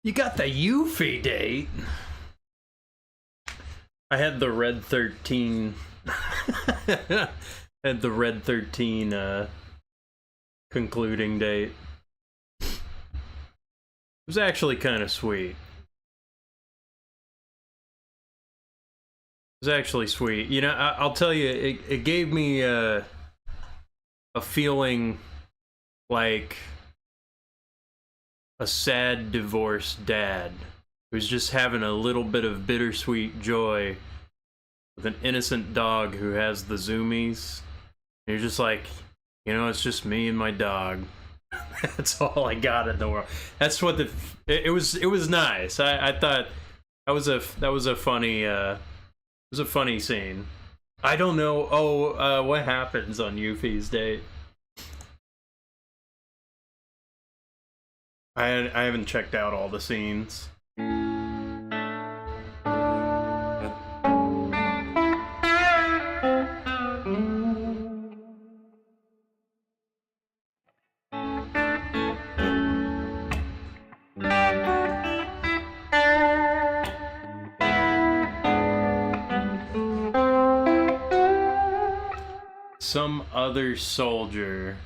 You got the Yuffie date. I had the Red 13. Had the Red 13 concluding date. It was actually kind of sweet. It was actually sweet. You know, I'll tell you, it gave me a feeling like a sad divorced dad who's just having a little bit of bittersweet joy with an innocent dog who has the zoomies. And you're just like, you know, it's just me and my dog. That's all I got in the world. That's what it was nice. I thought that was a funny it was a funny scene. I don't know. Oh, what happens on Yuffie's date? I haven't checked out all the scenes. Some other soldier.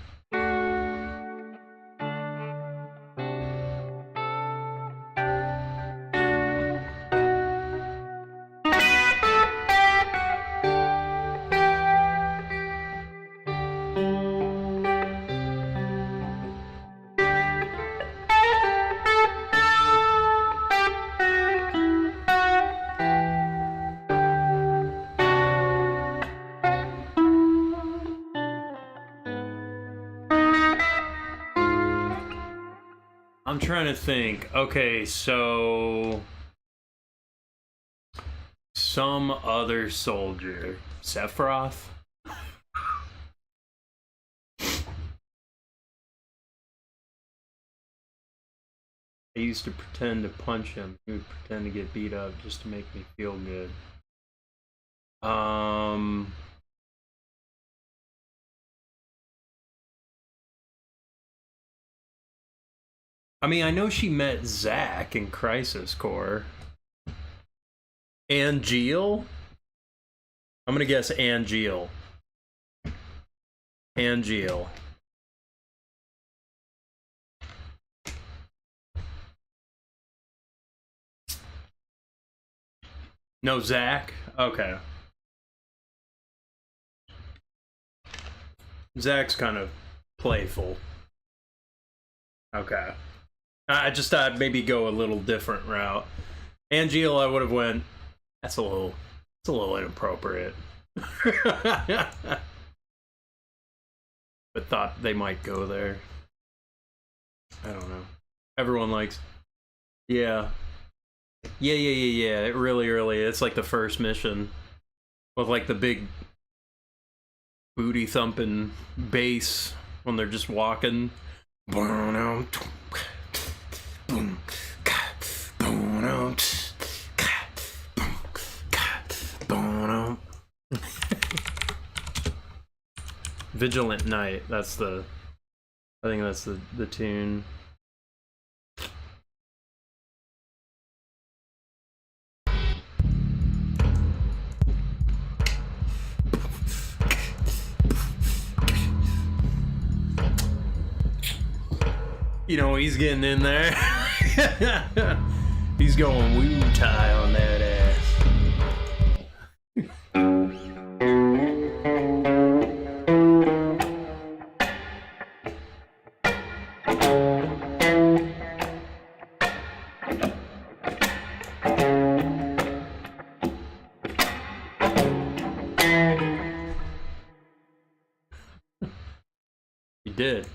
I'm trying to think. Okay, so some other soldier. Sephiroth? I used to pretend to punch him. He would pretend to get beat up just to make me feel good. I mean, I know she met Zack in Crisis Core. Angeal? I'm gonna guess Angeal. Angeal. No, Zack? Okay. Zack's kind of playful. Okay. I just thought I'd maybe go a little different route. Angeal, I would have went, that's a little inappropriate. But thought they might go there. I don't know. Everyone likes, yeah. Yeah. It really, it's like the first mission. With like the big booty thumping bass when they're just walking. Vigilant Night, that's the, I think that's the tune. You know, he's getting in there. He's going Wu-Tai on that ass. He did.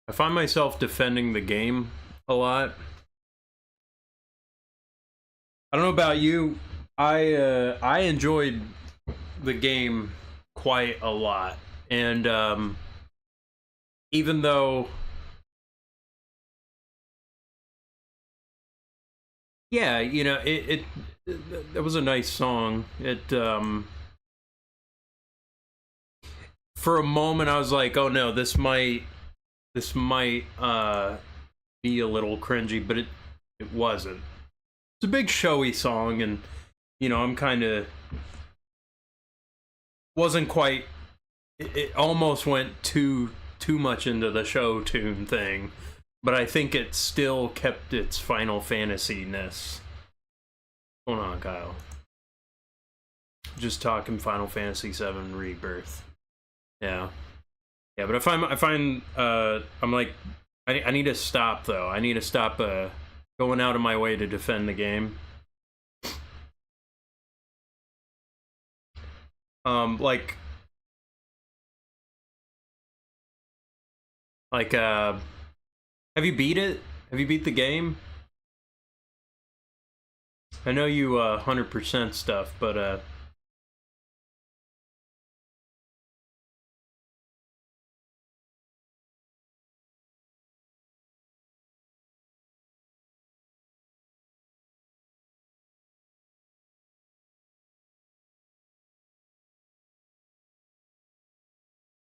I find myself defending the game a lot. I don't know about you. I enjoyed the game quite a lot, and even though, yeah, you know, it was a nice song. It for a moment I was like, oh no, this might be a little cringy, but it wasn't. It's a big showy song, and you know, I'm kind of wasn't quite. It almost went too much into the show tune thing, but I think it still kept its Final Fantasy-ness. Hold on, Kyle. Just talking Final Fantasy VII Rebirth. Yeah, but I find I'm like, I need to stop though. I need to stop going out of my way to defend the game. Have you beat it? Have you beat the game? I know you 100% stuff, but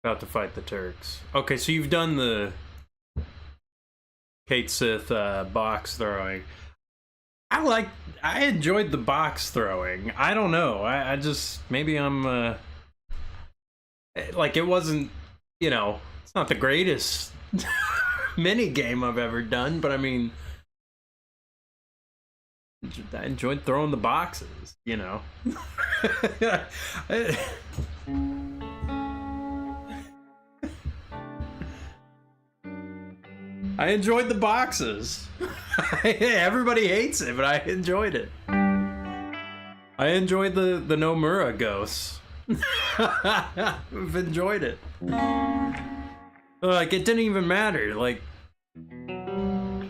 about to fight the Turks. Okay, so you've done the Cait Sith box throwing. I enjoyed the box throwing. I don't know. I just, maybe I'm like, it wasn't, you know, it's not the greatest mini game I've ever done, but I mean, I enjoyed throwing the boxes, you know. I enjoyed the boxes. Everybody hates it, but I enjoyed it. I enjoyed the Nomura ghosts. I've enjoyed it. Like, it didn't even matter. Like,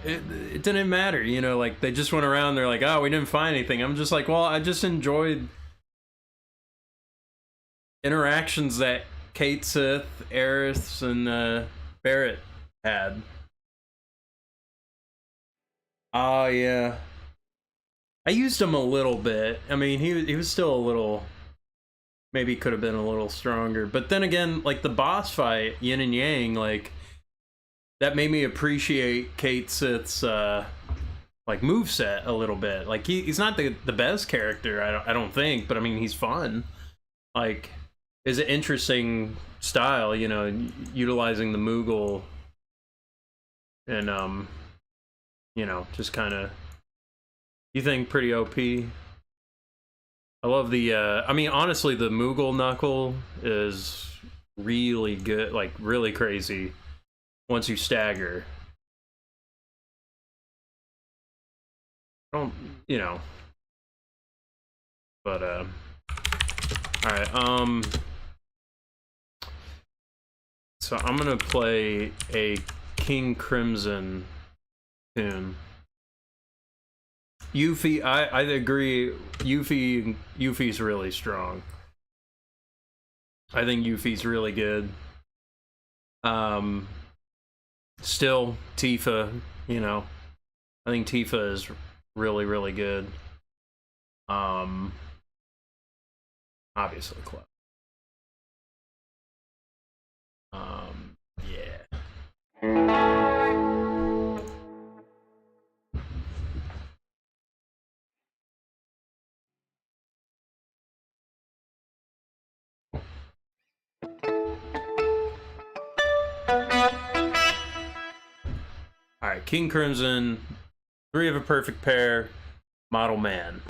it didn't matter, you know, like, they just went around, they're like, oh, we didn't find anything. I'm just like, well, I just enjoyed interactions that Cait Sith, Aerith, and Barrett had. Oh, yeah. I used him a little bit. I mean, he was still a little... Maybe could have been a little stronger. But then again, like, the boss fight, Yin and Yang, like, that made me appreciate Cait Sith's, like, moveset a little bit. Like, he's not the best character, I don't think, but, I mean, he's fun. Like, is an interesting style, you know, utilizing the Moogle and, you know, just kind of, you think pretty OP. I love the, I mean, honestly, the Moogle Knuckle is really good, like, really crazy once you stagger. I don't, you know, but, alright, so I'm gonna play a King Crimson tune. Yuffie, I agree. Yuffie's really strong. I think Yuffie's really good. Still Tifa, you know. I think Tifa is really, really good. Obviously Cloud. Yeah. Alright, King Crimson, 3 of a perfect pair, Model Man.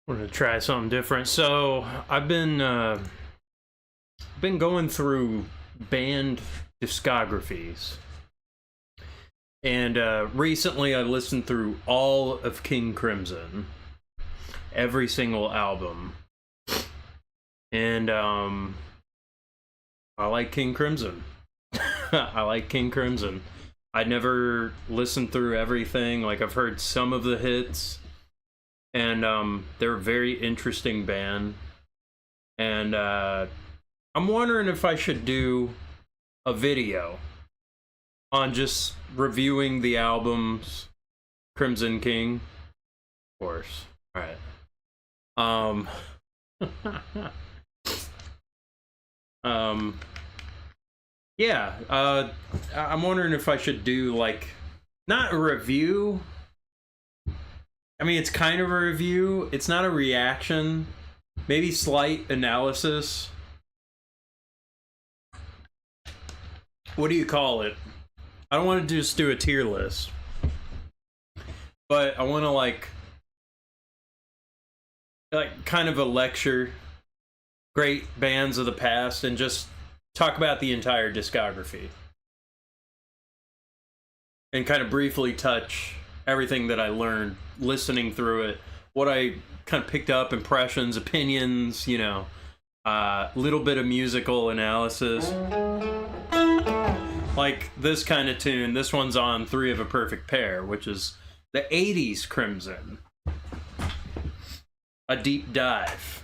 I'm gonna try something different. So I've been going through band discographies, and recently I listened through all of King Crimson, every single album, and I like King Crimson. I like King Crimson. I never listened through everything. Like, I've heard some of the hits, and they're a very interesting band. And I'm wondering if I should do a video on just reviewing the albums. Crimson King, of course. All right. Yeah, I'm wondering if I should do, like, not a review. I mean, it's kind of a review. It's not a reaction. Maybe slight analysis. What do you call it? I don't want to just do a tier list. But I want to, like kind of a lecture. Great bands of the past, and just talk about the entire discography. And kind of briefly touch everything that I learned listening through it. What I kind of picked up, impressions, opinions, you know. Little bit of musical analysis. Like this kind of tune. This one's on Three of a Perfect Pair, which is the 80s Crimson. A deep dive.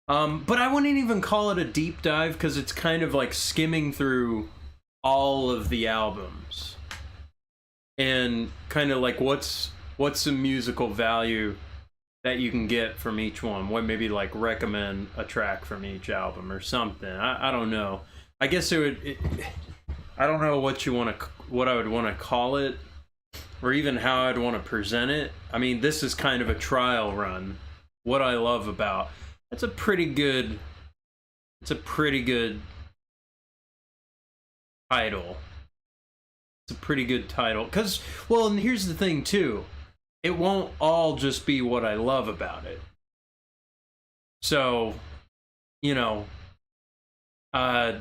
But I wouldn't even call it a deep dive, because it's kind of like skimming through all of the albums. And kind of like what's some musical value that you can get from each one. What, maybe like recommend a track from each album or something. I don't know. I guess I don't know what I would want to call it, or even how I'd want to present it. I mean, this is kind of a trial run. What I love about it's a pretty good title. It's a pretty good title. Because, well, and here's the thing, too. It won't all just be what I love about it. So, you know, I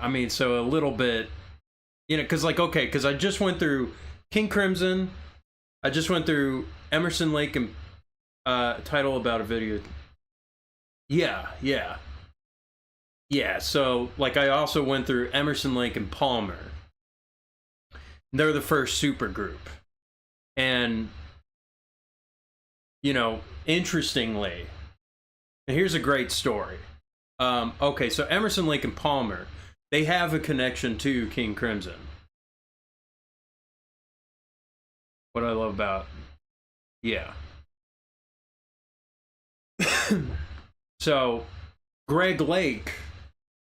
mean, so a little bit, you know, because, like, okay, because I just went through King Crimson. I just went through Emerson, Lake and title about a video. Yeah. So, like, I also went through Emerson, Lake and Palmer. They're the first super group. And, you know, interestingly, and here's a great story. Okay, so Emerson, Lake and Palmer, they have a connection to King Crimson. What I love about, yeah. So, Greg Lake,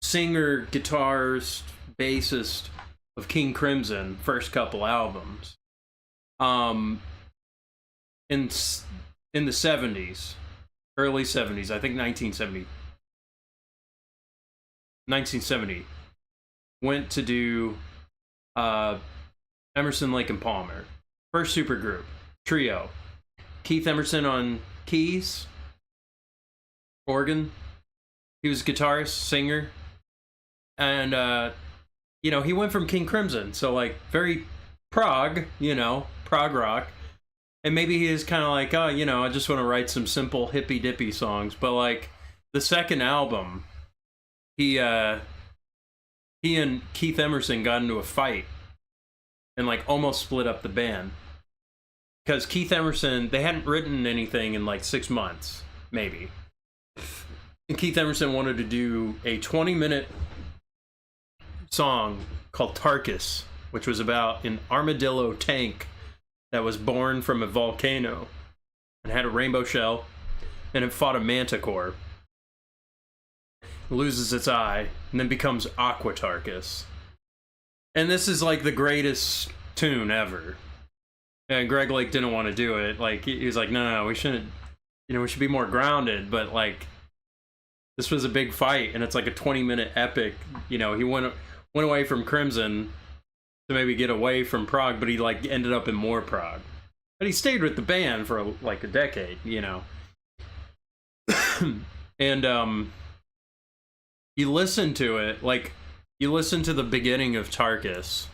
singer, guitarist, bassist of King Crimson, first couple albums, in the 70s, early 70s, I think 1970, went to do Emerson, Lake and Palmer, first supergroup, trio. Keith Emerson on keys, organ. He was a guitarist, singer, and you know, he went from King Crimson, so like very prog, you know, prog rock, and maybe he is kind of like, oh, you know, I just want to write some simple hippy dippy songs. But like the second album, he and Keith Emerson got into a fight and like almost split up the band, because Keith Emerson, they hadn't written anything in like 6 months, maybe. And Keith Emerson wanted to do a 20-minute song called Tarkus, which was about an armadillo tank that was born from a volcano and had a rainbow shell, and it fought a manticore, loses its eye, and then becomes Aqua Tarkus. And this is like the greatest tune ever. And Greg Lake didn't want to do it. Like, he was like, no, we shouldn't, you know, we should be more grounded. But like, this was a big fight, and it's like a 20-minute epic. You know, he went away from Crimson to maybe get away from prog, but he like ended up in more prog. But he stayed with the band for like a decade, you know. And you listen to it, like, you listen to the beginning of Tarkus.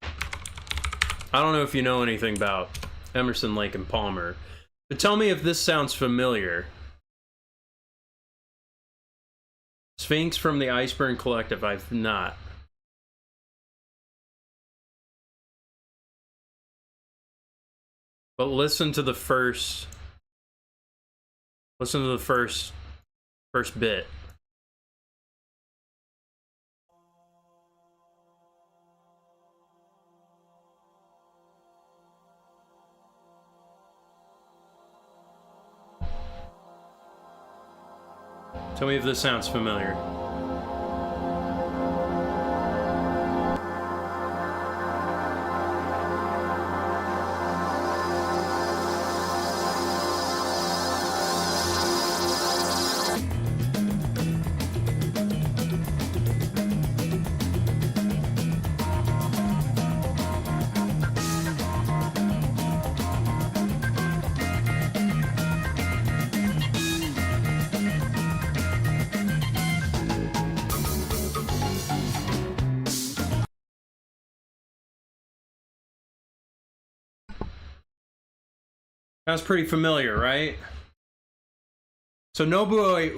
I don't know if you know anything about Emerson, Lake and Palmer, but tell me if this sounds familiar. Sphinx from the Iceburn Collective, I've not. But listen to the first bit. Tell me if this sounds familiar. Sounds pretty familiar, right? So Nobuo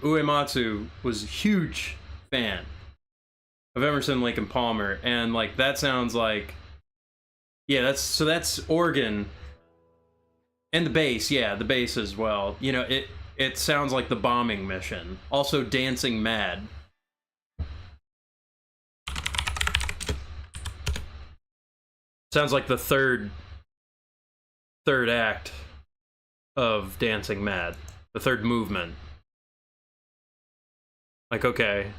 Uematsu was a huge fan of Emerson, Lake and Palmer, and like that sounds like, yeah, that's organ and the bass, yeah, the bass as well. You know, it sounds like the Bombing Mission. Also Dancing Mad. Sounds like the third act of Dancing Mad, the third movement. Like, okay.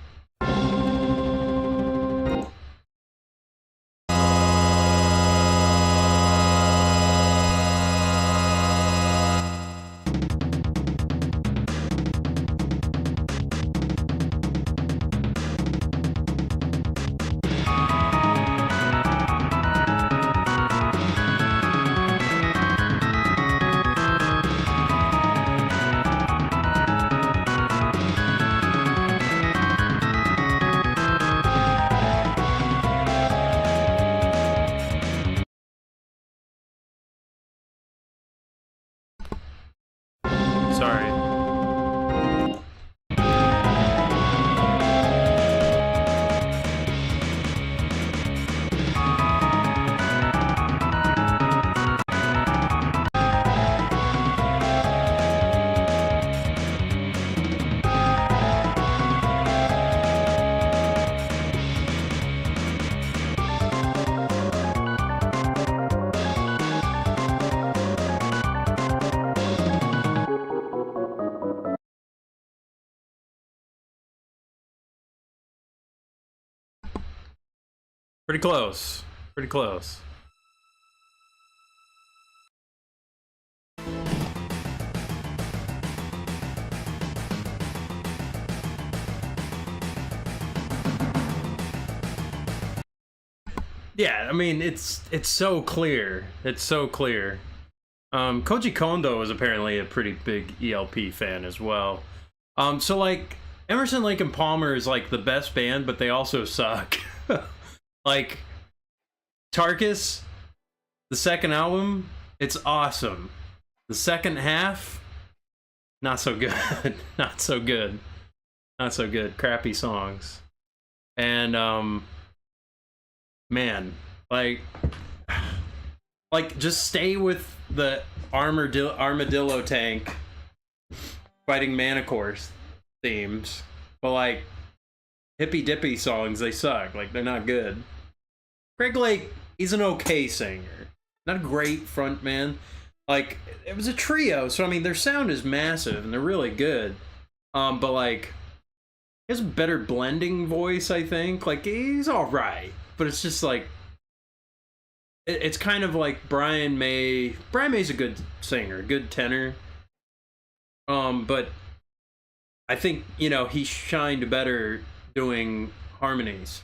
Sorry. Pretty close. Pretty close. Yeah, I mean, it's so clear. It's so clear. Koji Kondo is apparently a pretty big ELP fan as well. So like Emerson, Lake and Palmer is like the best band, but they also suck. Like Tarkus, the second album, it's awesome. The second half, not so good. Not so good. Not so good. Crappy songs. And man, like just stay with the armadillo tank fighting Manticore themes, but like hippy dippy songs, they suck. Like, they're not good. Greg Lake, he's an okay singer, not a great frontman. Like, it was a trio, so I mean their sound is massive and they're really good, but like he has a better blending voice, I think. Like, he's all right, but it's just like it's kind of like Brian May. Brian May's a good singer, good tenor, but I think, you know, he shined better doing harmonies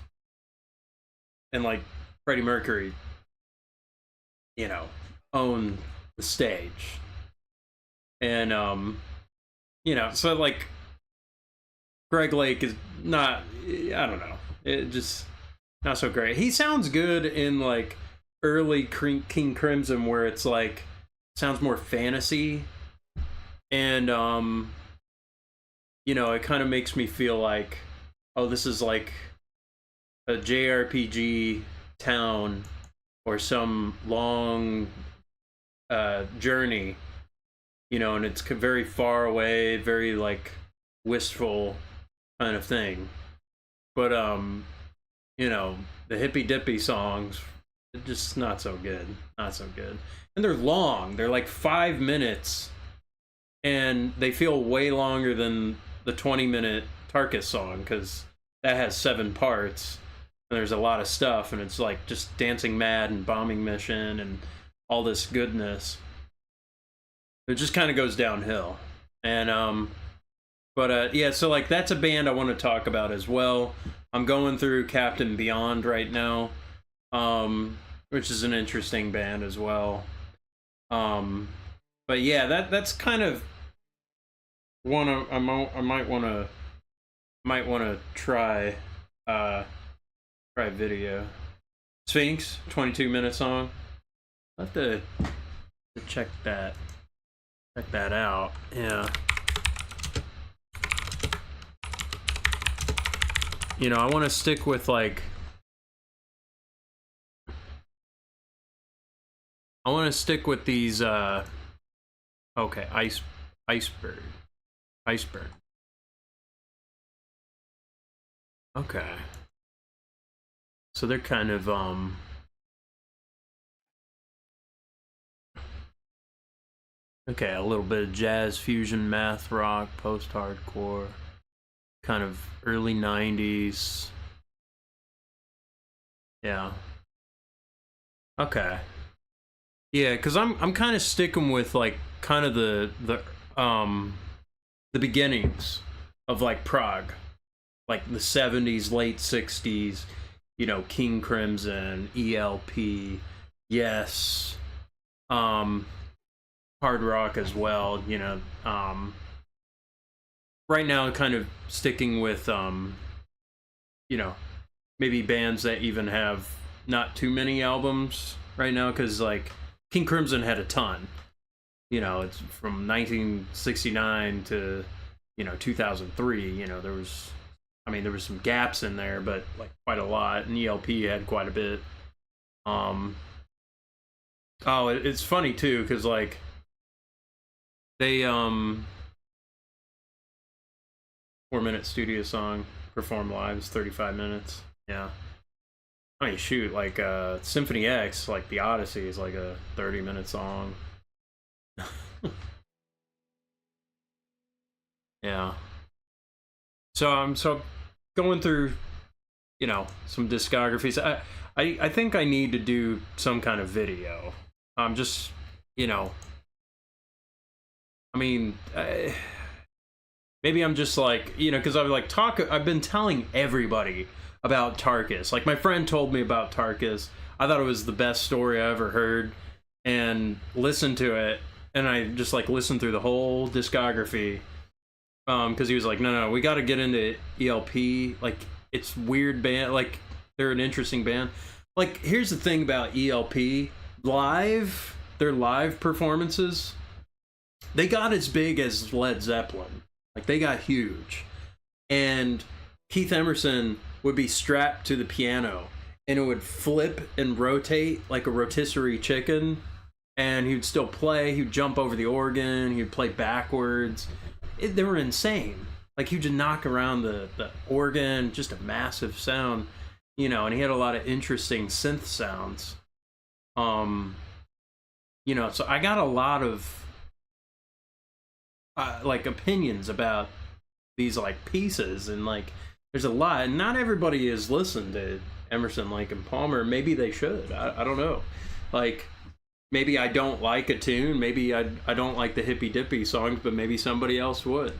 and like Freddie Mercury you know, own the stage. And you know, so like Greg Lake is not, I don't know, it just not so great. He sounds good in like early King Crimson where it's like sounds more fantasy, and you know, it kind of makes me feel like, oh, this is like a JRPG town or some long journey, you know, and it's very far away, very like wistful kind of thing. But you know, the hippy dippy songs, just not so good, not so good. And they're long, they're like 5 minutes, and they feel way longer than the 20-minute Tarkus song, because that has 7 parts and there's a lot of stuff, and it's like just Dancing Mad and Bombing Mission and all this goodness. It just kind of goes downhill. And but yeah, so like that's a band I want to talk about as well. I'm going through Captain Beyond right now, which is an interesting band as well. But yeah, that's kind of I might want to try video. Sphinx, 22-minute song. I'll have to check that out. Yeah. You know, I want to stick with like, I want to stick with these okay, Iceberg. Okay. So they're kind of okay, a little bit of jazz fusion, math rock, post-hardcore, kind of early 90s. Yeah. Okay. Yeah, cuz I'm kind of sticking with like kind of the beginnings of like prog, like the 70s, late 60s, you know, King Crimson, ELP, Yes, hard rock as well, you know. Right now kind of sticking with you know, maybe bands that even have not too many albums right now, because like King Crimson had a ton, you know, it's from 1969 to, you know, 2003, you know, there was some gaps in there, but like quite a lot, and ELP had quite a bit. Oh, it's funny too, because like they 4-minute studio song performed live is 35 minutes. Yeah. I mean, shoot, like Symphony X, like the Odyssey is like a 30-minute song. Yeah. So I'm going through, you know, some discographies. I think I need to do some kind of video. I'm just, you know, I mean, maybe I'm just like, you know, because I've been telling everybody about Tarkus. Like, my friend told me about Tarkus. I thought it was the best story I ever heard, and listened to it, and I just like listened through the whole discography, because he was like, no, we got to get into ELP. Like, it's weird band. Like, they're an interesting band. Like, here's the thing about ELP. Their live performances, they got as big as Led Zeppelin. Like, they got huge. And Keith Emerson would be strapped to the piano, and it would flip and rotate like a rotisserie chicken, and he'd still play. He'd jump over the organ. He'd play backwards. They were insane. Like, he'd just knock around the organ, just a massive sound, you know, and he had a lot of interesting synth sounds. You know, so I got a lot of like opinions about these like pieces, and like there's a lot, and not everybody has listened to Emerson, Lake and Palmer. Maybe they should. I don't know. Like, maybe I don't like a tune, maybe I don't like the hippy dippy songs, but maybe somebody else would.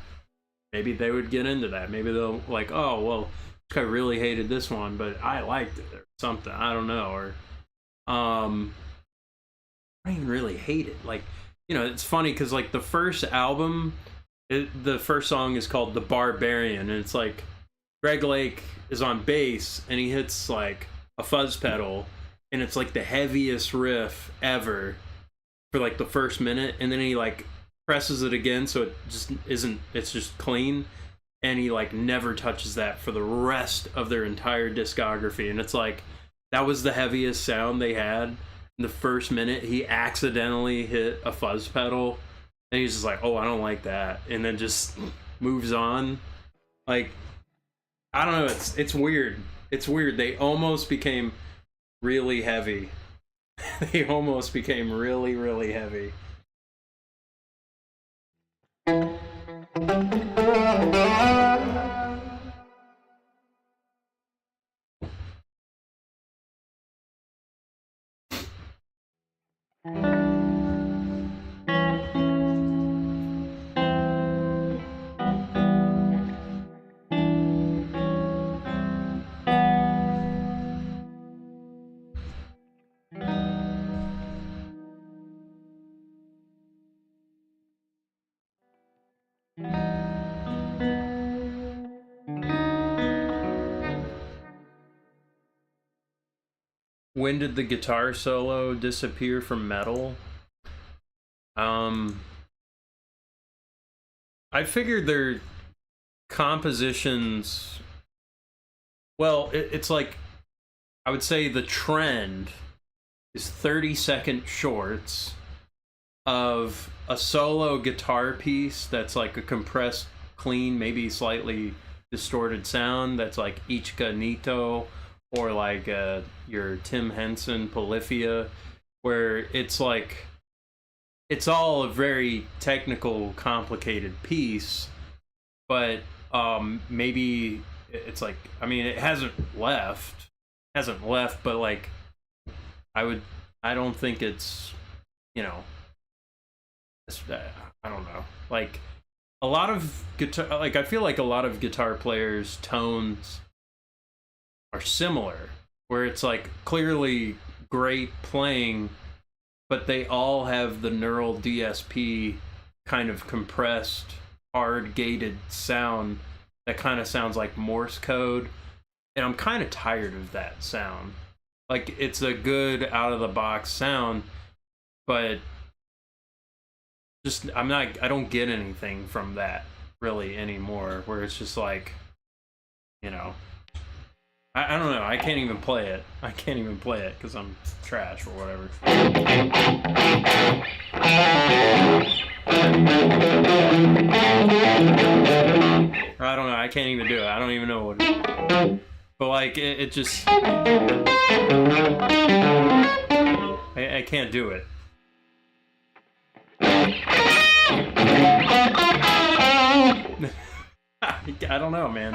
Maybe they would get into that. Maybe they'll like, oh well, I really hated this one, but I liked it, or something. I don't know. Or I don't even really hate it. Like, you know, it's funny because like the first album, the first song is called "The Barbarian," and it's like Greg Lake is on bass and he hits like a fuzz pedal, and it's like the heaviest riff ever for like the first minute, and then he like presses it again so it just isn't, it's just clean, and he like never touches that for the rest of their entire discography. And it's like that was the heaviest sound they had. In the first minute he accidentally hit a fuzz pedal and he's just like, oh, I don't like that, and then just moves on. Like, I don't know, it's weird. It's weird. They almost became really heavy. They almost became really, really heavy. When did the guitar solo disappear from metal? I figured their compositions, well, it's like, I would say the trend is 30-second shorts of a solo guitar piece that's like a compressed, clean, maybe slightly distorted sound that's like Ichika Nito, or like your Tim Henson Polyphia, where it's like, it's all a very technical, complicated piece, but maybe it's like, I mean, it hasn't left, but like, I don't think it's, you know, I don't know, like a lot of guitar, like I feel like a lot of guitar players' tones are similar, where it's like clearly great playing, but they all have the neural DSP kind of compressed, hard gated sound that kind of sounds like Morse code, and I'm kind of tired of that sound. Like, it's a good out of the box sound, but just I don't get anything from that really anymore, where it's just like, you know, I don't know, I can't even play it. I can't even play it because I'm trash or whatever. I don't know, I can't even do it. I don't even know what it is. But like, it just, I can't do it. I don't know, man.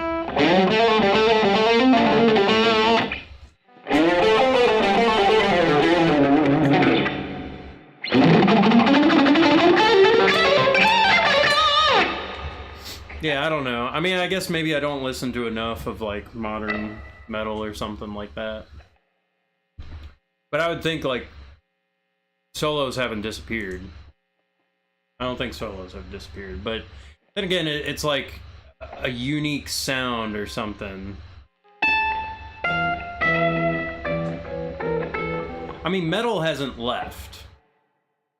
Yeah, I don't know. I mean, I guess maybe I don't listen to enough of like modern metal or something like that. But I would think like solos haven't disappeared. I don't think solos have disappeared, but then again, it's like a unique sound or something. I mean, metal hasn't left.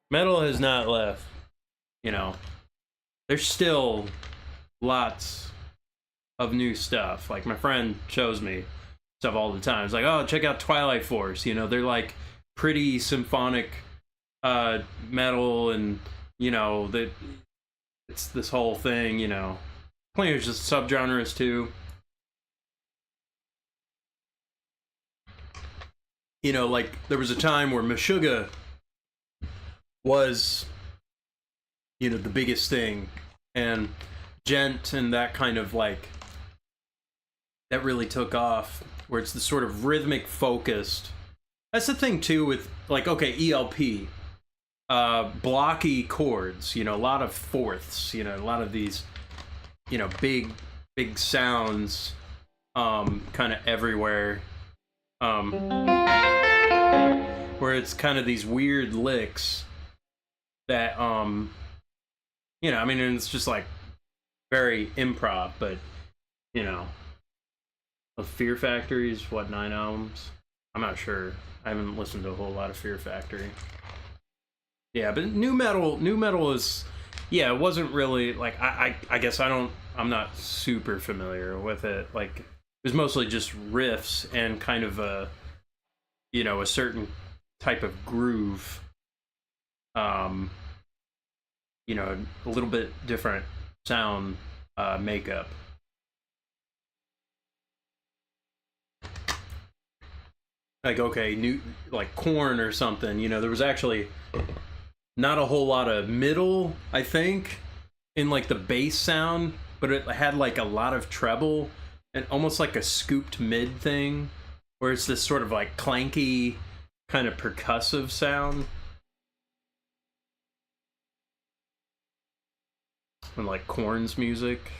Metal has not left. You know, there's still lots of new stuff. Like, my friend shows me stuff all the time. It's like, oh, check out Twilight Force. You know, they're like pretty symphonic metal, and you know that it's this whole thing. You know, plenty of just subgenres too. You know, like there was a time where Meshuggah was, you know, the biggest thing, and Djent and that kind of like, that really took off, where it's the sort of rhythmic focused. That's the thing too with like, okay, ELP, blocky chords, you know, a lot of fourths, you know, a lot of these, you know, big sounds, kind of everywhere. where it's kind of these weird licks that you know, I mean, and it's just like very improv, but you know, of Fear Factory's what, 9 albums? I'm not sure. I haven't listened to a whole lot of Fear Factory. Yeah, but new metal is, yeah, it wasn't really like I guess I'm not super familiar with it. Like it was mostly just riffs and kind of a, you know, a certain type of groove. You know, a little bit different sound makeup. Like, okay, new, like Korn or something, you know, there was actually not a whole lot of middle, I think, in like the bass sound, but it had like a lot of treble and almost like a scooped mid thing, where it's this sort of like clanky kind of percussive sound. And like Korn's music.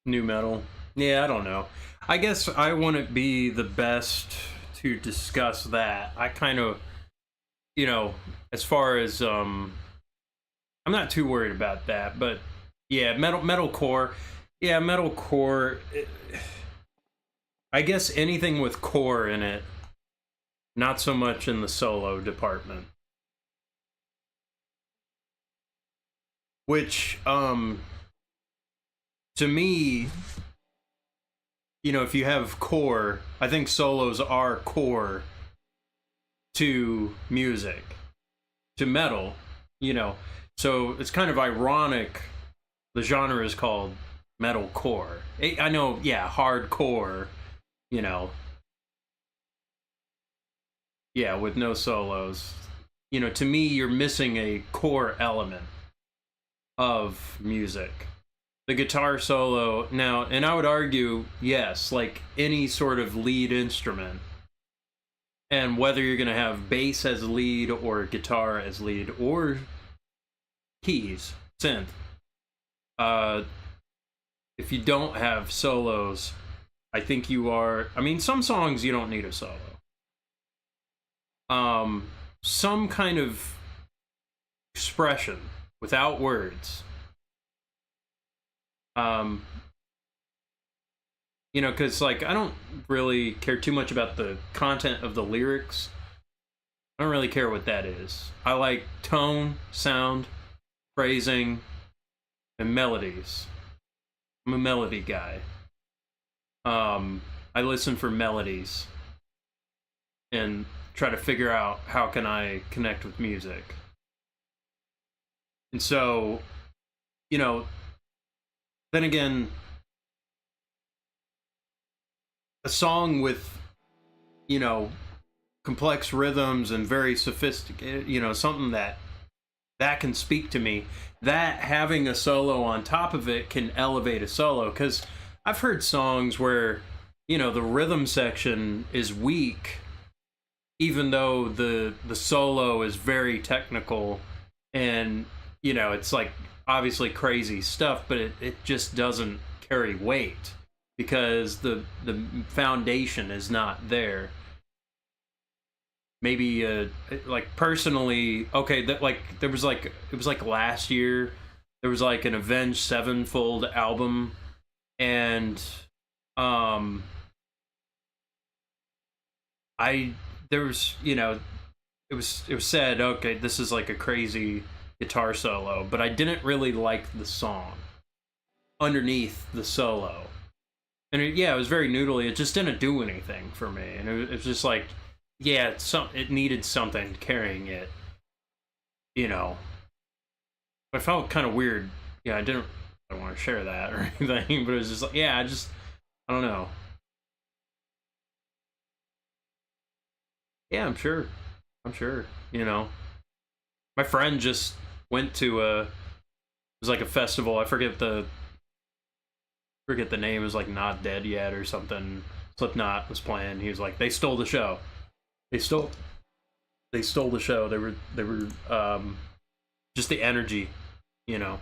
New metal. Yeah, I don't know. I guess I wouldn't be the best to discuss that. I kind of, you know, as far as I'm not too worried about that, but yeah, metalcore. Yeah, metalcore. I guess anything with core in it, not so much in the solo department. Which, to me, you know, if you have core, I think solos are core to music, to metal, you know. So it's kind of ironic the genre is called metalcore. I know, yeah, hardcore, you know. Yeah, with no solos. You know, to me, you're missing a core element of music. The guitar solo, now, and I would argue, yes, like any sort of lead instrument. And whether you're going to have bass as lead or guitar as lead or keys, synth. If you don't have solos, I think you are. I mean, some songs you don't need a solo. Some kind of expression without words. You know, because like I don't really care too much about the content of the lyrics. I don't really care what that is. I like tone, sound, phrasing, and melodies. I'm a melody guy. I listen for melodies and try to figure out how can I connect with music. And so, you know, then again, a song with, you know, complex rhythms and very sophisticated, you know, something that can speak to me, that having a solo on top of it can elevate a solo. Because I've heard songs where, you know, the rhythm section is weak, even though the solo is very technical, and, you know, it's like obviously crazy stuff, but it just doesn't carry weight because the foundation is not there. Maybe like personally, okay, that like there was like, it was like last year there was like an Avenged Sevenfold album, and there was, you know, it was said, okay, this is like a crazy guitar solo, but I didn't really like the song underneath the solo. And yeah, it was very noodly. It just didn't do anything for me. And it was just like, yeah, it needed something carrying it, you know. I felt kind of weird. Yeah, I don't want to share that or anything, but it was just like, yeah, I don't know. Yeah, I'm sure, you know. My friend just went to it was like a festival. I forget the name. It was like Not Dead Yet or something Slipknot was playing. He was like, they stole the show. They stole the show. They were just the energy, you know.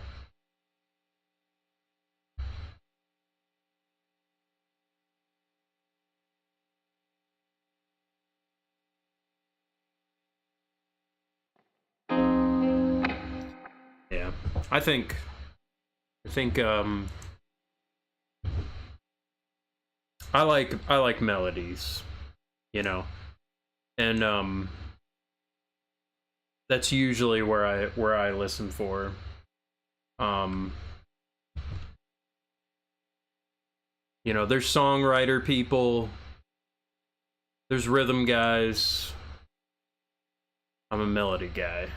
Yeah. I think I like melodies, you know. And that's usually where I listen for. Um you know, there's songwriter people, there's rhythm guys. I'm a melody guy.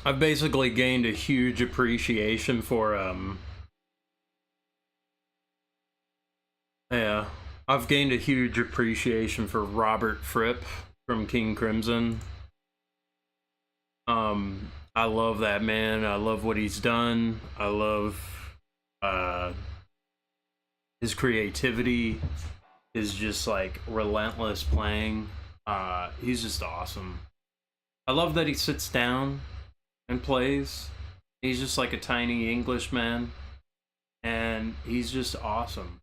I've basically gained a huge appreciation for yeah, I've gained a huge appreciation for Robert Fripp from King Crimson. I love that man. I love what he's done. I love his creativity is just like relentless playing. He's just awesome. I love that he sits down and plays. He's just like a tiny Englishman, and he's just awesome.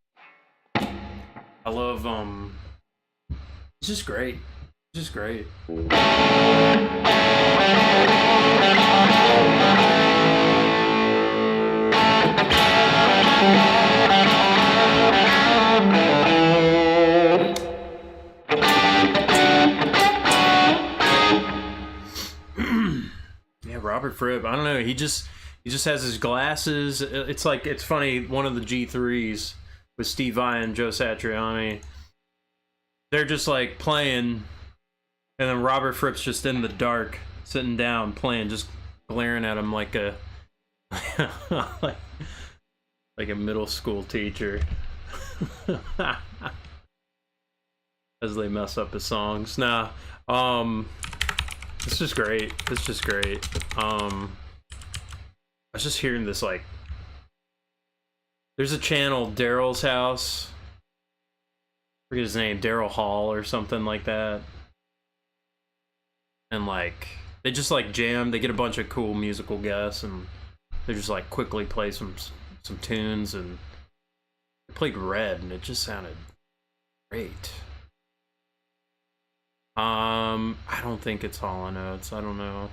I love he's just great. He's just great. Yeah, Robert Fripp. I don't know. He just has his glasses. It's like, it's funny. One of the G3s with Steve Vai and Joe Satriani, they're just like playing, and then Robert Fripp's just in the dark, sitting down playing, just glaring at him like a like a middle school teacher. As they mess up his songs. Nah, it's just great. It's just great. I was just hearing this, like, there's a channel, Daryl's House. I forget his name, Daryl Hall or something like that. And like, they just like jam. They get a bunch of cool musical guests, and they just like quickly play some tunes. And they played Red, and it just sounded great. I don't think it's Hall & Oates. I don't know.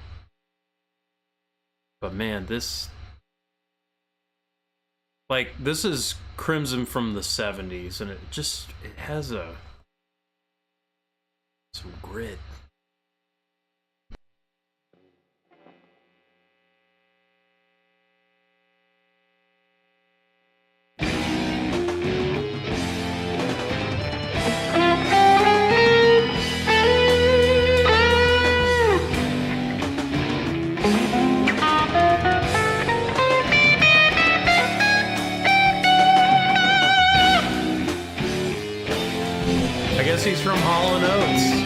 But man, this is Crimson from the 70s, and it has some grit. He's from Hall & Oates.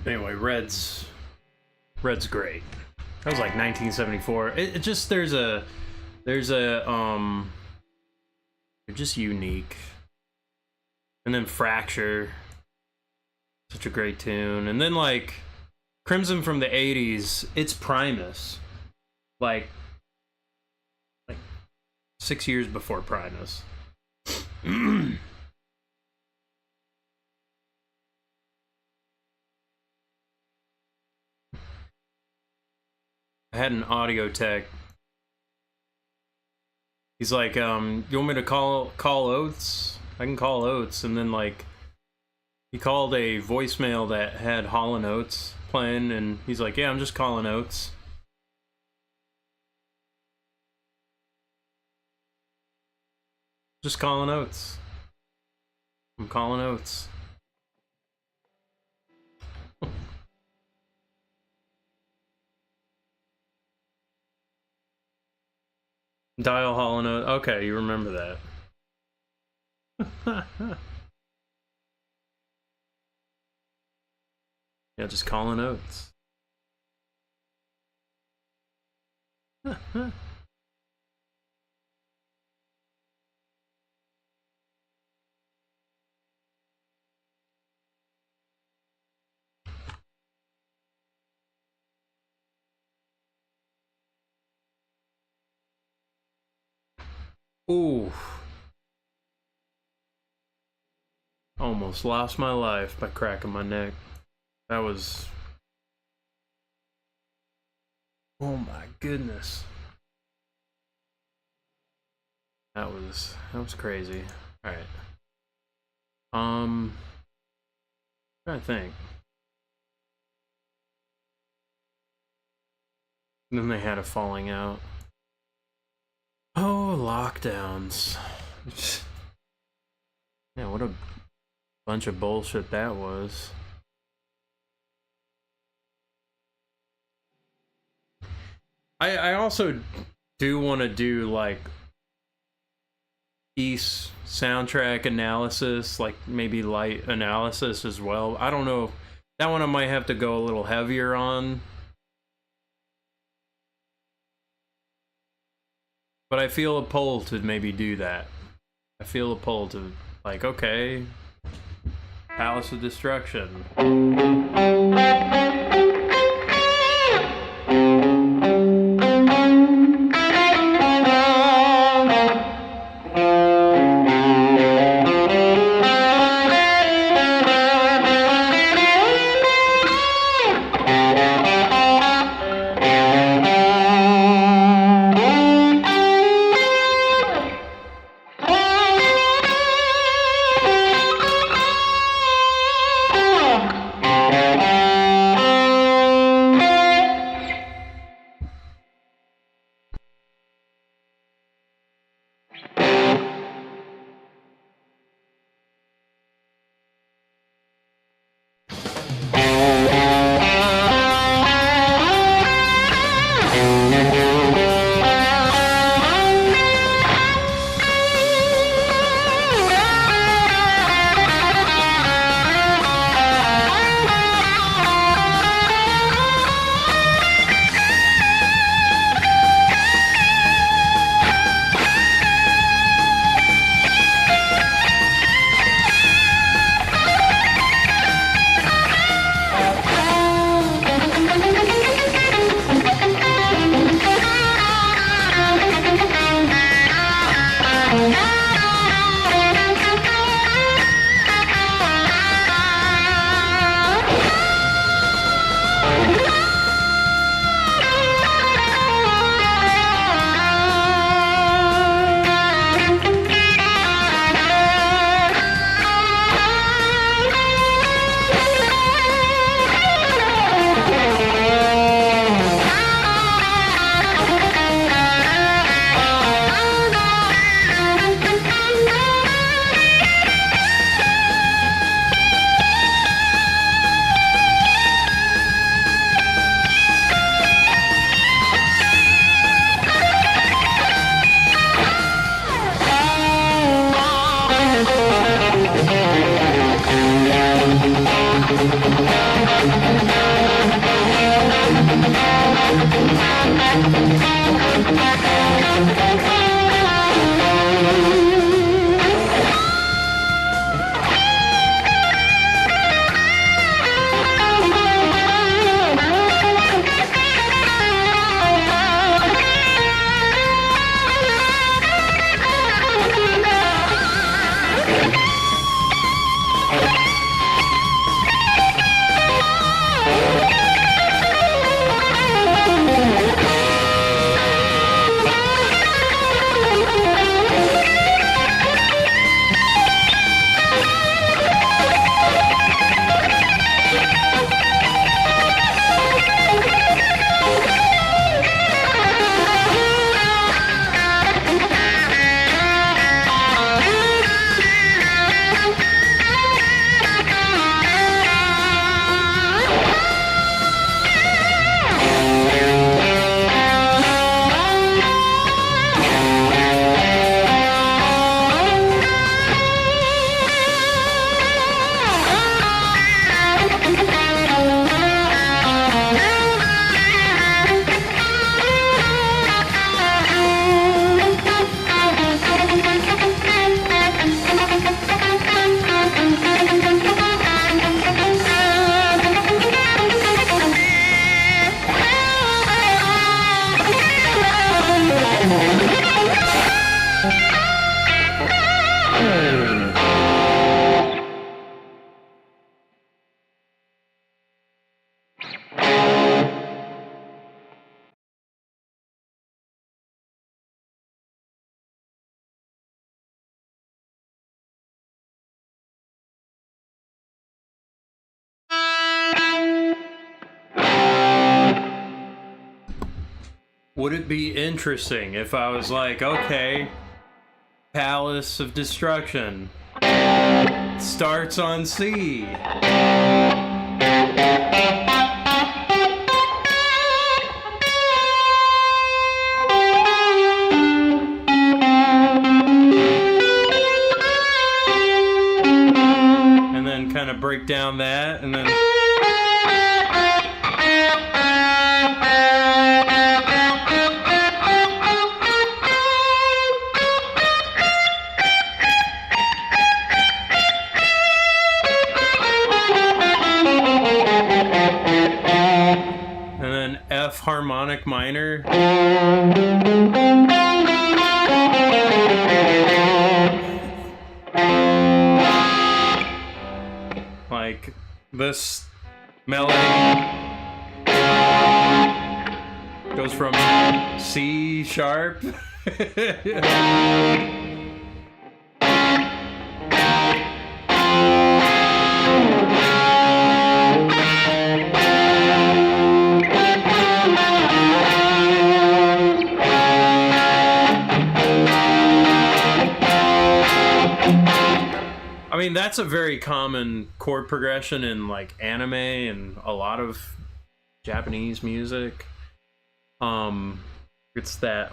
Anyway, Red's great. That was like 1974. It just they're just unique. And then Fracture, such a great tune. And then like Crimson from the 80s, it's Primus. Like 6 years before Primus. I had an audio tech. He's like, you want me to call Oates? I can call Oates. And then like He called a voicemail that had Hall & Oates playing, and he's like, yeah, I'm just calling Oates. Just calling Oates. I'm calling Oates. Dial Hall & Oates. Okay, you remember that. Yeah, just calling Oates. Ooh. Almost lost my life by cracking my neck. That was... Oh my goodness. That was crazy. Alright. I'm trying to think. And then they had a falling out. Oh, lockdowns. Yeah, what a bunch of bullshit that was. I also do want to do like East soundtrack analysis, like maybe light analysis as well. I don't know. That one I might have to go a little heavier on. But I feel a pull to maybe do that. I feel a pull to, like, okay, Palace of Destruction. would it be interesting if I was like, okay, Palace of Destruction starts on C. And then kind of break down that, and then F harmonic minor. Like this melody goes from C sharp. I mean, that's a very common chord progression in like anime and a lot of Japanese music. It's that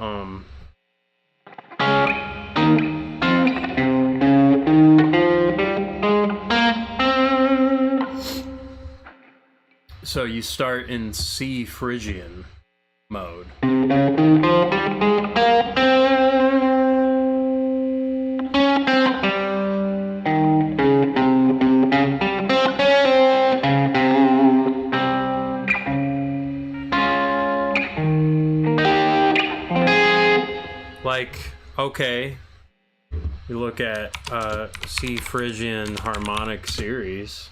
so you start in C Phrygian mode. Like, okay, you look at C Phrygian harmonic series.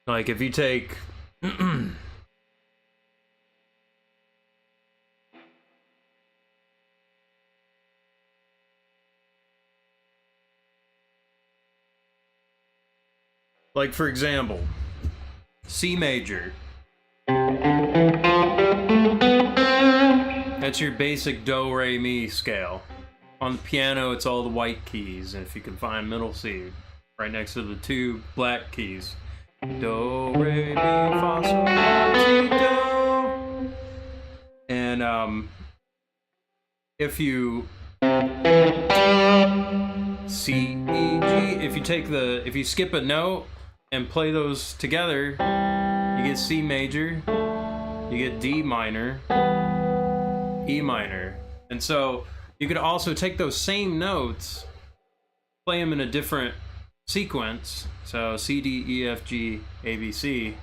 Like, if you take like, for example, C major. That's your basic do, re, mi scale. On the piano, it's all the white keys, and if you can find middle C, right next to the two black keys. Do, re, mi, fa, sol, la, ti, do. And if you C, E, G, if you skip a note and play those together, you get C major, you get D minor, E minor. And so you could also take those same notes, play them in a different sequence. So C, D, E, F, G, A, B, C.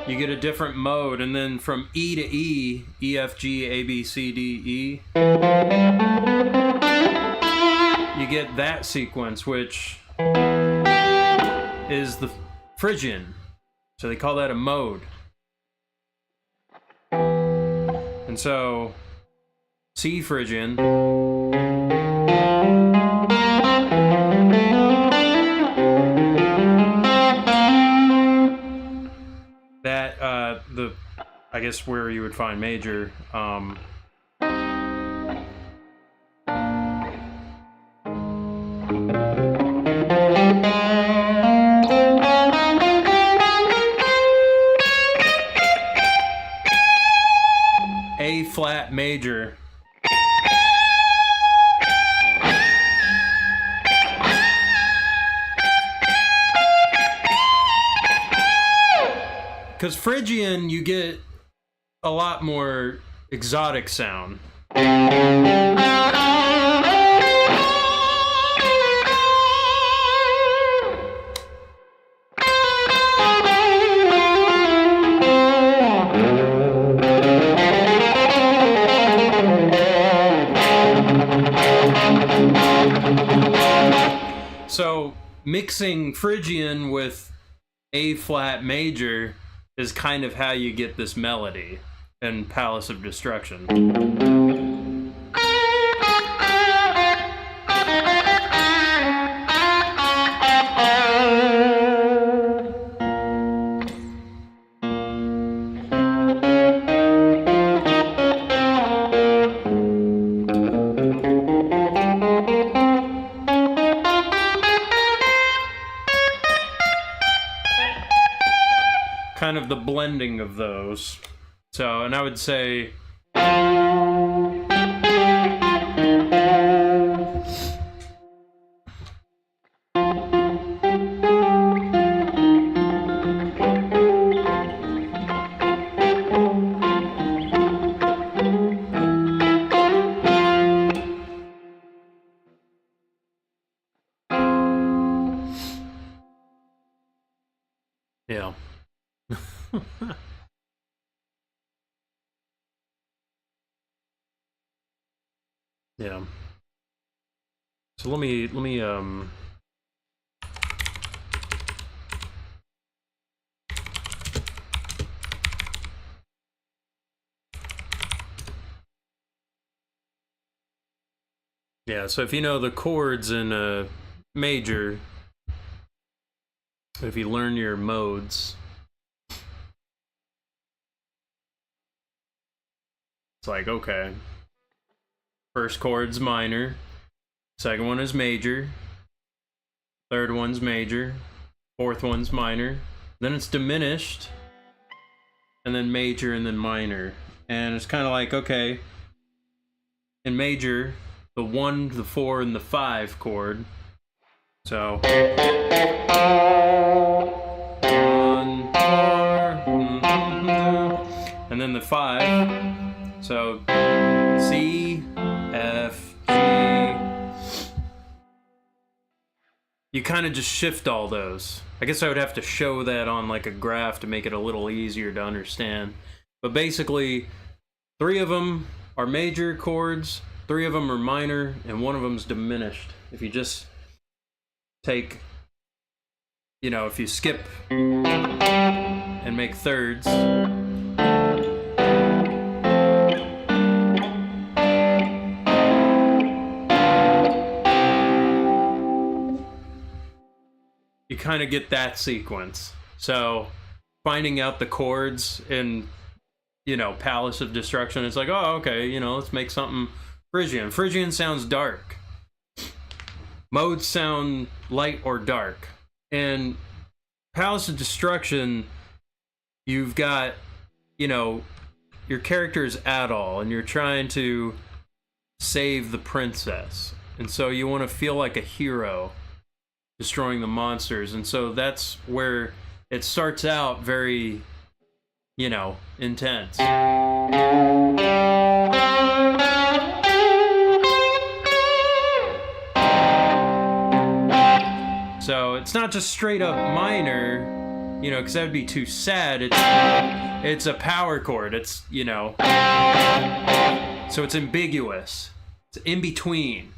You get a different mode, and then from E to E, E, F, G, A, B, C, D, E, you get that sequence, which is the Phrygian. So they call that a mode. And so C Phrygian, that I guess where you would find major, A flat major. Because Phrygian, you get a lot more exotic sound. mixing Phrygian with A flat major is kind of how you get this melody in Palace of Destruction. Kind of the blending of those. So, and I would say yeah. Yeah. So let me yeah, so if you know the chords in a major, if you learn your modes, it's like, okay, first chord's minor, second one is major, third one's major, fourth one's minor, then it's diminished, and then major, and then minor. And it's kind of like, okay, in major, the 1, the 4, and the 5 chord. So 1, 4, and then the 5. So C, F, G. You kind of just shift all those. I guess I would have to show that on like a graph to make it a little easier to understand. But basically, 3 of them are major chords, 3 of them are minor, and 1 of them's diminished. If you just take, you know, if you skip and make thirds, you kind of get that sequence. So finding out the chords in, you know, Palace of Destruction, it's like, oh, okay, you know, let's make something Phrygian. Phrygian sounds dark. Modes sound light or dark. And Palace of Destruction, you've got, you know, your character is Adol, and you're trying to save the princess. And so you want to feel like a hero destroying the monsters. And so that's where it starts out very, you know, intense. So it's not just straight up minor, you know, because that would be too sad. It's a power chord. It's, you know, so it's ambiguous. It's in between.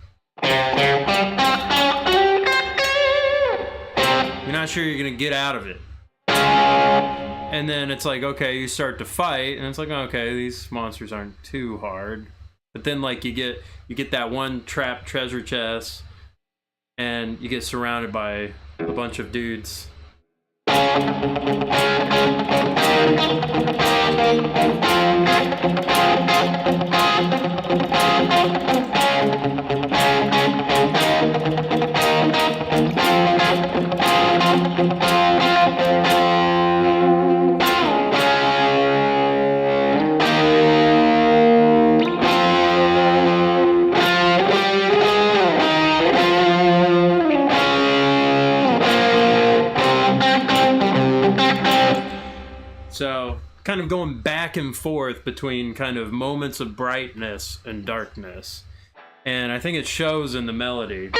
You're not sure you're gonna get out of it. And then it's like, okay, you start to fight, and it's like, okay, these monsters aren't too hard. But then, like, you get that one trapped treasure chest, and you get surrounded by a bunch of dudes. So, kind of going back and forth between kind of moments of brightness and darkness. And I think it shows in the melody.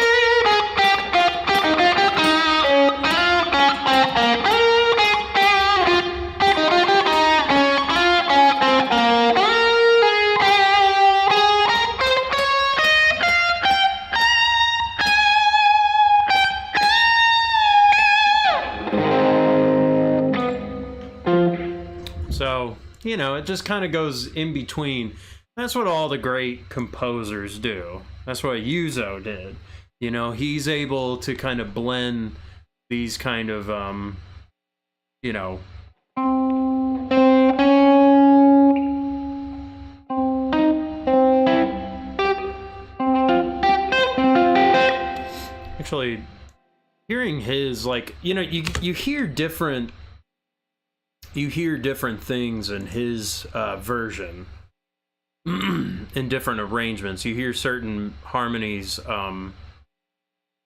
So, you know, it just kind of goes in between. That's what all the great composers do. That's what Yuzo did. You know, he's able to kind of blend these kind of, you know, actually hearing his, like, you know, you hear different things in his version. In different arrangements, you hear certain harmonies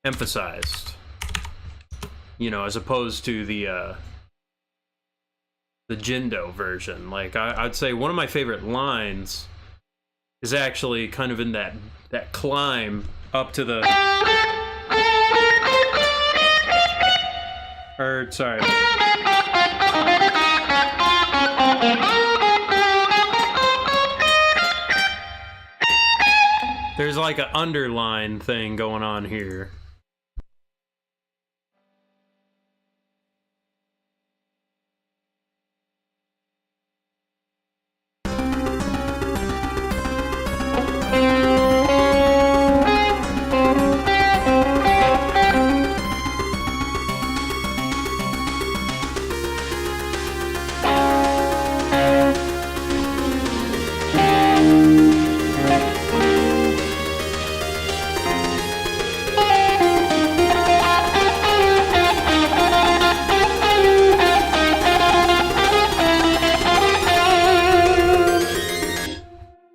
emphasized, you know, as opposed to the Jindo version. Like, I'd say one of my favorite lines is actually kind of in that climb up to the, or sorry, there's like an underline thing going on here.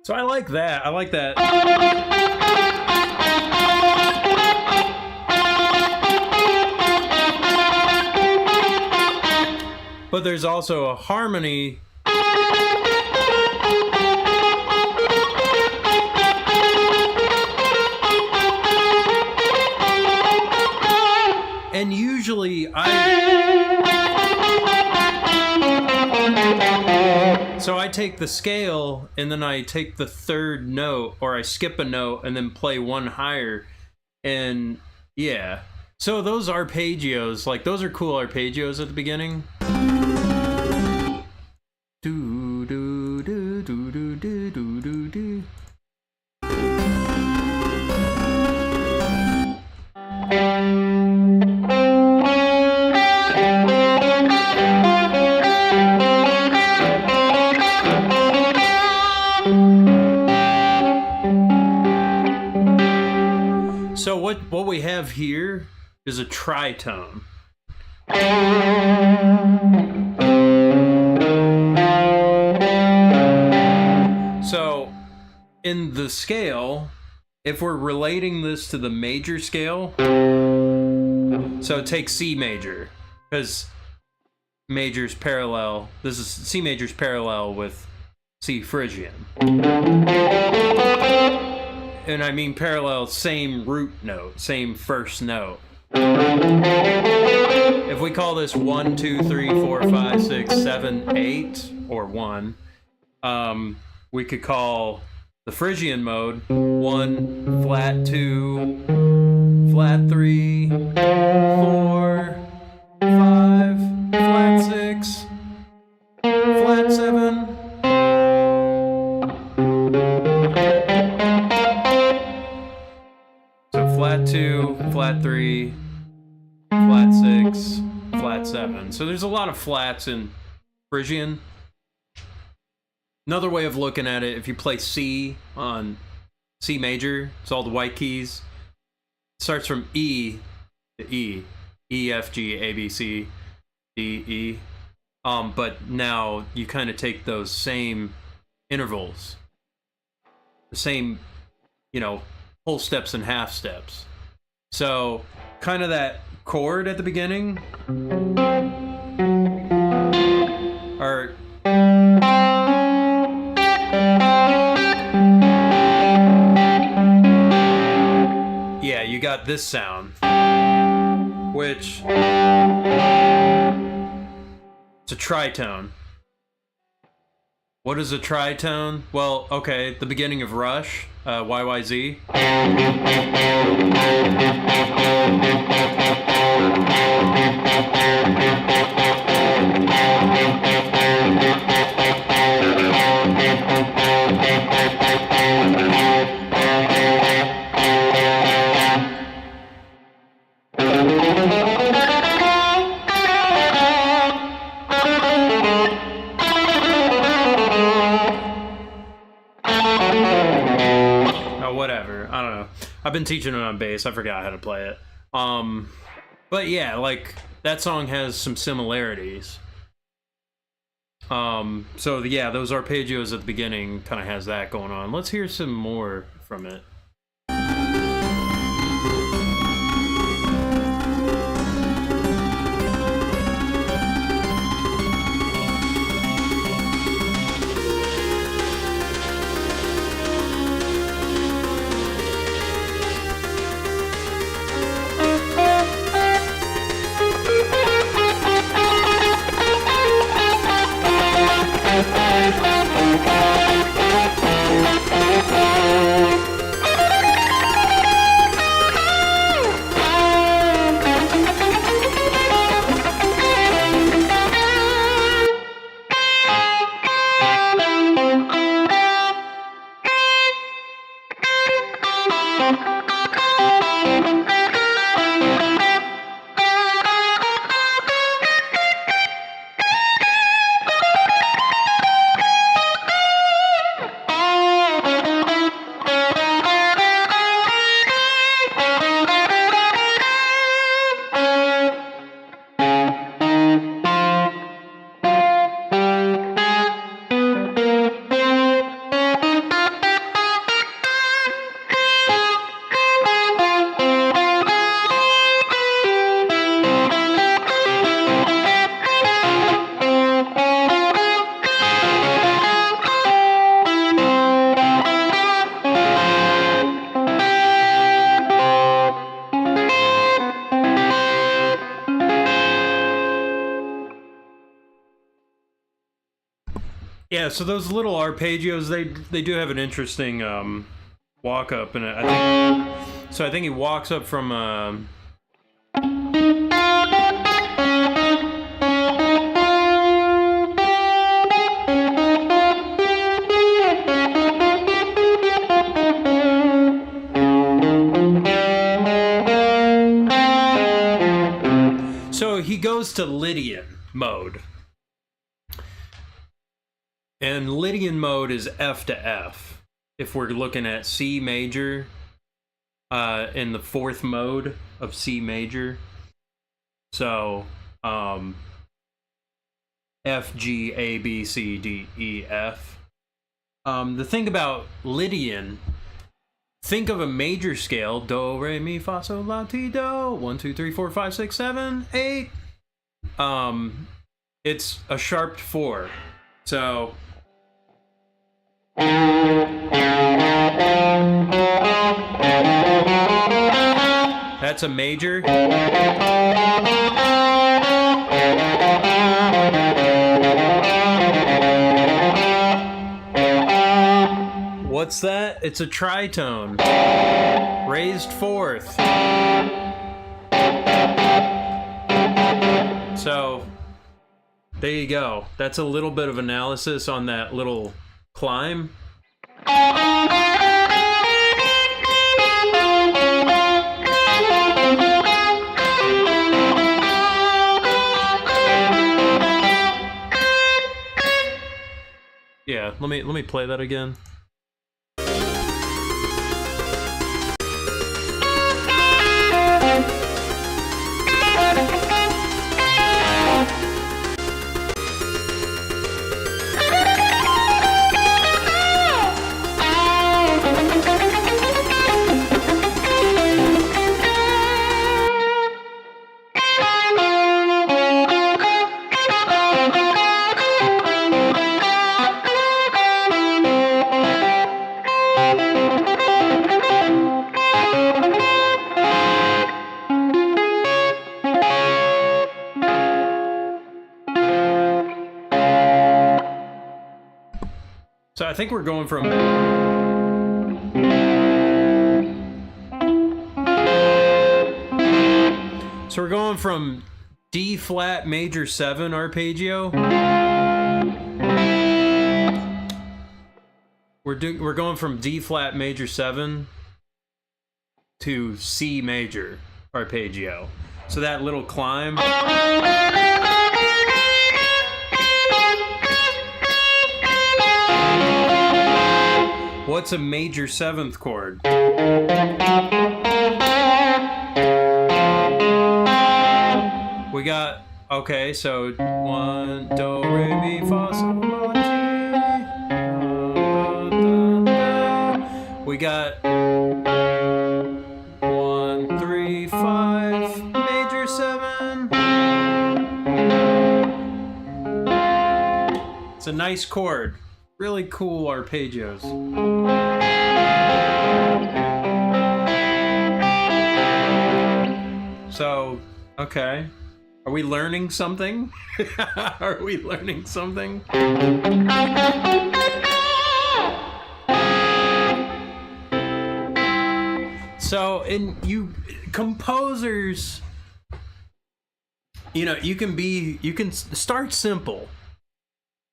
So I like that. I like that. But there's also a harmony. And usually so I take the scale and then I take the third note, or I skip a note and then play one higher. And yeah. So those arpeggios, like, those are cool arpeggios at the beginning. Do do do do do do do do do. So what we have here is a tritone. So in the scale, if we're relating this to the major scale, so take C major, because major's parallel, this is C major's parallel with C Phrygian. And I mean parallel, same root note, same first note. If we call this 1, 2, 3, 4, 5, 6, 7, 8, or 1, we could call the Phrygian mode 1, flat 2, flat 3, 4, 5, flat 6, flat 7. Flat 2, flat 3, flat 6, flat 7. So there's a lot of flats in Phrygian. Another way of looking at it, if you play C on C major, it's all the white keys. It starts from E to E. E, F, G, A, B, C, D, E. But now you kind of take those same intervals. The same, you know, whole steps and half steps. So kind of that chord at the beginning, or yeah, you got this sound, which it's a tritone. What is a tritone? Well, okay, the beginning of Rush, YYZ. I've been teaching it on bass. I forgot how to play it. But yeah, like that song has some similarities. So yeah, those arpeggios at the beginning kind of has that going on. Let's hear some more from it. Yeah, so those little arpeggios, they do have an interesting walk up, and I think he walks up from so he goes to Lydian mode. And Lydian mode is F to F. If we're looking at C major, in the fourth mode of C major. So, F, G, A, B, C, D, E, F. The thing about Lydian, think of a major scale, do, re, mi, fa, sol, la, ti, do, 1, 2, 3, 4, 5, 6, 7, 8. It's a sharp 4. So, that's a major. What's that? It's a tritone. Raised fourth. So, there you go. That's a little bit of analysis on that little climb. Yeah, let me play that again. So I think we're going from... So we're going from D flat major 7 arpeggio. We're going from D flat major 7 to C major arpeggio. So that little climb. What's a major 7th chord? we got, okay, so 1, do, re, mi, fa, sol, la, ti. Da, da, da, da. We got 1, 3, 5, major 7. It's a nice chord. Really cool arpeggios. So, okay. Are we learning something? Are we learning something? So, composers, you know, you can start simple.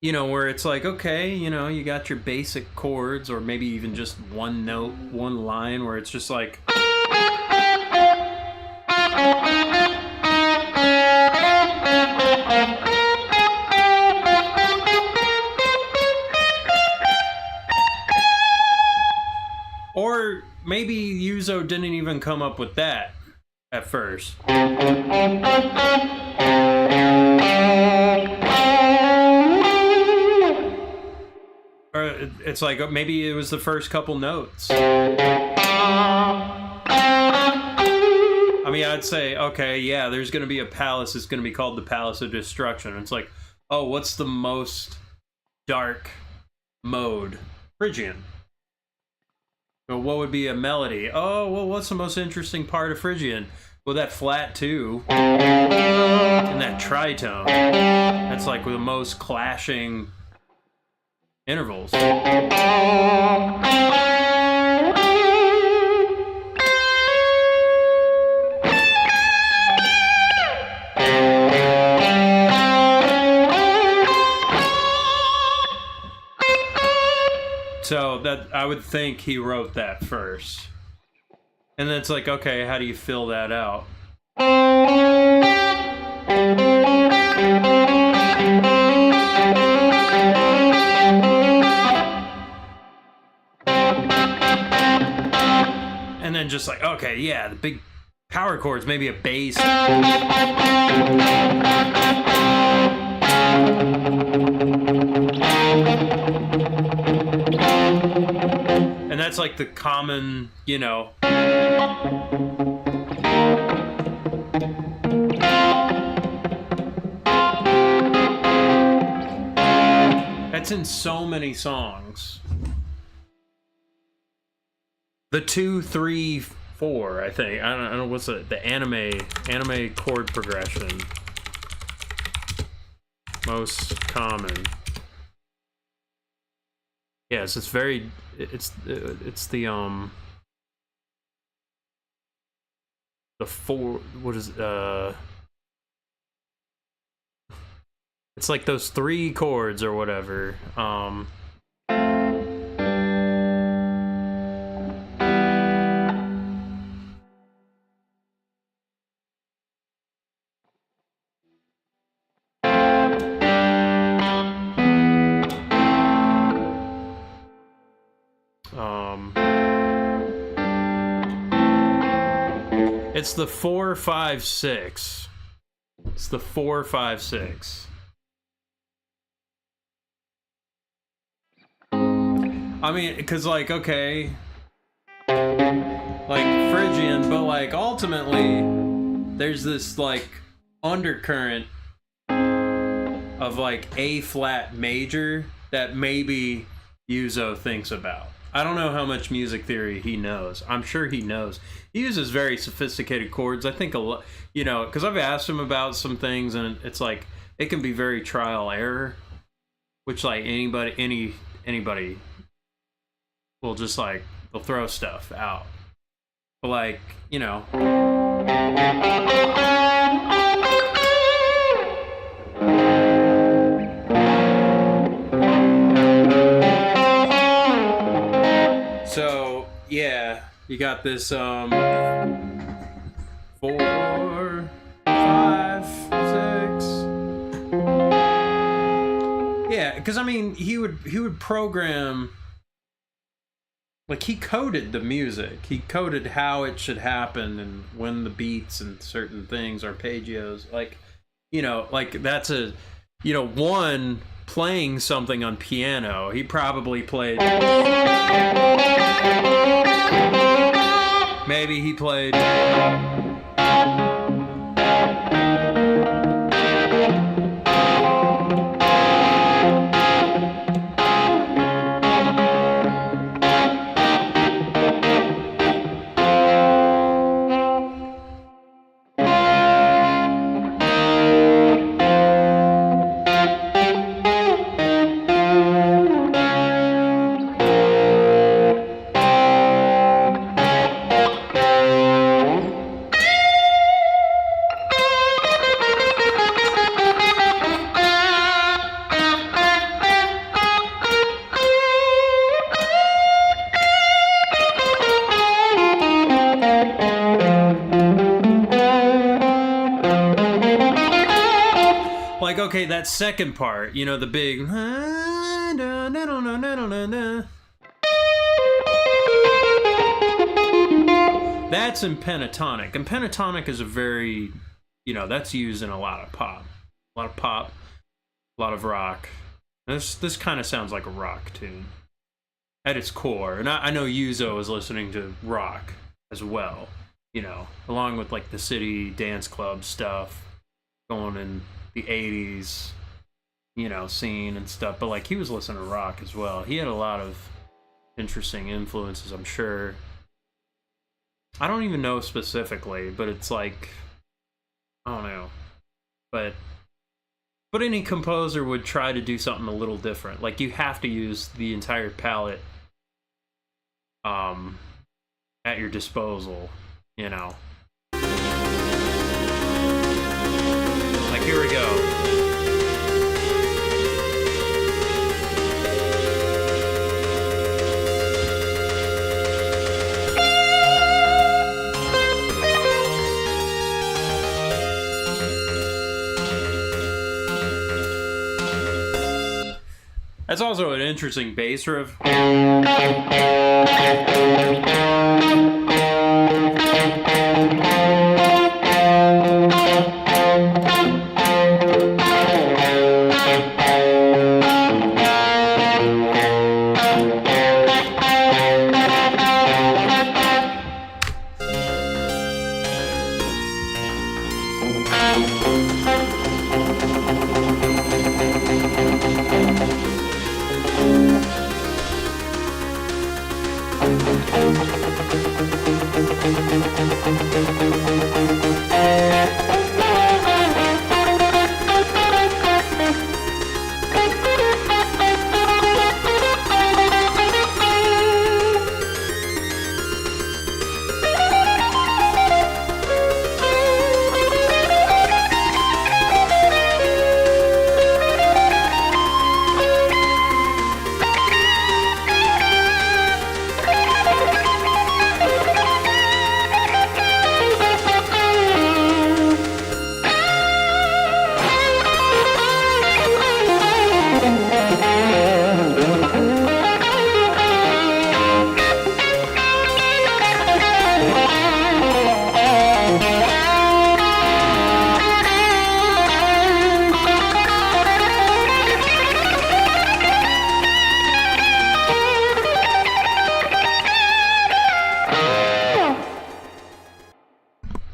You know, where it's like, okay, you know, you got your basic chords, or maybe even just one note, one line, where it's just like, or maybe Yuzo didn't even come up with that at first. Or it's like, maybe it was the first couple notes. I mean, I'd say, okay, yeah, there's going to be a palace. It's going to be called the Palace of Destruction. It's like, oh, what's the most dark mode? Phrygian. Well, what would be a melody? Oh, well, what's the most interesting part of Phrygian? Well, that flat 2 and that tritone. That's like the most clashing intervals. So that, I would think he wrote that first. And then it's like, okay, how do you fill that out? And then just like, okay, yeah, the big power chords, maybe a bass. And that's like the common, you know. That's in so many songs. The 2, 3, 4, I think. I don't know what's the anime chord progression. Most common. Yes, it's very. It's the 4. What is It's like those 3 chords or whatever. It's the 4, 5, 6. It's the 4, 5, 6. I mean, because, like, okay, like Phrygian, but like ultimately there's this like undercurrent of like A flat major that maybe Yuzo thinks about. I don't know how much music theory he knows. I'm sure he knows. He uses very sophisticated chords. I think a lot, you know, because I've asked him about some things, and it's like it can be very trial error, which like anybody will just like they'll throw stuff out. But like, you know. So yeah, you got this 4, 5, 6. Yeah, because I mean he would program, like he coded the music. He coded how it should happen and when the beats and certain things, arpeggios, like you know, like that's a, you know, one playing something on piano. He probably played. Maybe he played. Like, okay, that second part, you know, the big. That's in pentatonic. And pentatonic is a very, you know, that's used in a lot of pop. A lot of pop, a lot of rock. This kind of sounds like a rock tune at its core. And I know Yuzo is listening to rock as well, you know, along with like the city dance club stuff going in the 80s, you know, scene and stuff. But like he was listening to rock as well. He had a lot of interesting influences, I'm sure. I don't even know specifically, but it's like, I don't know. But any composer would try to do something a little different. Like you have to use the entire palette at your disposal, you know. Like here we go. That's also an interesting bass riff.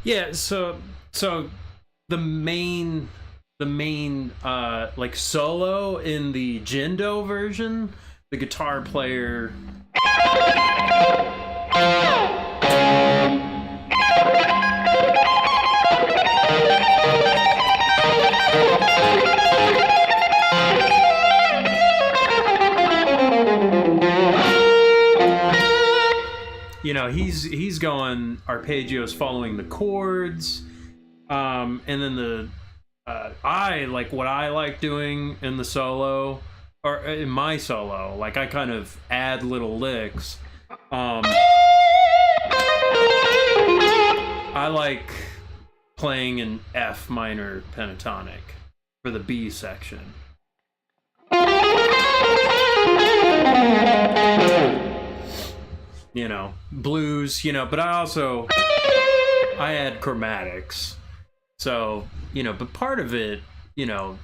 Yeah, so the main like solo in the Jindo version, the guitar player you know, he's going arpeggios following the chords, and then the I like what I like doing in the solo or in my solo. Like I kind of add little licks. I like playing an F minor pentatonic for the B section. You know, blues, you know, but I add chromatics So, you know, but part of it, you know,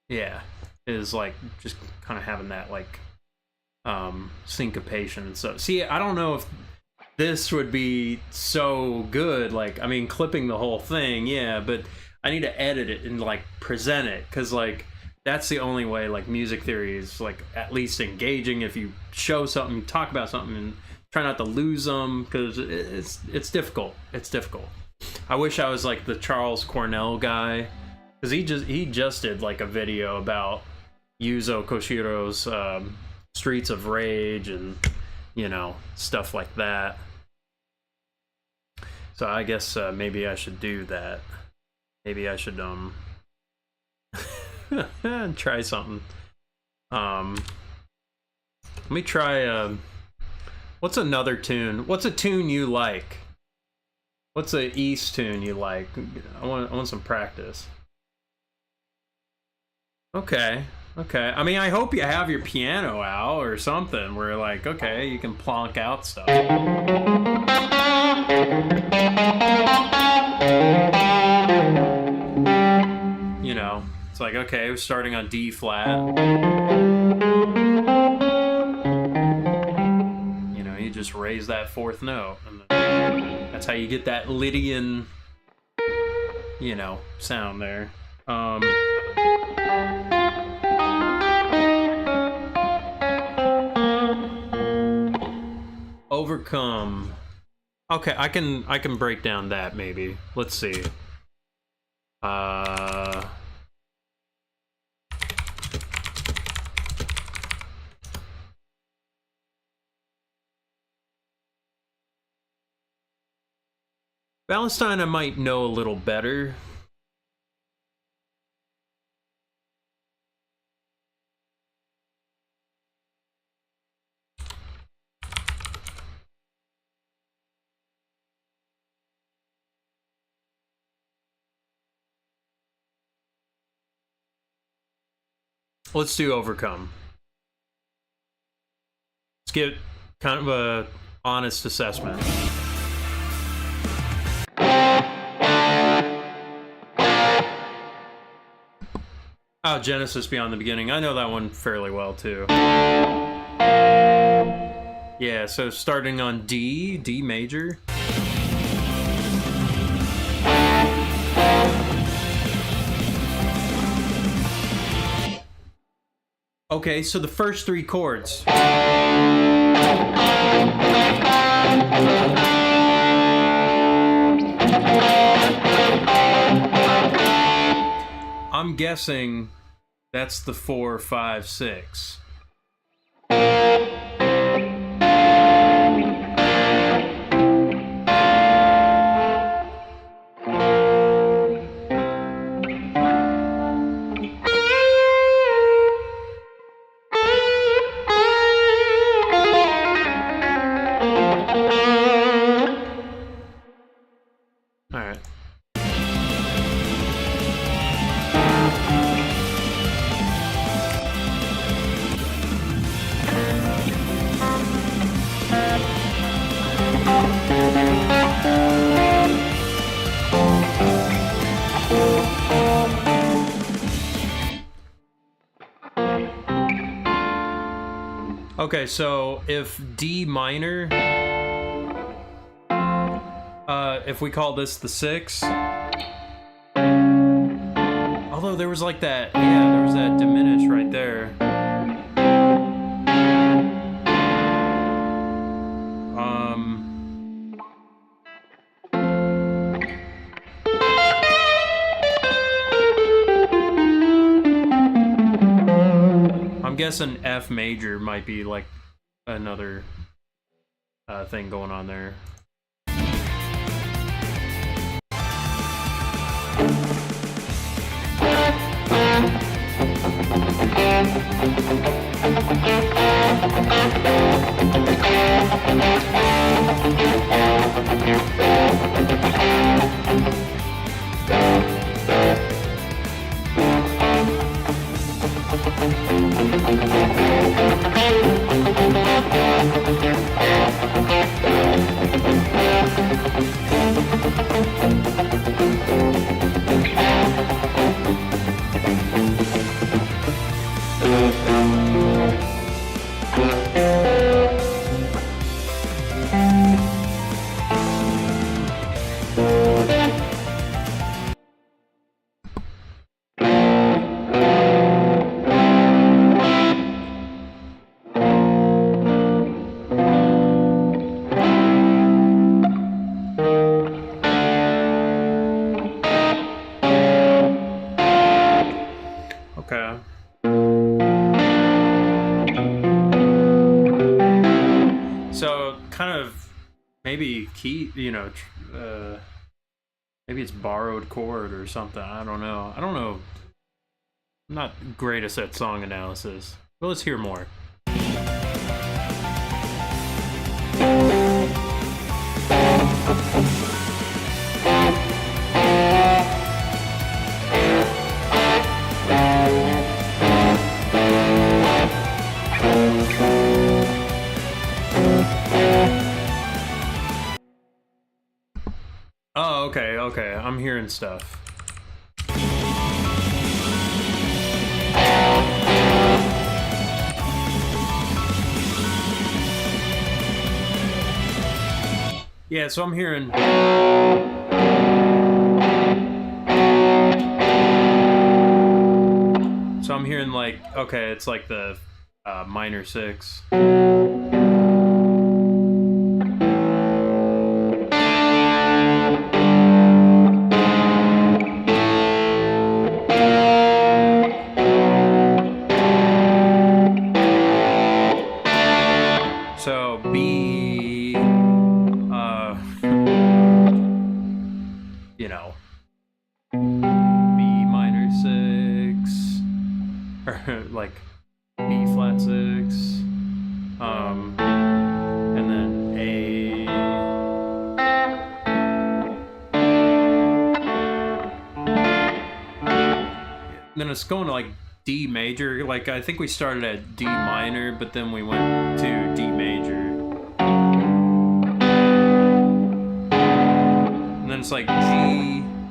yeah, is like just kind of having that like syncopation. So, see, I don't know if this would be so good. Like, I mean, clipping the whole thing, yeah, but I need to edit it and like present it, because like that's the only way like music theory is like at least engaging. If you show something, talk about something, and try not to lose them, because it's difficult. It's difficult. I wish I was like the Charles Cornell guy, because he just did like a video about Yuzo Koshiro's Streets of Rage and, you know, stuff like that. So I guess maybe I should do that. Maybe I should try something. Let me try what's another tune? What's a tune you like? What's a East tune you like? I want some practice. Okay. Okay. I mean, I hope you have your piano out or something where like, okay, you can plonk out stuff. You know, it's like, okay, we're starting on D flat. You know, you just raise that fourth note, and that's how you get that Lydian, you know, sound there. Overcome. Okay, I can break down that maybe. Let's see. Valentine I might know a little better. Let's do Overcome. Let's get kind of a honest assessment. Oh, Genesis Beyond the Beginning. I know that one fairly well, too. Yeah, so starting on D major. Okay, so the first three chords. I'm guessing that's the 4, 5, 6. Okay, so if D minor, if we call this the 6, although there was like that, yeah, there was that diminish right there. I'm guessing F major might be like another thing going on there. Okay. So kind of maybe key, maybe it's borrowed chord or something. I don't know. I'm not greatest at song analysis. But let's hear more. Oh, okay. I'm hearing stuff. Yeah, so I'm hearing... So I'm hearing like, okay, it's like the minor 6. So B, B minor 6, or like B flat 6, and then A, then it's going to like D major. Like I think we started at D minor, but then we went to D major. And then it's like G,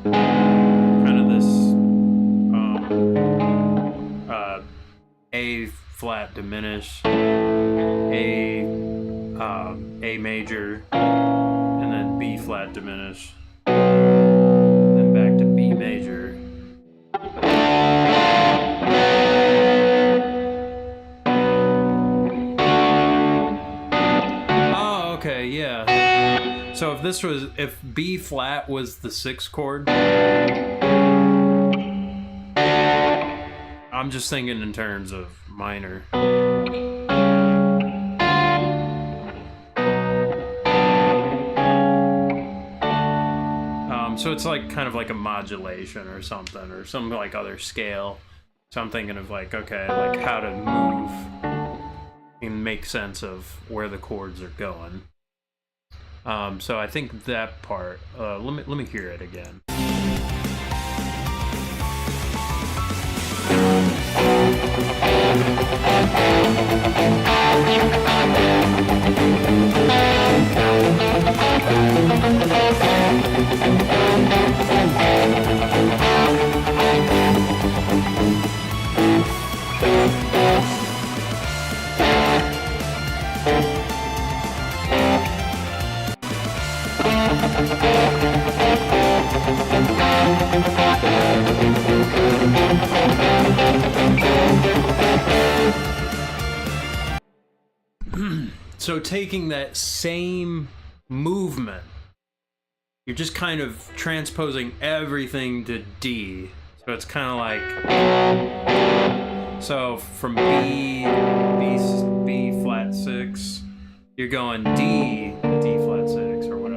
kind of this A flat diminished, A major, and then B flat diminished, then back to B major. Oh, okay, yeah. So if B flat was the 6th chord, I'm just thinking in terms of minor. So it's like kind of like a modulation or something, or some like other scale. So I'm thinking of like, okay, like how to move and make sense of where the chords are going. So I think that part. Let me hear it again. So taking that same movement, you're just kind of transposing everything to D. So it's kind of like, so from B flat 6, you're going D flat 6 or whatever.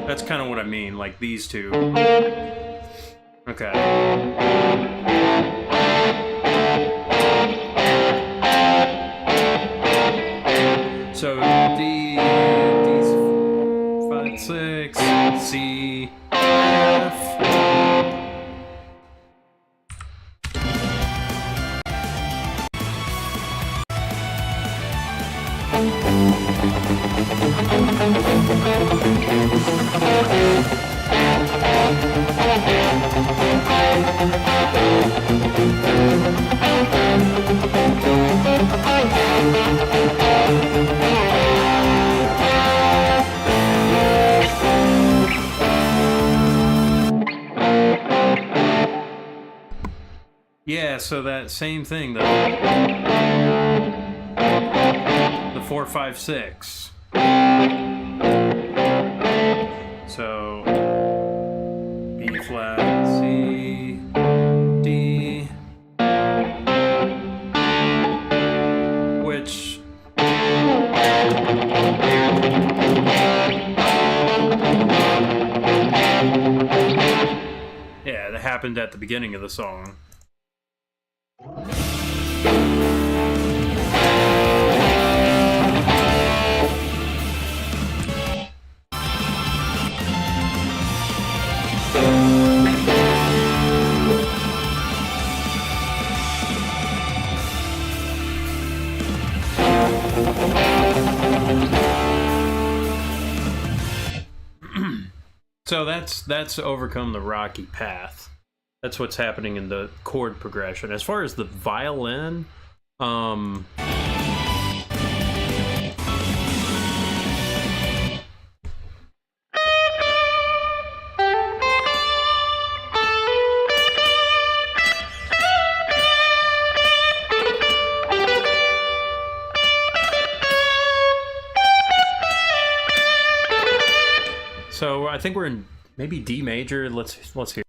That's kind of what I mean, like these two. Okay. So D's 5, 6, C, F. Yeah, so that same thing, the 4-5-6. So B flat, C, D, which yeah, that happened at the beginning of the song. So that's overcome the rocky path. That's what's happening in the chord progression. As far as the violin, so I think we're in maybe D major. Let's hear.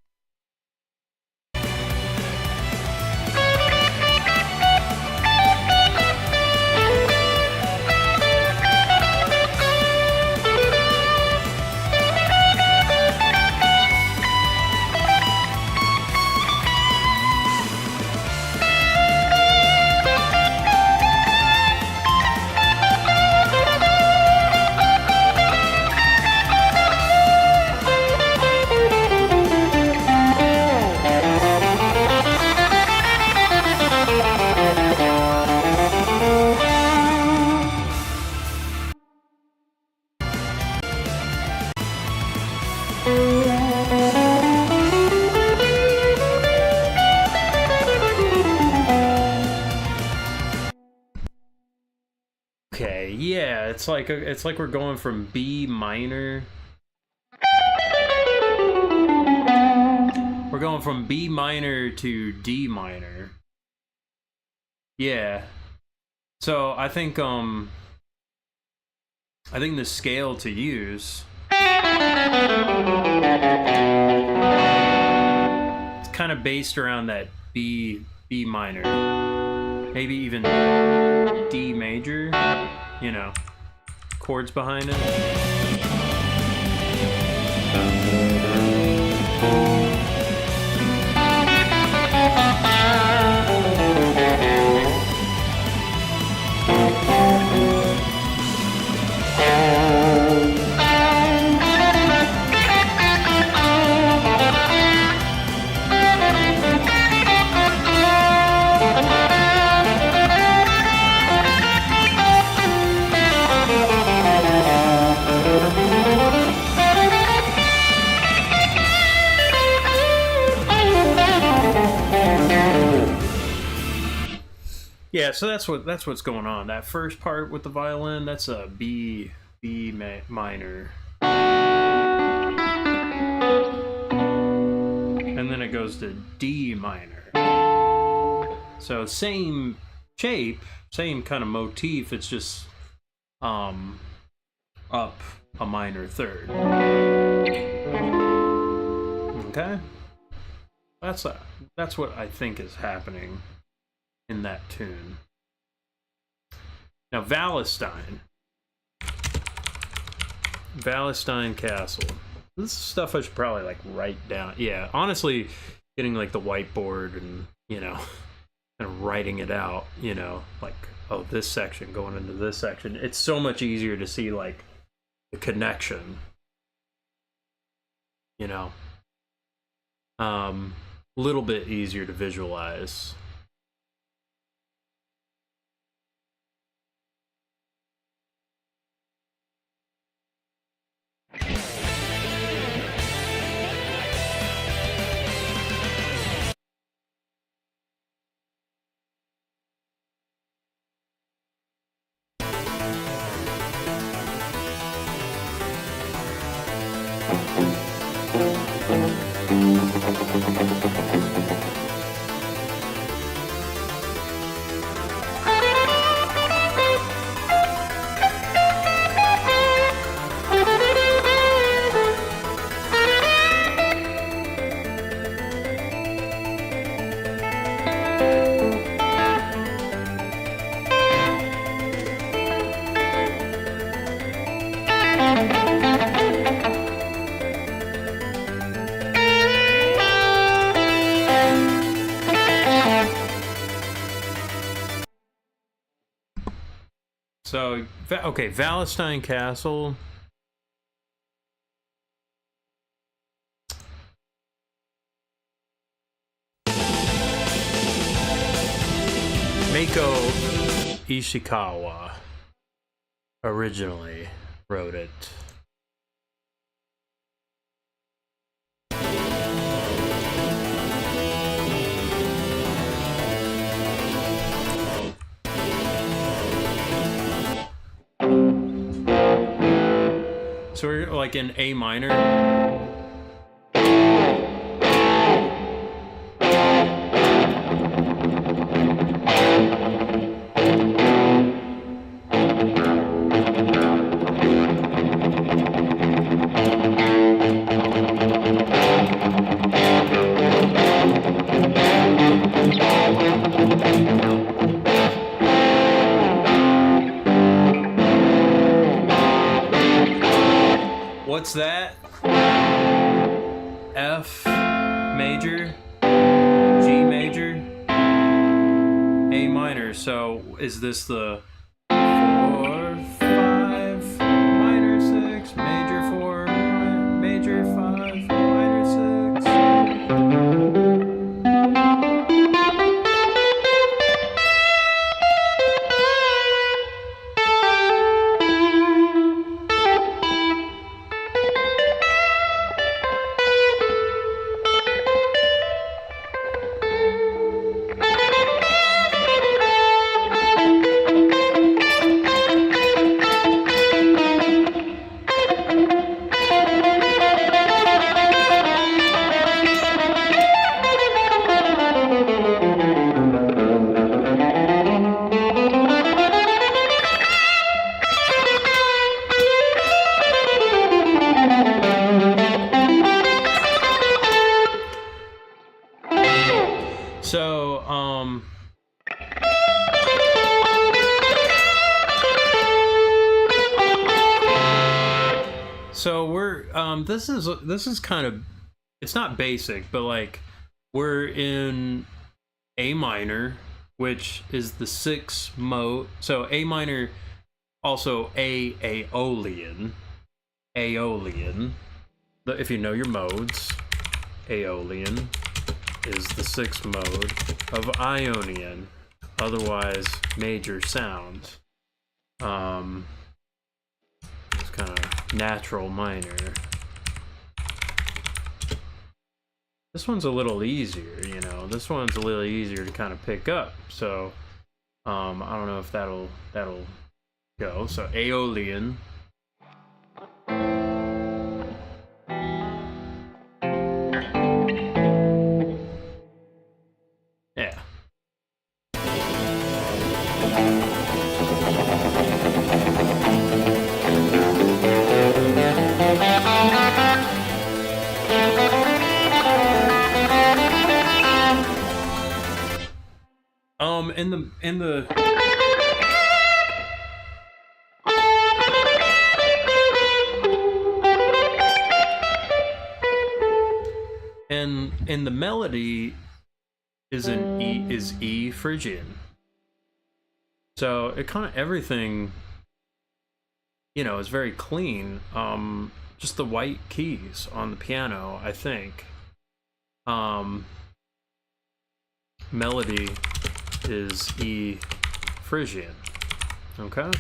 Okay, yeah, it's like we're going from B minor. We're going from B minor to D minor. Yeah. So I think the scale to use, it's kind of based around that B minor. Maybe even D major, you know, chords behind it. Yeah, so that's what's going on. That first part with the violin, that's a B minor, and then it goes to D minor. So same shape, same kind of motif. It's just up a minor third. Okay, that's what I think is happening in that tune. Now Wallenstein Castle. This is stuff I should probably like write down. Yeah, honestly, getting like the whiteboard and, you know, and writing it out, you know, like, oh, this section going into this section. It's so much easier to see like the connection, you know. Little bit easier to visualize. So, okay, Valestein Castle. Mako Ishikawa originally wrote it. So we're like in A minor. What's that? F major, G major, A minor. So is this the 4, 5, minor 6, major 4, major 5, minor 6? So we're this is kind of, it's not basic, but like we're in A minor, which is the 6th mode. So A minor, also Aeolian. If you know your modes, Aeolian is the 6th mode of Ionian, otherwise major sounds. It's kind of natural minor. This one's a little easier, you know. This one's a little easier to kind of pick up. So, I don't know if that'll go. So Aeolian. Yeah. In the melody is E Phrygian. So it kind of, everything, you know, is very clean. Just the white keys on the piano, I think. Melody is E Phrygian. Okay?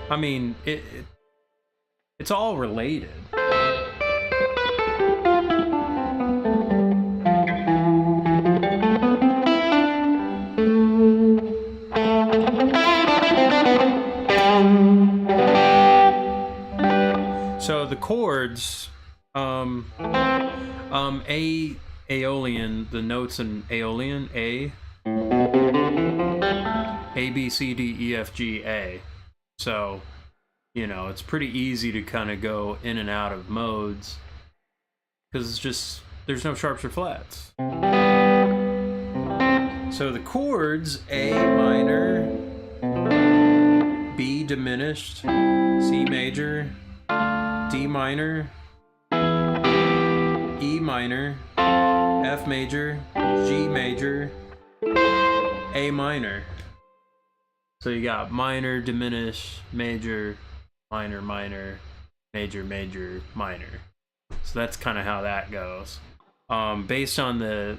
I mean, it's all related. So the chords, Aeolian, the notes in Aeolian, A, B, C, D, E, F, G, A. So, you know, it's pretty easy to kind of go in and out of modes because it's just, there's no sharps or flats. So the chords, A minor, B diminished, C major, D minor, E minor, F major, G major, A minor. So you got minor, diminish, major, minor, minor, major, major, minor. So that's kind of how that goes. Based on the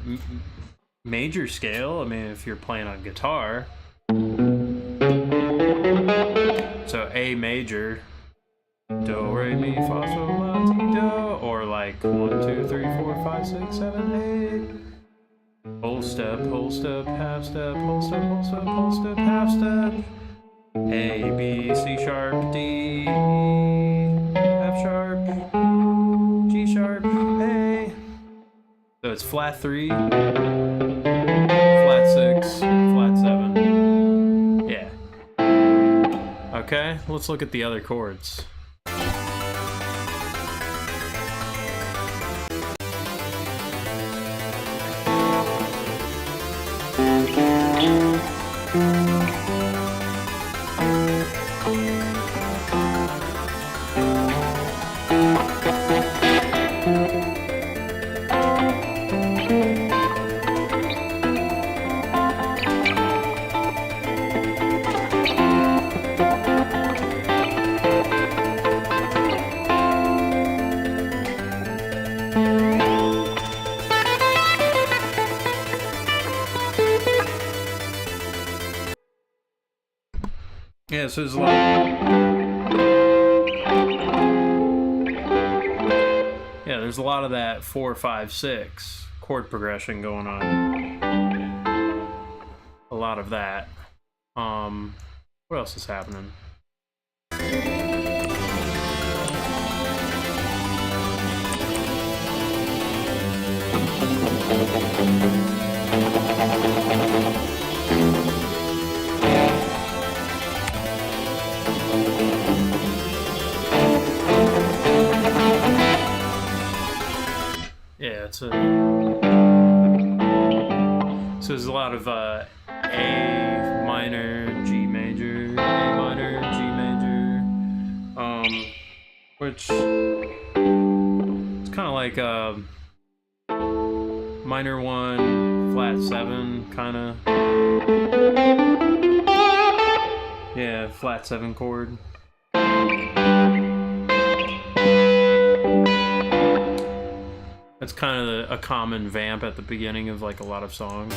major scale, I mean, if you're playing on guitar, so A major, do, re, mi, fa, sol, la, ti, do, or like 1, 2, 3, 4, 5, 6, 7, 8. Whole step, half step, whole step, half step. A, B, C sharp, D, E, F sharp, G sharp, A. So it's flat 3, flat 6, flat 7. Yeah. Okay, let's look at the other chords. Yeah, so there's a lot. Yeah, there's a lot of that 4, 5, 6 chord progression going on. A lot of that. What else is happening? Yeah, it's a. So there's a lot of A minor, G major, A minor, G major, which it's kind of like minor 1, flat 7, kind of. Yeah, flat 7 chord. That's kind of a common vamp at the beginning of like a lot of songs.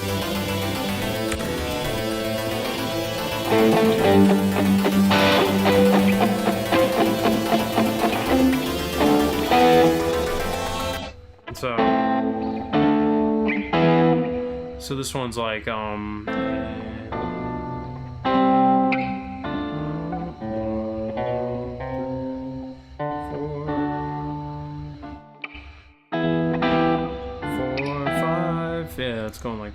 So this one's like yeah, it's going like.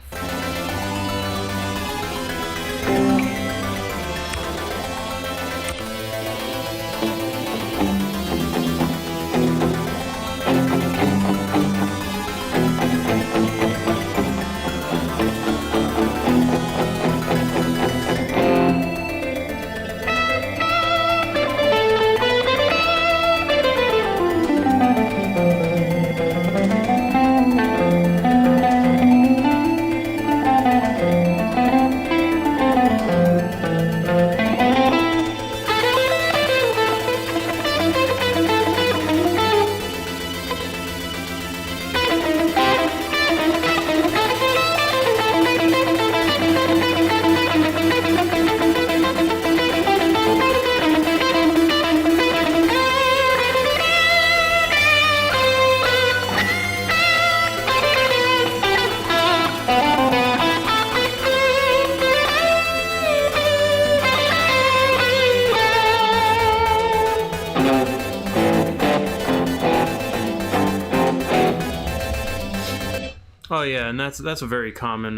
yeah, and that's a very common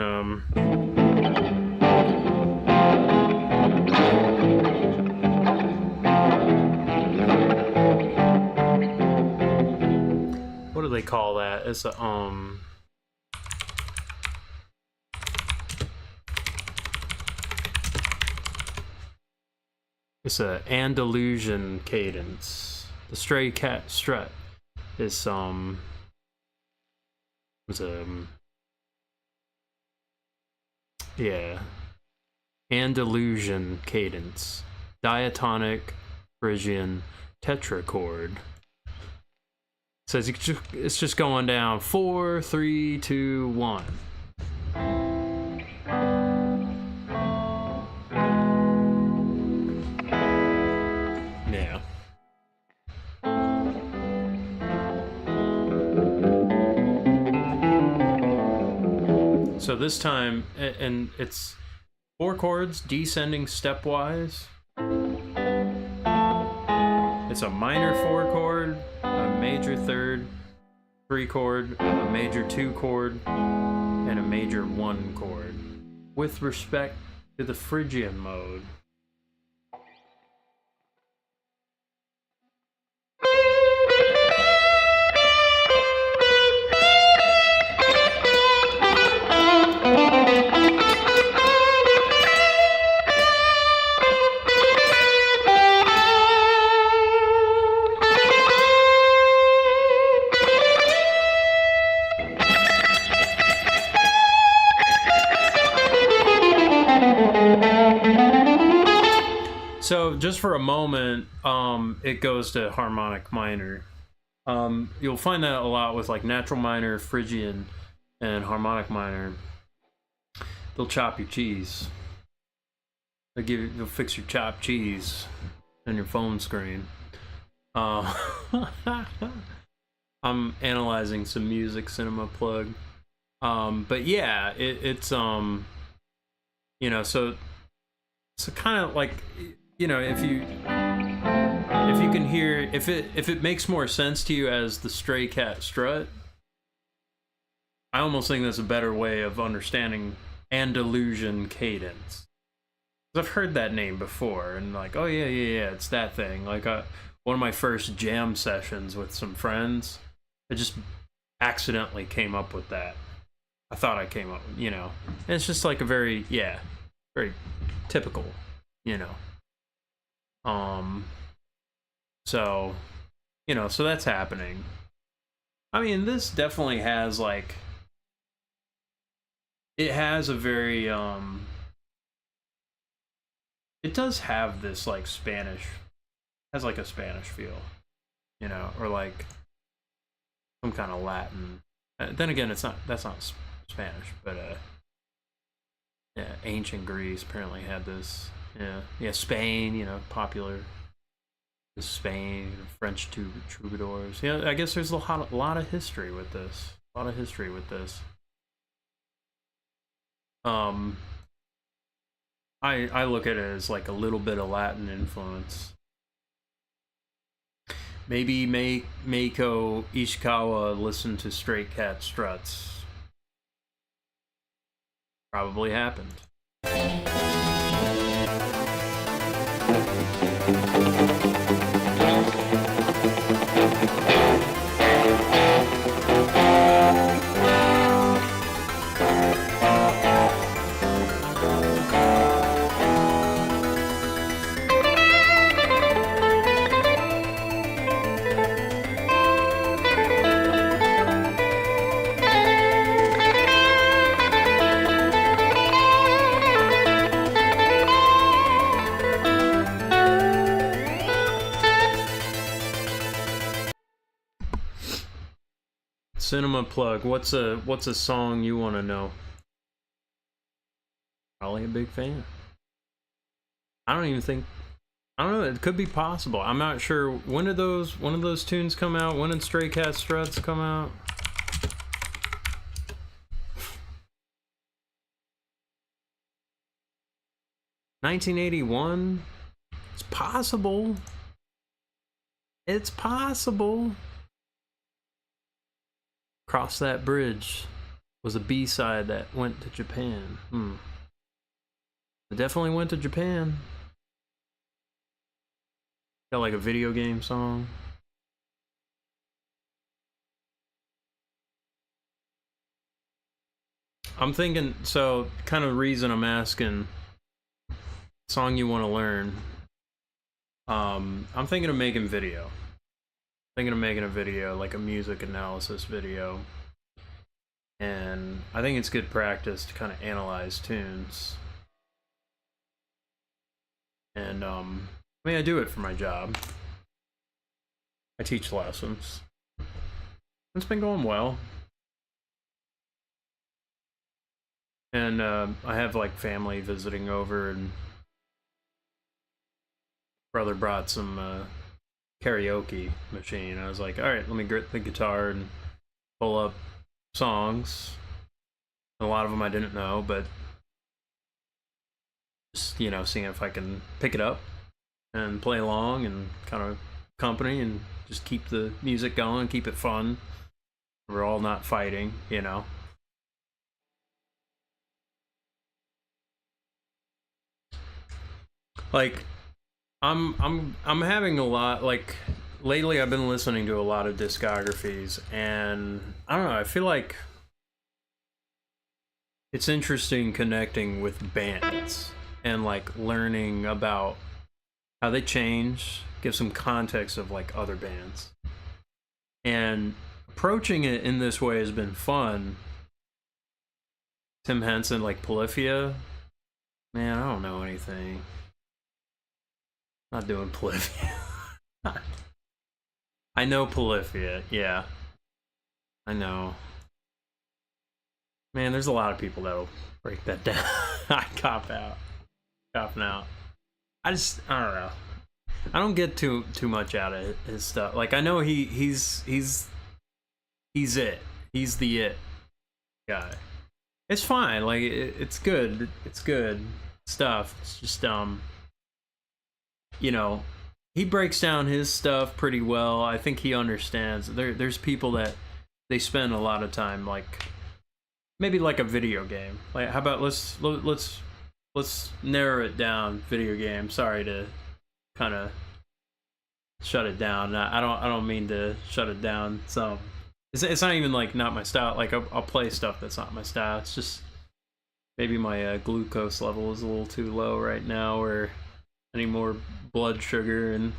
what do they call that? It's a it's a Andalusian cadence. The stray cat strut is yeah, Andalusian cadence, diatonic, Phrygian, tetrachord. So it's just going down 4, 3, 2, 1. Yeah. So this time, and it's 4 chords descending stepwise. It's a minor 4 chord, a major 3rd 3 chord, a major 2 chord, and a major 1 chord, with respect to the Phrygian mode. So just for a moment, it goes to harmonic minor. You'll find that a lot with like natural minor, Phrygian, and harmonic minor. They'll chop your cheese. They'll fix your chopped cheese on your phone screen. I'm analyzing some music, Cinema Plug. But yeah, it's you know, so kind of like, you know, if you can hear, if it makes more sense to you as the stray cat strut, I almost think that's a better way of understanding Andalusian cadence. I've heard that name before, and like, oh yeah, it's that thing. Like one of my first jam sessions with some friends, I just accidentally came up with that. I thought I came up, you know, and it's just like a very typical, you know. So, you know, so that's happening. I mean, this definitely has like, it has a very, it does have this like Spanish, has like a Spanish feel, you know, or like some kind of Latin. Then again, that's not Spanish, but yeah, ancient Greece apparently had this. Yeah, Spain, you know, popular. Spain, French troubadours. Yeah, I guess there's a lot of history with this. I look at it as like a little bit of Latin influence. Maybe Meiko Ishikawa listened to Stray Cat Struts. Probably happened. Cinema Plug, what's a song you want to know? Probably a big fan. I don't know, it could be possible. I'm not sure. When did those tunes come out? When did Stray Cat Struts come out? $1981? It's possible. It's possible. Cross that bridge was a B-side that went to Japan. It definitely went to Japan. Got like a video game song. I'm thinking, so kind of reason I'm asking, song you want to learn. I'm thinking of making video. Thinking of making a video, like a music analysis video. And I think it's good practice to kind of analyze tunes. And I mean, I do it for my job. I teach lessons. It's been going well. And I have like family visiting over, and brother brought some karaoke machine. I was like, all right, let me grip the guitar and pull up songs. A lot of them I didn't know, but just, you know, seeing if I can pick it up and play along and kind of accompany and just keep the music going, keep it fun. We're all not fighting, you know. Like, I'm having a lot, like, lately I've been listening to a lot of discographies, and I don't know, I feel like it's interesting connecting with bands and like learning about how they change, give some context of like other bands. And approaching it in this way has been fun. Tim Henson, like Polyphia, man, I don't know anything. Not doing Polyphia. I know Polyphia, yeah. I know. Man, there's a lot of people that'll break that down. I copping out. I don't know. I don't get too much out of his stuff. Like, I know he's it. He's the it guy. It's fine. Like, it's good. It's good stuff. It's just you know, he breaks down his stuff pretty well. I think he understands. There's people that they spend a lot of time, like, maybe like a video game. Like, how about let's narrow it down. Video game. Sorry to kind of shut it down. I don't mean to shut it down. So it's not even like not my style. Like, I'll play stuff that's not my style. It's just maybe my glucose level is a little too low right now, or any more blood sugar and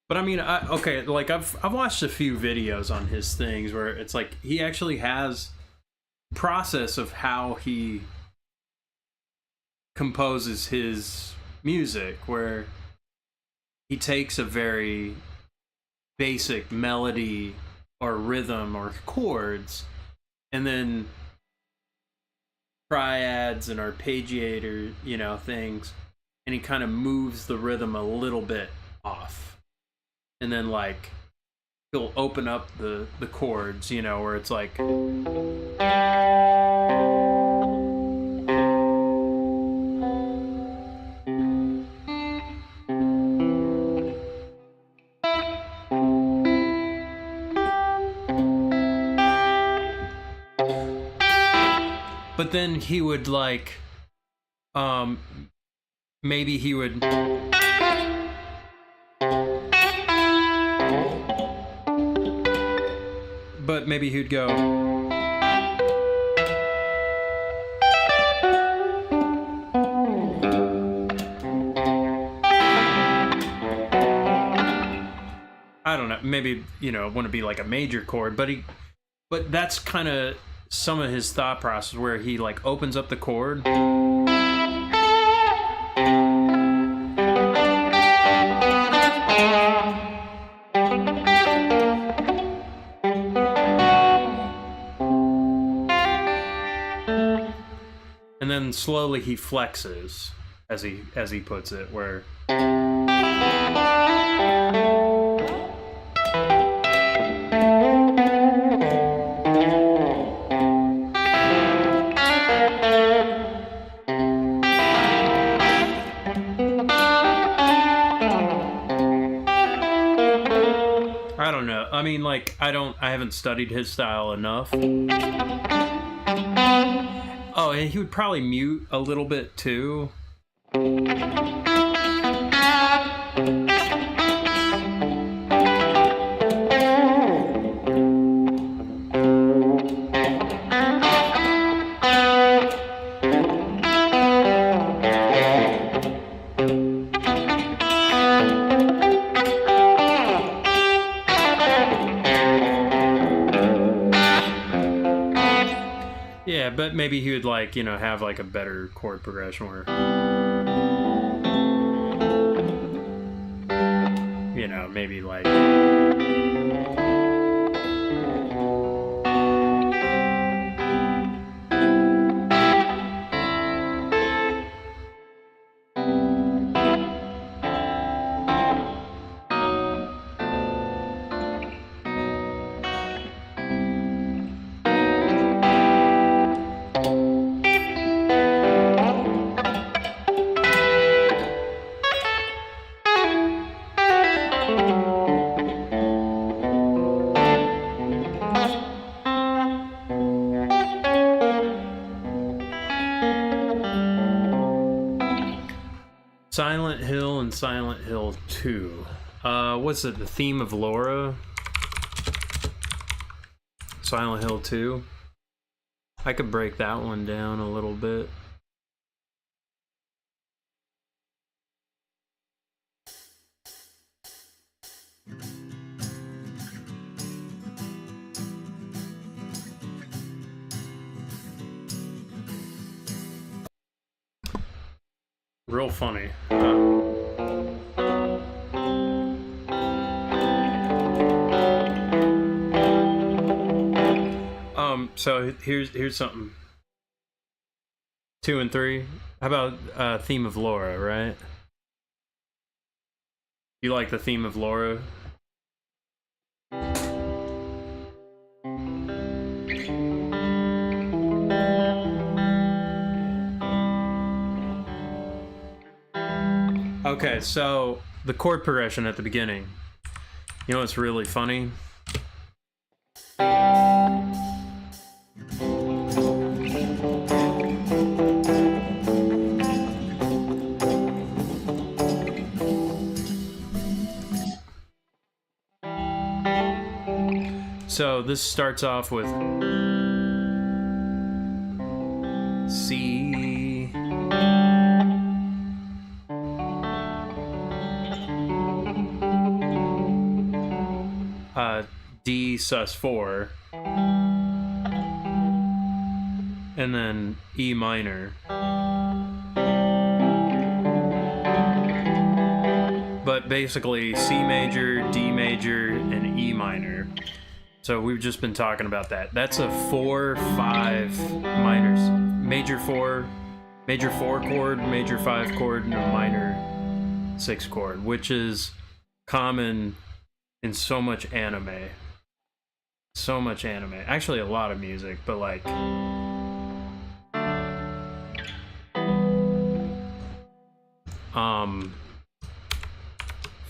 But I mean, okay, like I've watched a few videos on his things where it's like he actually has process of how he composes his music, where he takes a very basic melody or rhythm or chords, and then triads and arpeggiator, you know, things, and he kind of moves the rhythm a little bit off, and then like he'll open up the chords, you know, where it's like but then he would like maybe he would but maybe he'd go I don't know, maybe, you know, it wouldn't be like a major chord, but that's kind of some of his thought process, where he like opens up the chord and then slowly he flexes, as he puts it, where mean, like, I haven't studied his style enough. Oh, and he would probably mute a little bit too. Yeah, but maybe he would, like, you know, have like a better chord progression where, you know, maybe like, Silent Hill and Silent Hill 2. What's it? The Theme of Laura? Silent Hill 2. I could break that one down a little bit. Real funny. So here's something. 2 and 3. How about Theme of Laura, right? You like the Theme of Laura? Okay, so the chord progression at the beginning. You know what's really funny? So this starts off with C, D sus4, and then E minor. But basically C major, D major, and E minor. So we've just been talking about that. That's a 4-5 minors. Major 4 chord, major 5 chord, and a minor 6 chord, which is common in so much anime. So much anime. Actually, a lot of music, but like...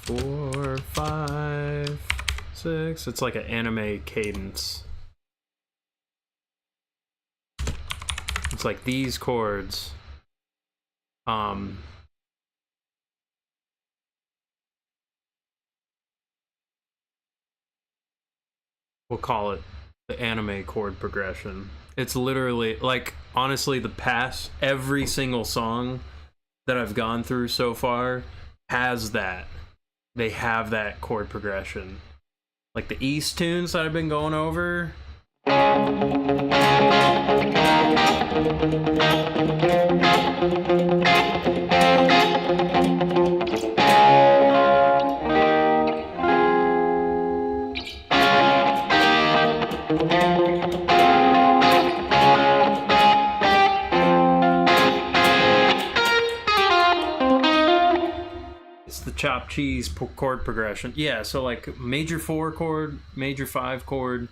4, 5, 6. It's like an anime cadence. It's like these chords. We'll call it the anime chord progression. It's literally, like, honestly, every single song that I've gone through so far has that. They have that chord progression. Like the East tunes that I've been going over. It's the chopped cheese chord progression. Yeah, so like major 4 chord, major 5 chord,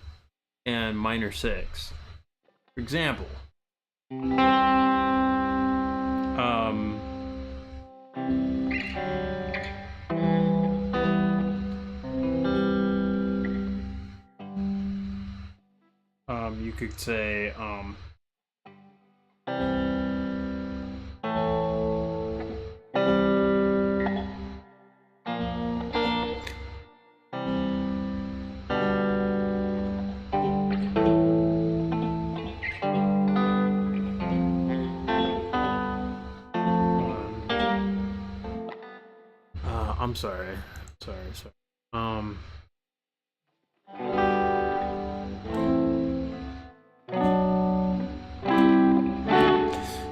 and minor 6. For example, you could say, I'm sorry.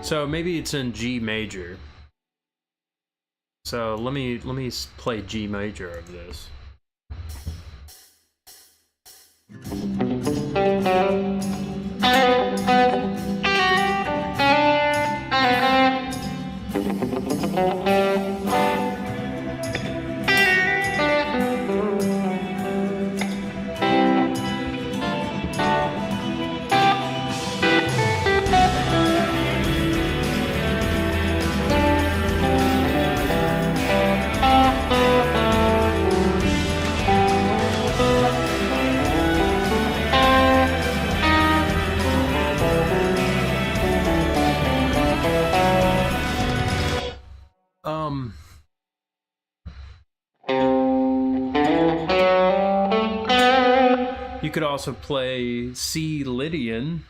So maybe it's in G major. So let me play G major of this. You could also play C Lydian.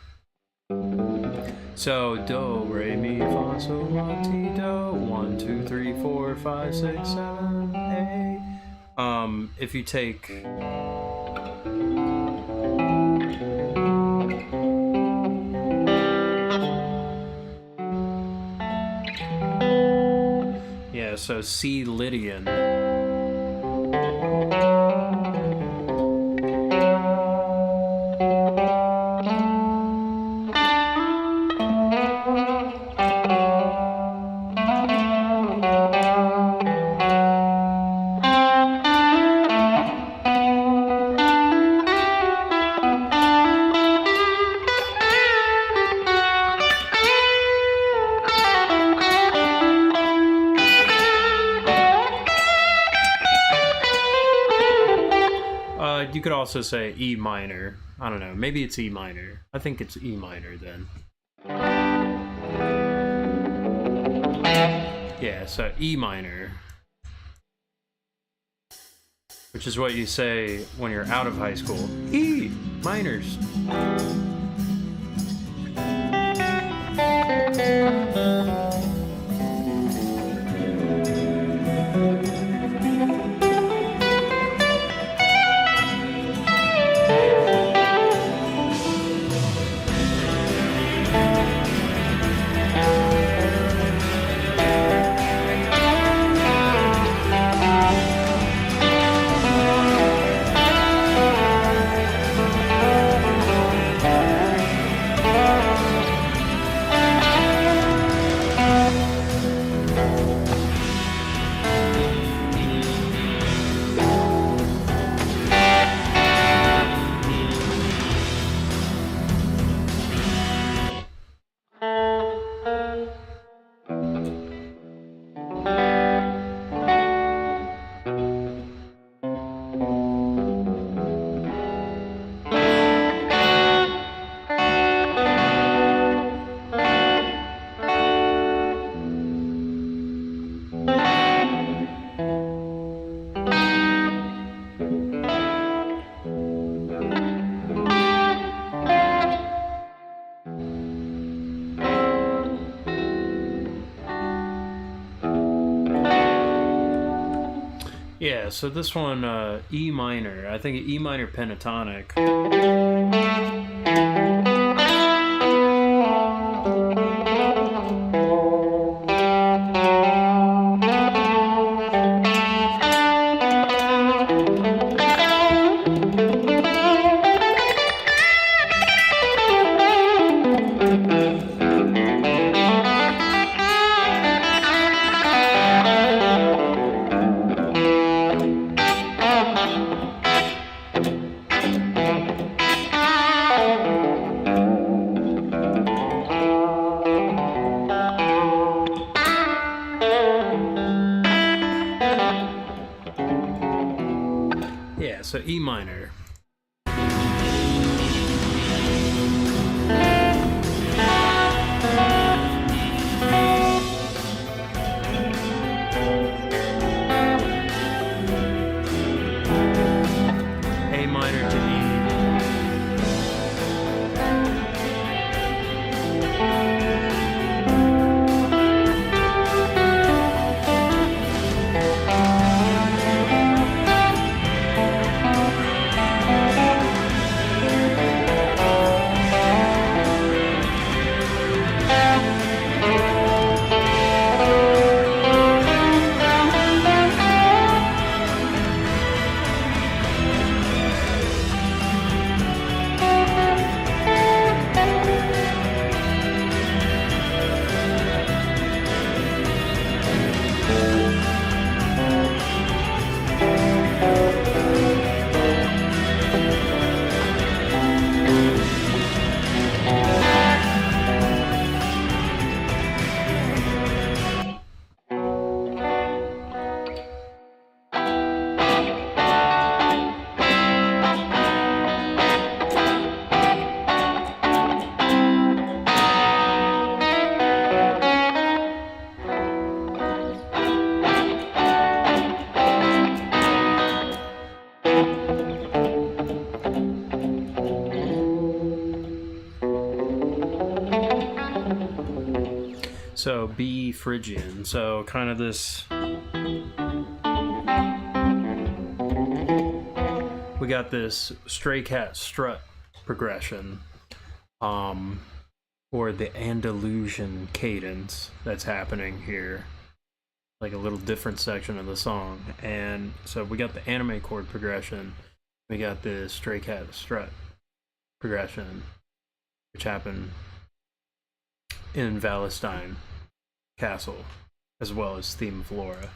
So do, re, mi, fa, sol, la, ti, do. 1, 2, 3, 4, 5, 6, 7, 8. If you take so C Lydian. You could also say E minor. I don't know. Maybe it's E minor. I think it's E minor then. Yeah, so E minor. Which is what you say when you're out of high school. E minors. Yeah, so this one, E minor. I think E minor pentatonic. Yeah, so E minor. So B Phrygian, so kind of this. We got this Stray Cat strut progression, or the Andalusian cadence that's happening here, like a little different section of the song. And so we got the anime chord progression, we got the Stray Cat strut progression, which happened in Valestein Castle, as well as Theme of Laura.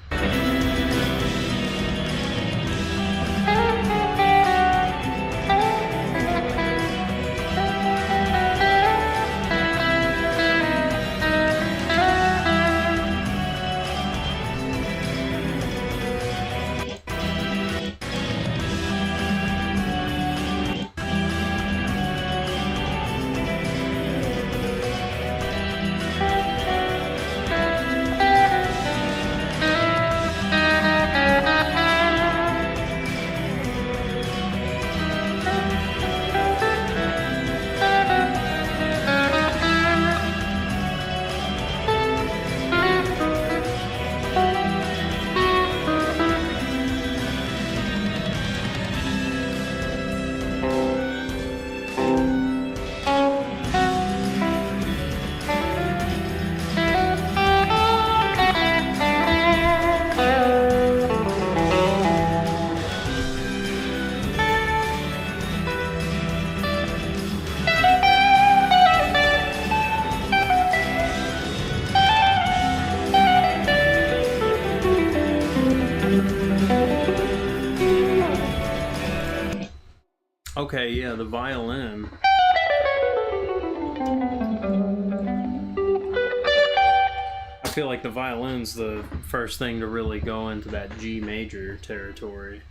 Okay, yeah, the violin. I feel like the violin's the first thing to really go into that G major territory.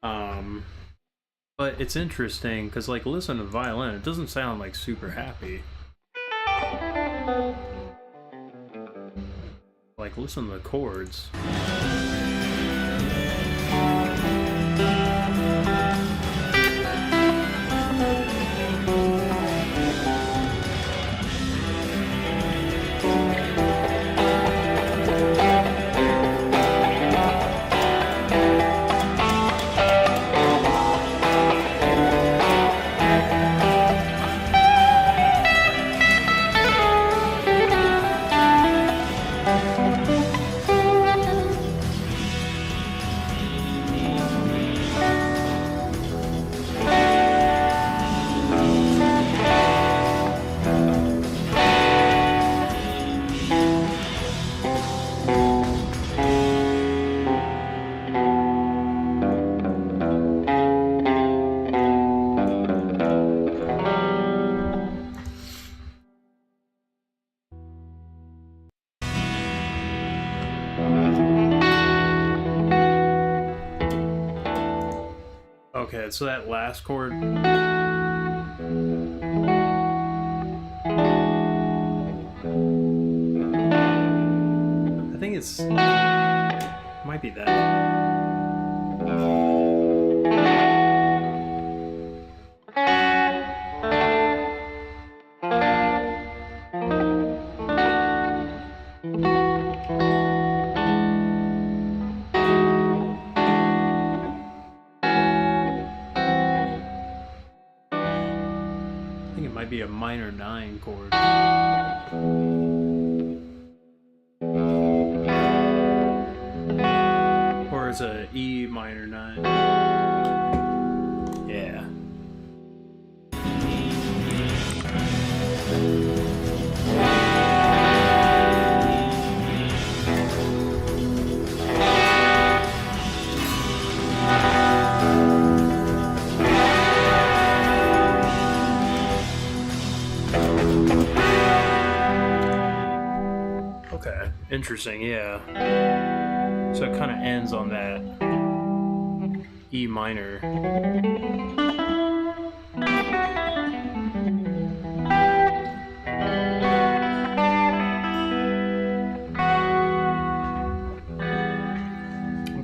But it's interesting because, like, listen to the violin, it doesn't sound like super happy. Like, listen to the chords. Okay, so that last chord. I think it's might be that. Be a minor 9 chord. Or is it E minor 9? Yeah. Okay, interesting, yeah. So it kind of ends on that E minor.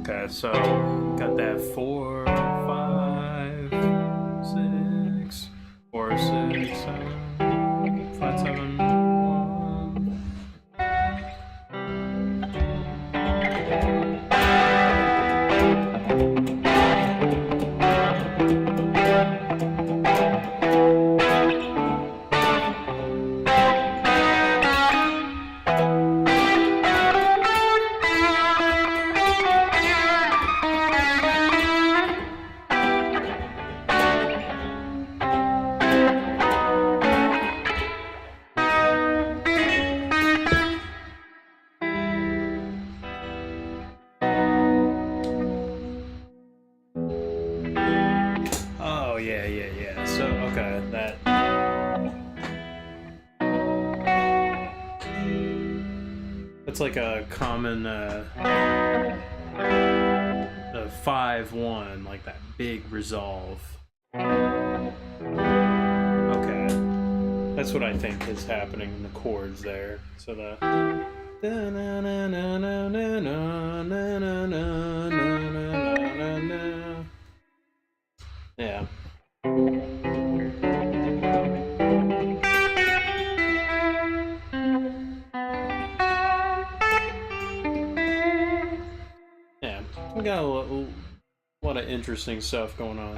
Okay, so got that 4, 5, 6, 4, 6, 7, 5, 7, 1. That's like a common 5-1, like that big resolve. Okay, that's what I think is happening in the chords there. So the yeah. Yeah, we got a lot of interesting stuff going on.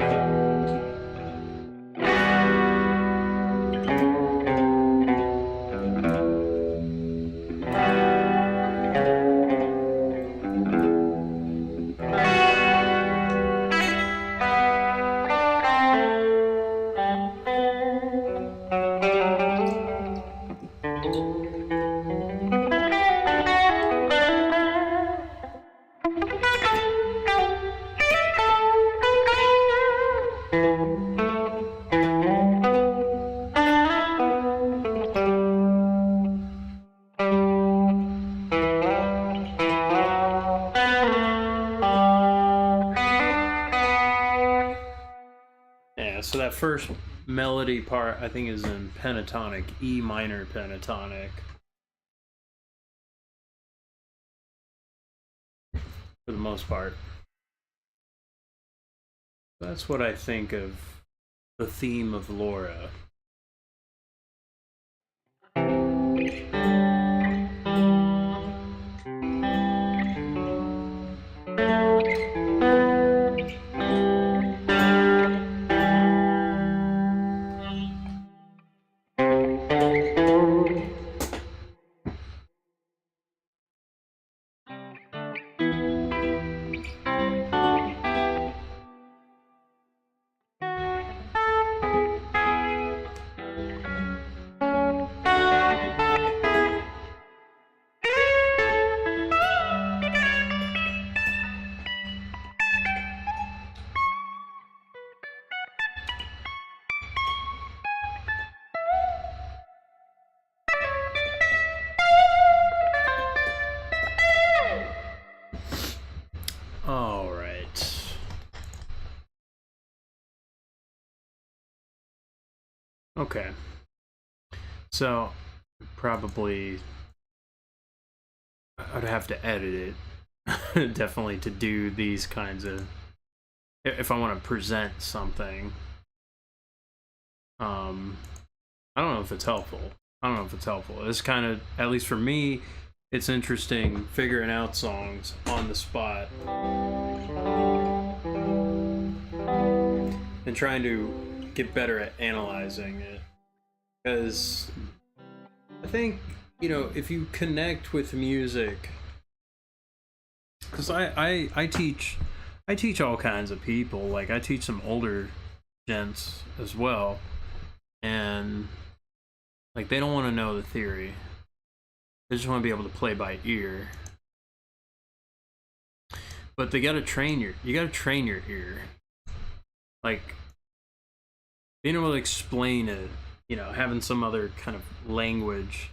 Yeah, so that first melody part I think is in pentatonic, E minor pentatonic. For the most part. That's what I think of the theme of Laura. All right. Okay. So, probably I'd have to edit it definitely to do these kinds of if I want to present something. I don't know if it's helpful. It's kind of, at least for me, it's interesting figuring out songs on the spot and trying to get better at analyzing it. Because I think, you know, if you connect with music, because I teach all kinds of people. Like, I teach some older gents as well, and like, they don't want to know the theory. They just want to be able to play by ear. But you gotta train your ear. Like, being able to explain it, you know, having some other kind of language.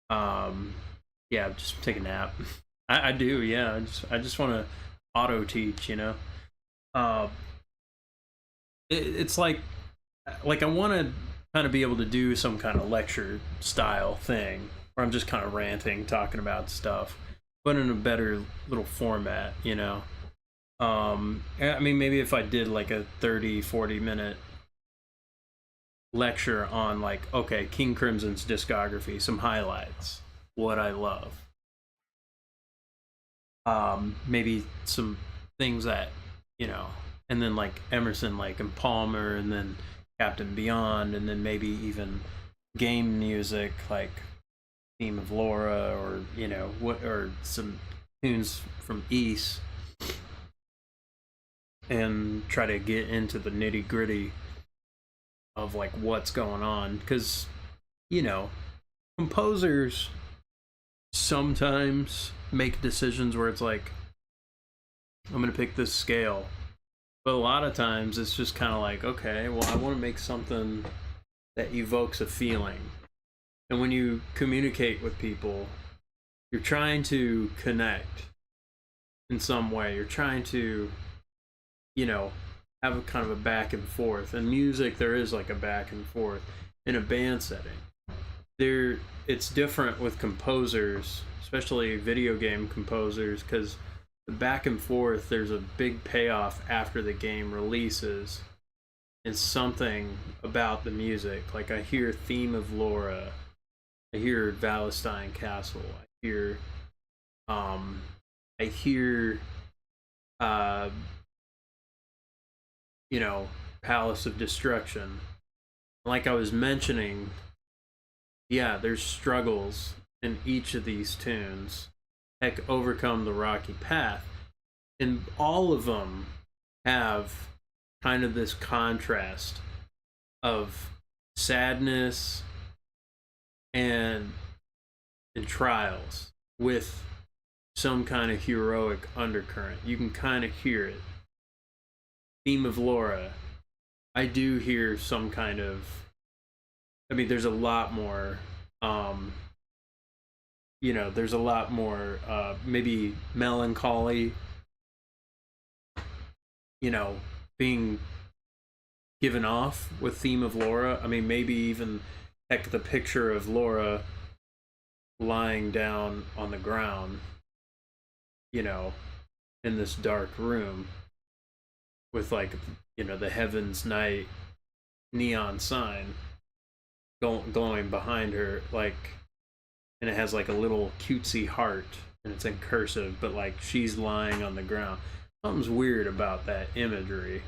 Yeah, just take a nap. I do, yeah. I just want to auto teach, you know. It's like I want to kind of be able to do some kind of lecture style thing where I'm just kind of ranting, talking about stuff, but in a better little format, you know. I mean, maybe if I did like a 30-40 minute lecture on, like, okay, King Crimson's discography, some highlights, what I love, maybe some things that, you know, and then like Emerson, like, and Palmer, and then Captain Beyond, and then maybe even game music like Theme of Laura, or, you know, what, or some tunes from East, and try to get into the nitty gritty of like what's going on. Because, you know, composers sometimes make decisions where it's like, I'm gonna pick this scale, but a lot of times it's just kind of like, okay, well, I want to make something that evokes a feeling. And when you communicate with people, you're trying to connect in some way. You're trying to, you know, have a kind of a back and forth. In music, there is like a back and forth. In a band setting, it's different with composers, especially video game composers, because the back and forth, there's a big payoff after the game releases, and something about the music. Like I hear Theme of Laura, I hear Valestein Castle, I hear you know, Palace of Destruction. Like I was mentioning, yeah, there's struggles in each of these tunes. Heck, Overcome the Rocky Path. And all of them have kind of this contrast of sadness and trials with some kind of heroic undercurrent. You can kind of hear it. Theme of Laura, I do hear some kind of, I mean, there's a lot more, you know, there's a lot more, maybe melancholy, you know, being given off with Theme of Laura. I mean, maybe even, heck, the picture of Laura lying down on the ground, you know, in this dark room with, like, you know, the Heaven's Night neon sign going behind her, like, and it has like a little cutesy heart and it's in cursive, but like she's lying on the ground. Something's weird about that imagery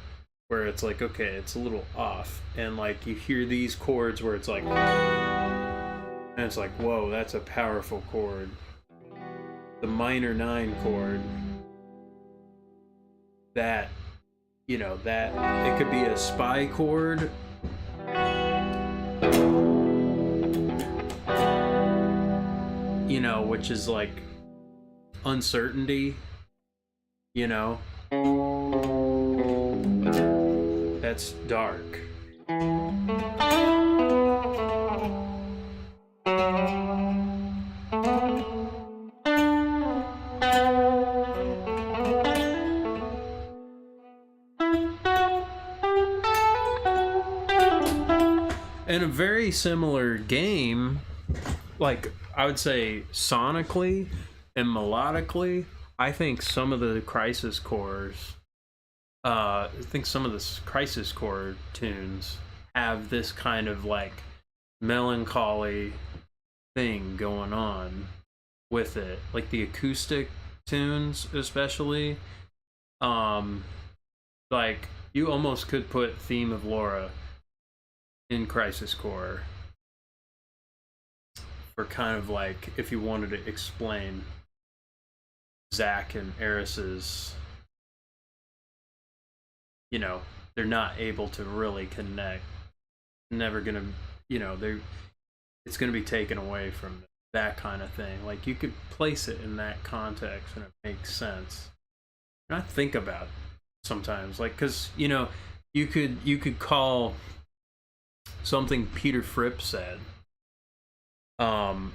where it's like, okay, it's a little off, and like you hear these chords where it's like, and it's like, whoa, that's a powerful chord. The minor 9 chord, that, you know, that it could be a spy chord, you know, which is like uncertainty, you know, that's dark. And a very similar game, like I would say sonically and melodically, I think some of the Crisis Cores, I think some of the Crisis Core tunes have this kind of like melancholy thing going on with it. Like the acoustic tunes especially, like you almost could put Theme of Laura in Crisis Core for kind of like if you wanted to explain Zack and Eris's, you know, they're not able to really connect. Never gonna, you know, it's gonna be taken away from them, that kind of thing. Like you could place it in that context and it makes sense. And I think about it sometimes, like, because you know, you could call something Peter Fripp said on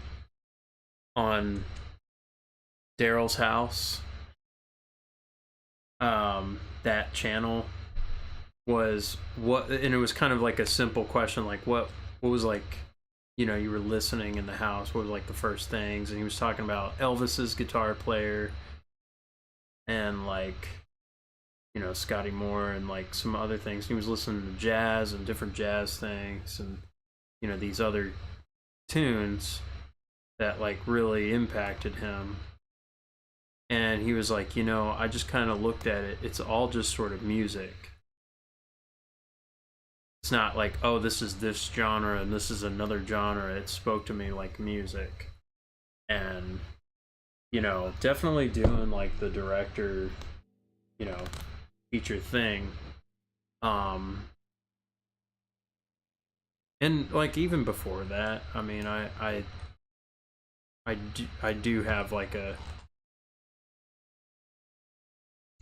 Daryl's House, that channel was what, and it was kind of like a simple question, like what was like, you know, you were listening in the house, what was like the first things, and he was talking about Elvis's guitar player and like, you know, Scotty Moore and like some other things. He was listening to jazz and different jazz things and, you know, these other tunes that like really impacted him. And he was like, you know, I just kind of looked at it, it's all just sort of music. It's not like, oh, this is this genre and this is another genre. It spoke to me like music. And, you know, definitely doing like the director, you know, feature thing. And like even before that, I mean, I do have like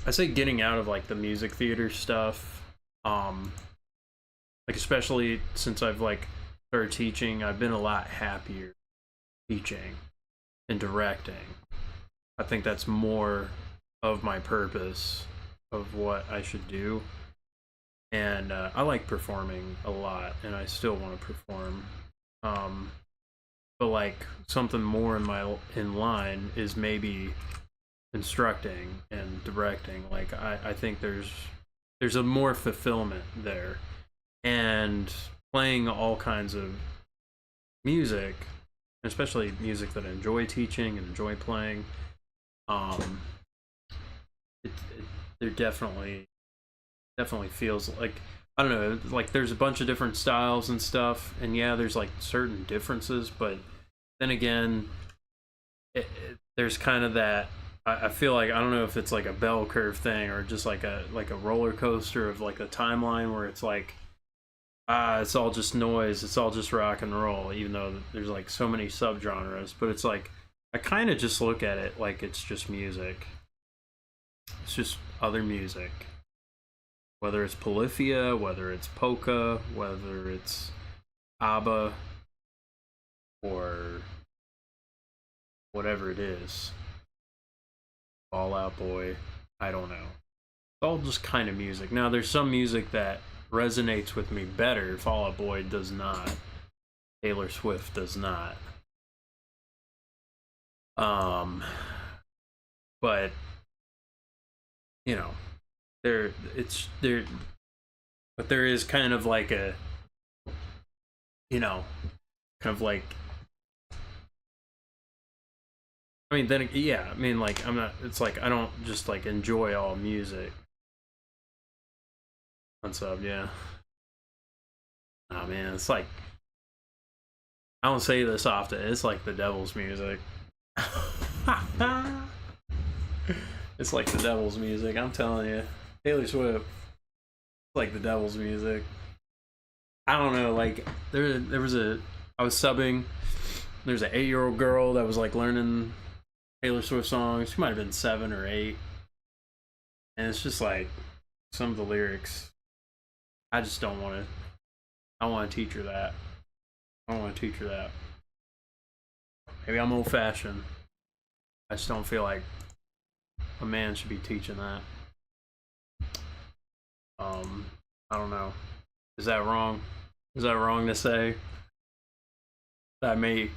I say getting out of like the music theater stuff, like especially since I've like started teaching, I've been a lot happier teaching. and directing. I think that's more of my purpose of what I should do. And I like performing a lot, and I still want to perform. But like something more in line is maybe instructing and directing. Like I think there's a more fulfillment there, and playing all kinds of music, especially music that I enjoy teaching and enjoy playing. There definitely feels like, I don't know, like there's a bunch of different styles and stuff, and yeah, there's like certain differences, but then again, there's kind of that. I feel like, I don't know if it's like a bell curve thing or just like a roller coaster of like a timeline where it's like, it's all just noise, it's all just rock and roll, even though there's like so many subgenres. But it's like, I kind of just look at it like it's just music. It's just other music. Whether it's Polyphia, whether it's polka, whether it's ABBA, or whatever it is. Fall Out Boy, I don't know. It's all just kind of music. Now, there's some music that resonates with me better. Fall Out Boy does not. Taylor Swift does not. But you know, but there is kind of like a, kind of like, I mean, then yeah, I mean, like, I'm not, it's like I don't just like enjoy all music. Unsub, yeah. Oh man, it's like, I don't say this often, it's like the devil's music. It's like the devil's music, I'm telling you. Taylor Swift, it's like the devil's music. I don't know, like, there was I was subbing, there's an 8-year-old girl that was like learning Taylor Swift songs. She might have been 7 or 8. And it's just like, some of the lyrics, I just don't want to, I want to teach her that. I don't want to teach her that. Maybe I'm old fashioned. I just don't feel like a man should be teaching that. I don't know. Is that wrong? Is that wrong to say? That I may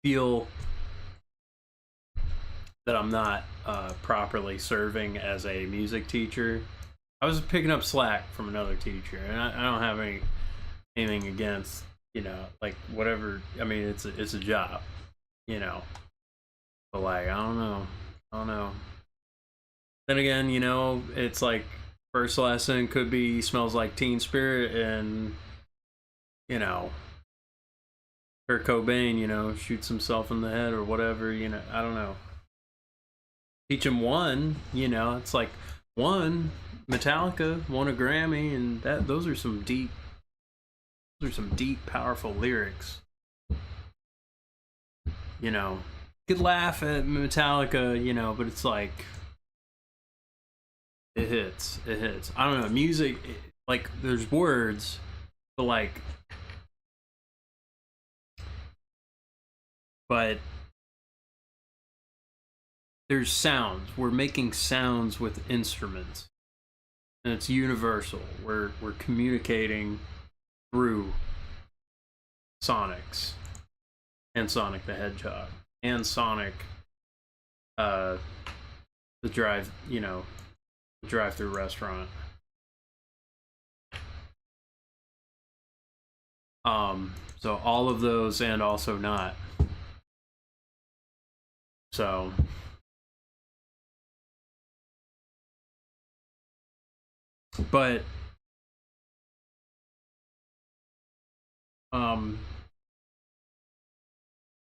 feel that I'm not properly serving as a music teacher. I was picking up slack from another teacher, and I don't have anything against, like whatever. I mean, it's a job, but like, I don't know. Then again, it's like first lesson could be Smells Like Teen Spirit, and Kurt Cobain, shoots himself in the head or whatever. I don't know. Teach him one, it's like one. Cometallica won a Grammy, and those are some deep, powerful lyrics. You could laugh at Metallica, but it's like, it hits. I don't know, music, like, there's words, but there's sounds. We're making sounds with instruments. And it's universal. We're communicating through Sonics and Sonic the Hedgehog and Sonic, the drive-through restaurant. So all of those, and also not. So. But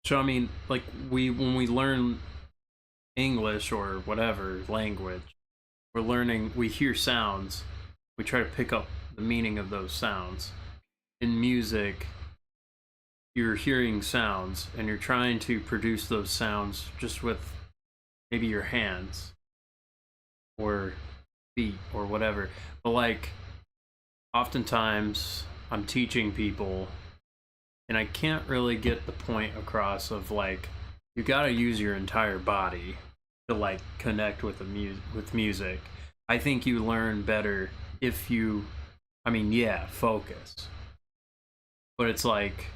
so I mean, like, when we learn English or whatever language, we hear sounds, we try to pick up the meaning of those sounds. In music, you're hearing sounds and you're trying to produce those sounds just with maybe your hands or feet or whatever. But like, oftentimes I'm teaching people and I can't really get the point across of like, you gotta use your entire body to like connect with with music. I think you learn better if you, I mean, yeah, focus, but it's like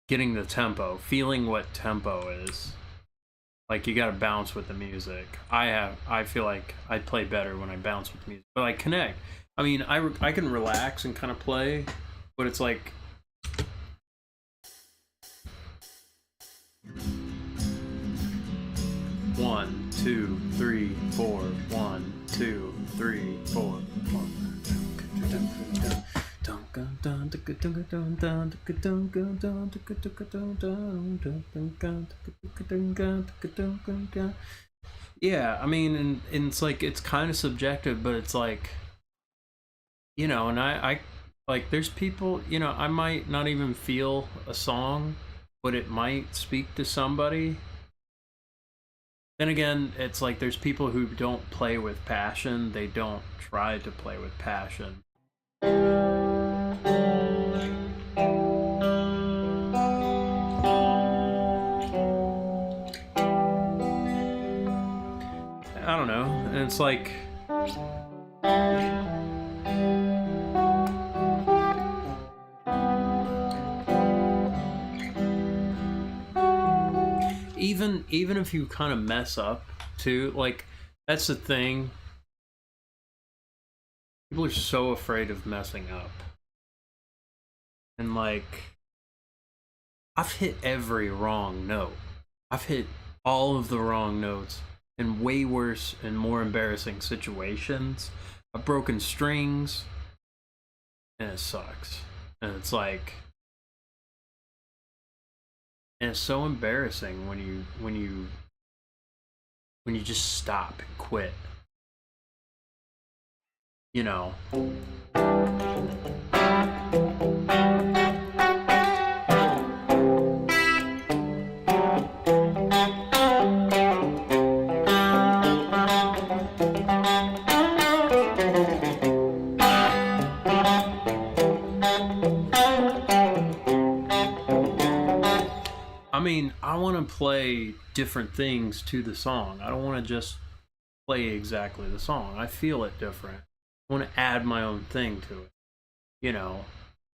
getting the tempo, feeling what tempo is. Like you gotta bounce with the music. I feel like I play better when I bounce with music, but I connect. I mean, I can relax and kind of play, but it's like. One, two, three, four. 1, 2, 3, 4. Yeah, I mean, and it's like it's kind of subjective, but it's like, you know, and I like there's people, you know, I might not even feel a song, but it might speak to somebody. Then again, it's like there's people who don't play with passion, they don't try to play with passion. I don't know, and it's like even if you kind of mess up too, like that's the thing. People are so afraid of messing up. And like I've hit every wrong note. I've hit all of the wrong notes in way worse and more embarrassing situations. I've broken strings and it sucks. And it's like, and it's so embarrassing when you just stop and quit. You know. I mean, I want to play different things to the song. I don't want to just play exactly the song. I feel it different. I want to add my own thing to it, you know?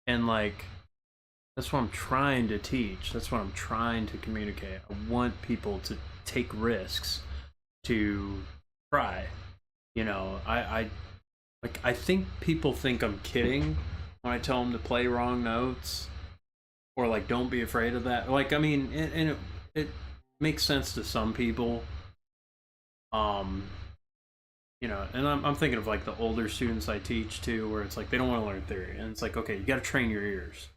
And like, that's what I'm trying to teach. That's what I'm trying to communicate. I want people to take risks, to try. You know, I think people think I'm kidding when I tell them to play wrong notes. Or like, don't be afraid of that. Like, I mean, and it makes sense to some people. You know, and I'm thinking of like the older students I teach too, where it's like they don't want to learn theory, and it's like, okay, you got to train your ears.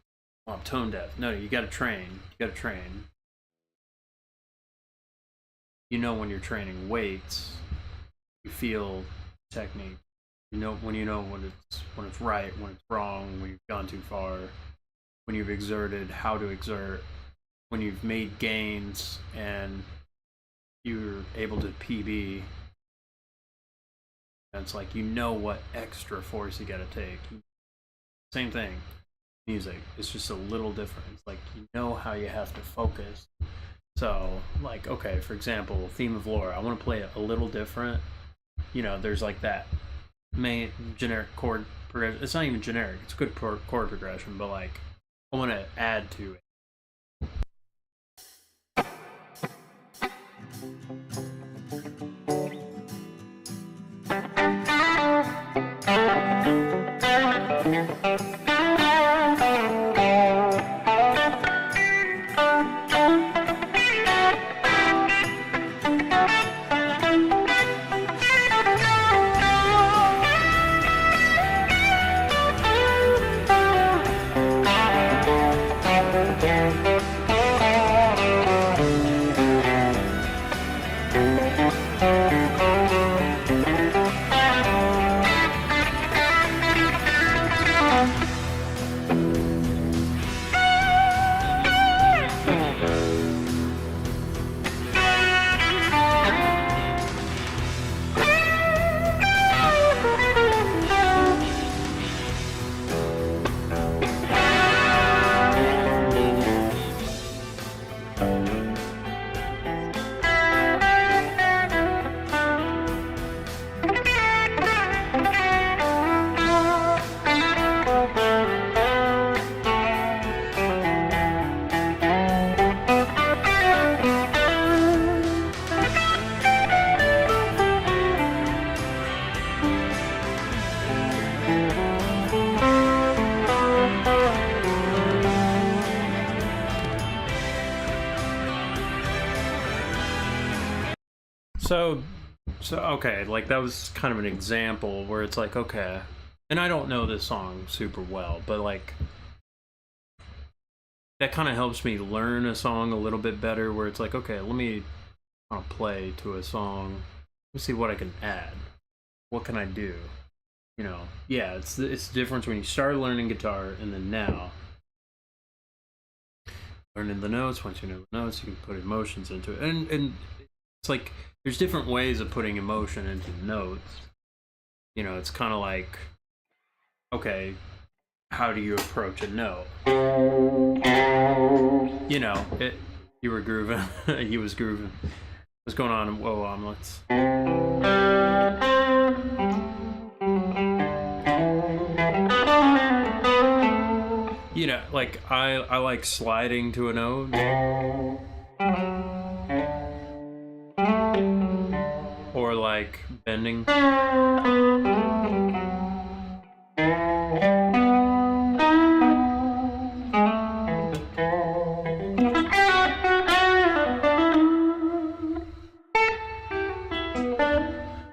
Oh, I'm tone deaf. No, you got to train. You got to train. You know, when you're training weights, you feel technique. You know when it's right, when it's wrong, when you've gone too far. When you've exerted, how to exert, when you've made gains and you're able to PB, and it's like you know what extra force you gotta take. Same thing, music. It's just a little different. It's like you know how you have to focus. So, like, okay, for example, Theme of Lore, I want to play it a little different. You know, there's like that main generic chord progression. It's not even generic, it's good chord progression, but like, I want to add to it. So okay, like that was kind of an example where it's like, okay, and I don't know this song super well, but like that kind of helps me learn a song a little bit better, where it's like, okay, let me play to a song, let me see what I can add, what can I do, you know. Yeah, it's the difference when you start learning guitar and then now learning the notes. Once you know the notes, you can put emotions into it, and it's like there's different ways of putting emotion into notes. You know, it's kind of like, okay, how do you approach a note? You know, you were grooving, he was grooving. What's going on? Whoa, omelets. You know, like I like sliding to a note. Or like bending.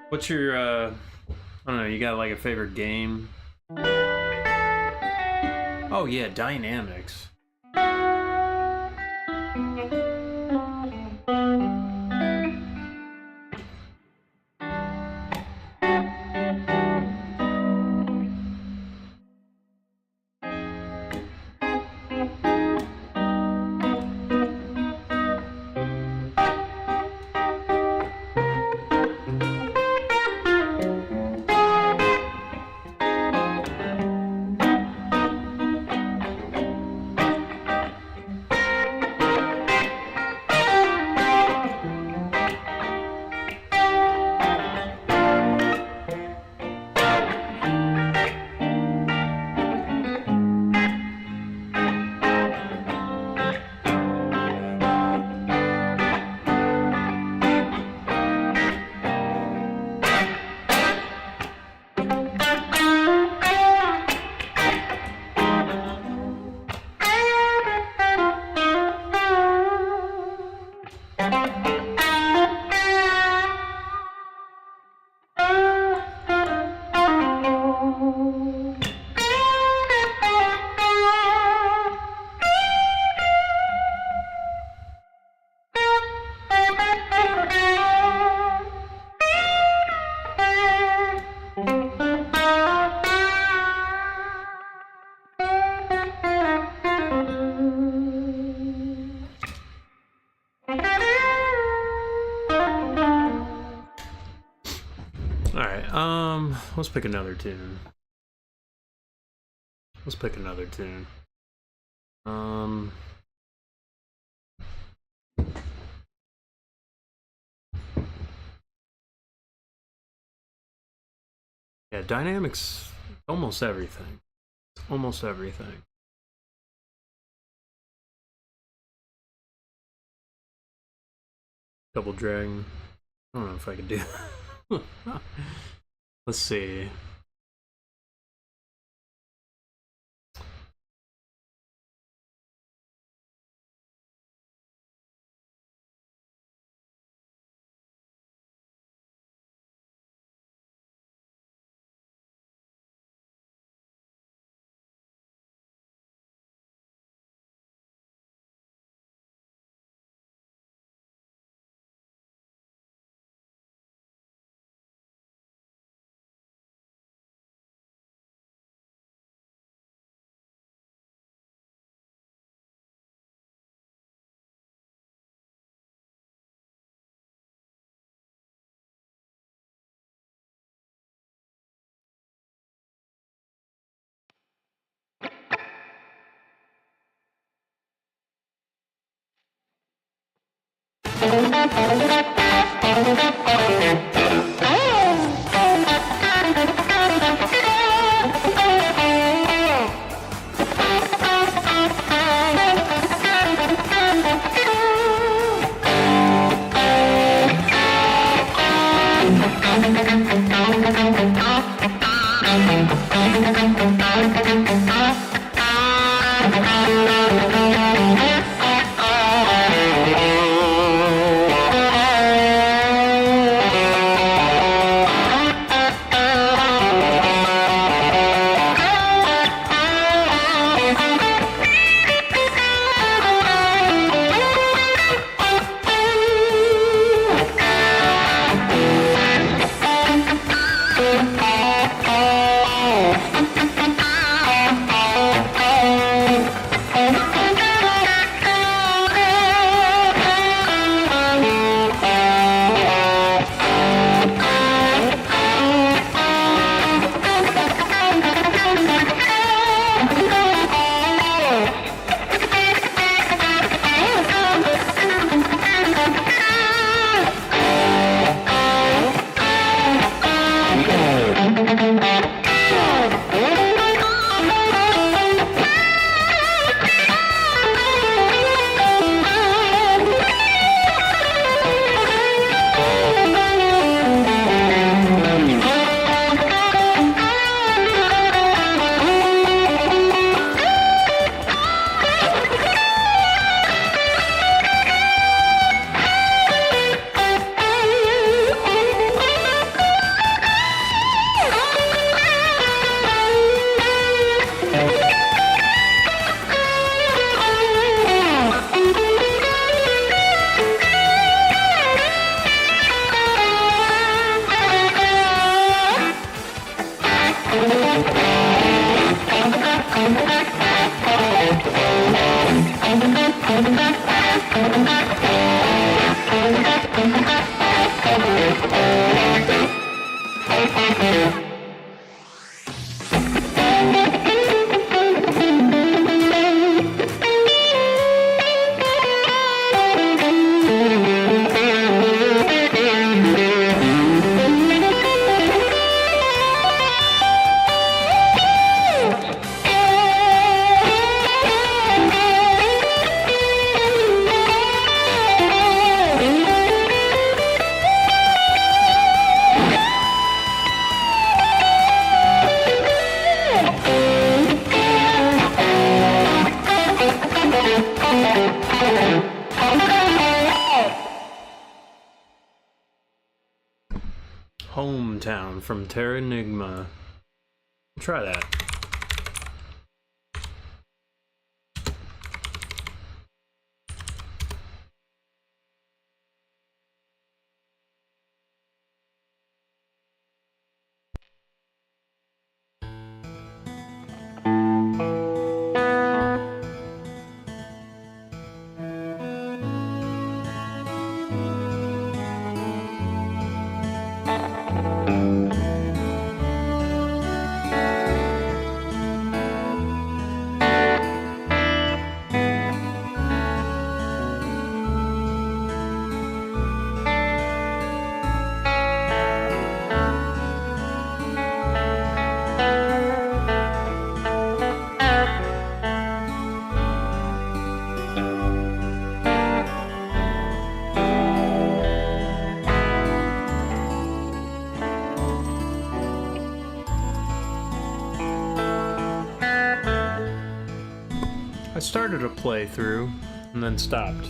What's your I don't know, you got like a favorite game? Oh yeah, Dynamics. Let's pick another tune. Yeah, Dynamics, almost everything. Almost everything. Double Dragon. I don't know if I can do that. Let's see. Hometown from Terranigma. Try that. I started a playthrough and then stopped.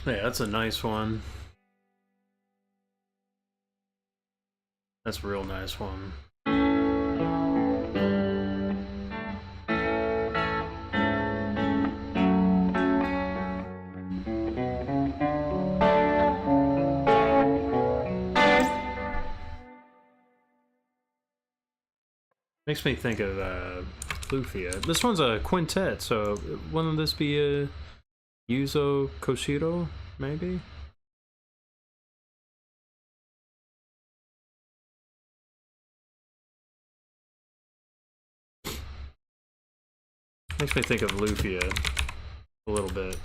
Yeah, that's a nice one. That's a real nice one. Makes me think of Lufia. This one's a quintet, so wouldn't this be a Yuzo Koshiro, maybe? Makes me think of Lufia a little bit.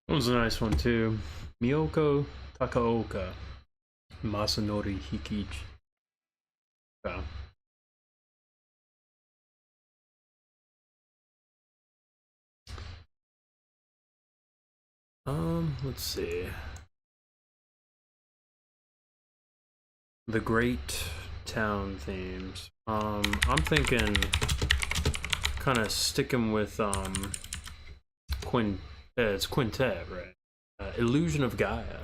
That was a nice one too. Miyoko Takaoka, Masanori Hikichi. So. Let's see. The Great Town themes. I'm thinking kind of sticking with it's quintet, right? Illusion of Gaia.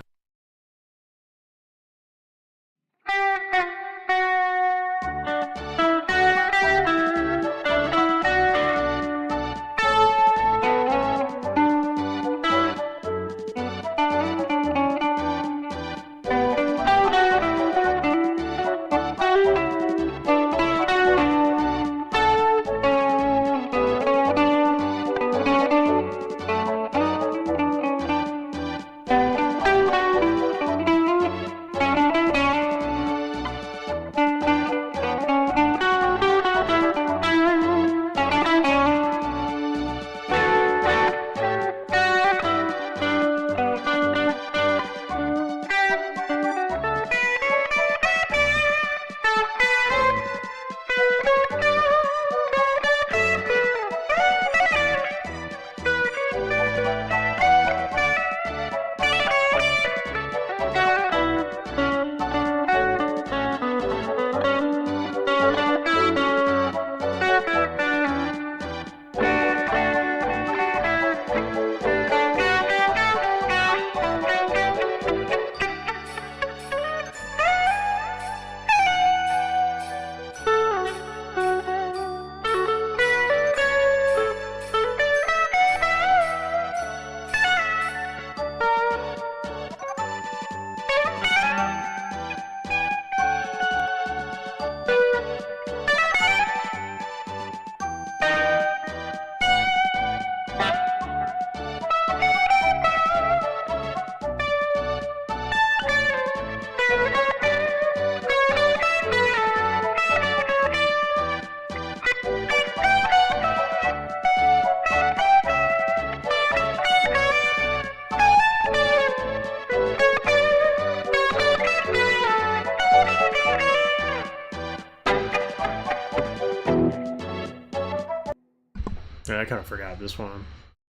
I kind of forgot this one.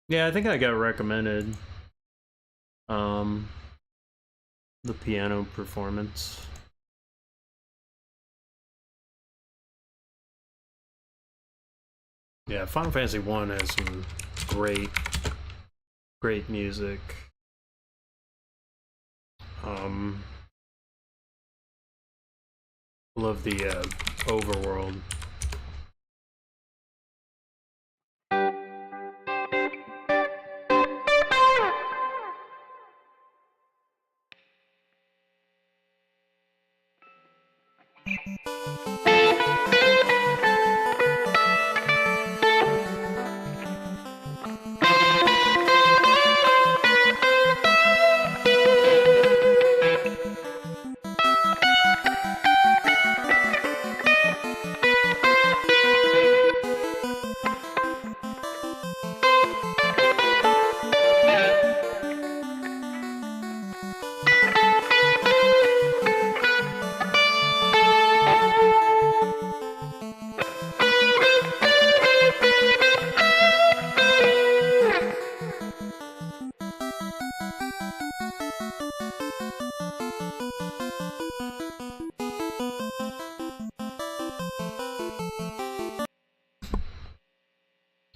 Yeah, I think I got recommended. The piano performance. Yeah, Final Fantasy 1 has some great music. Love the overworld.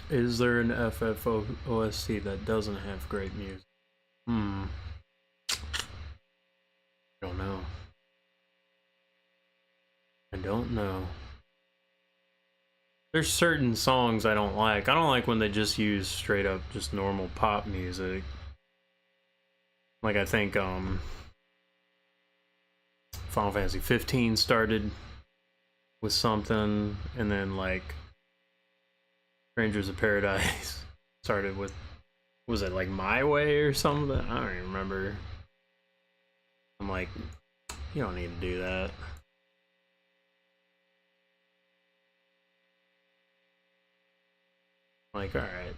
Is there an FF OST that doesn't have great music? I don't know. I don't know. There's certain songs I don't like. I don't like when they just use straight up just normal pop music. Like I think Final Fantasy 15 started with something, and then like Rangers of Paradise started with, was it like My Way or something? I don't even remember. I'm like, you don't need to do that. Like, alright.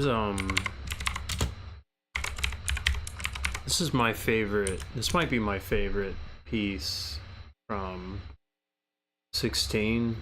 There's this is my favorite. This might be my favorite piece from 16.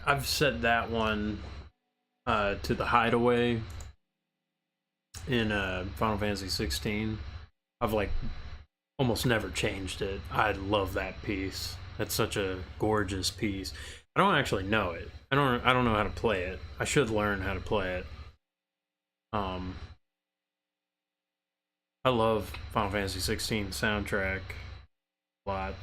I've set that one to the hideaway in Final Fantasy 16. I've like almost never changed it. I love that piece. That's such a gorgeous piece. I don't actually know it. I don't know how to play it. I should learn how to play it. I love Final Fantasy 16 soundtrack a lot.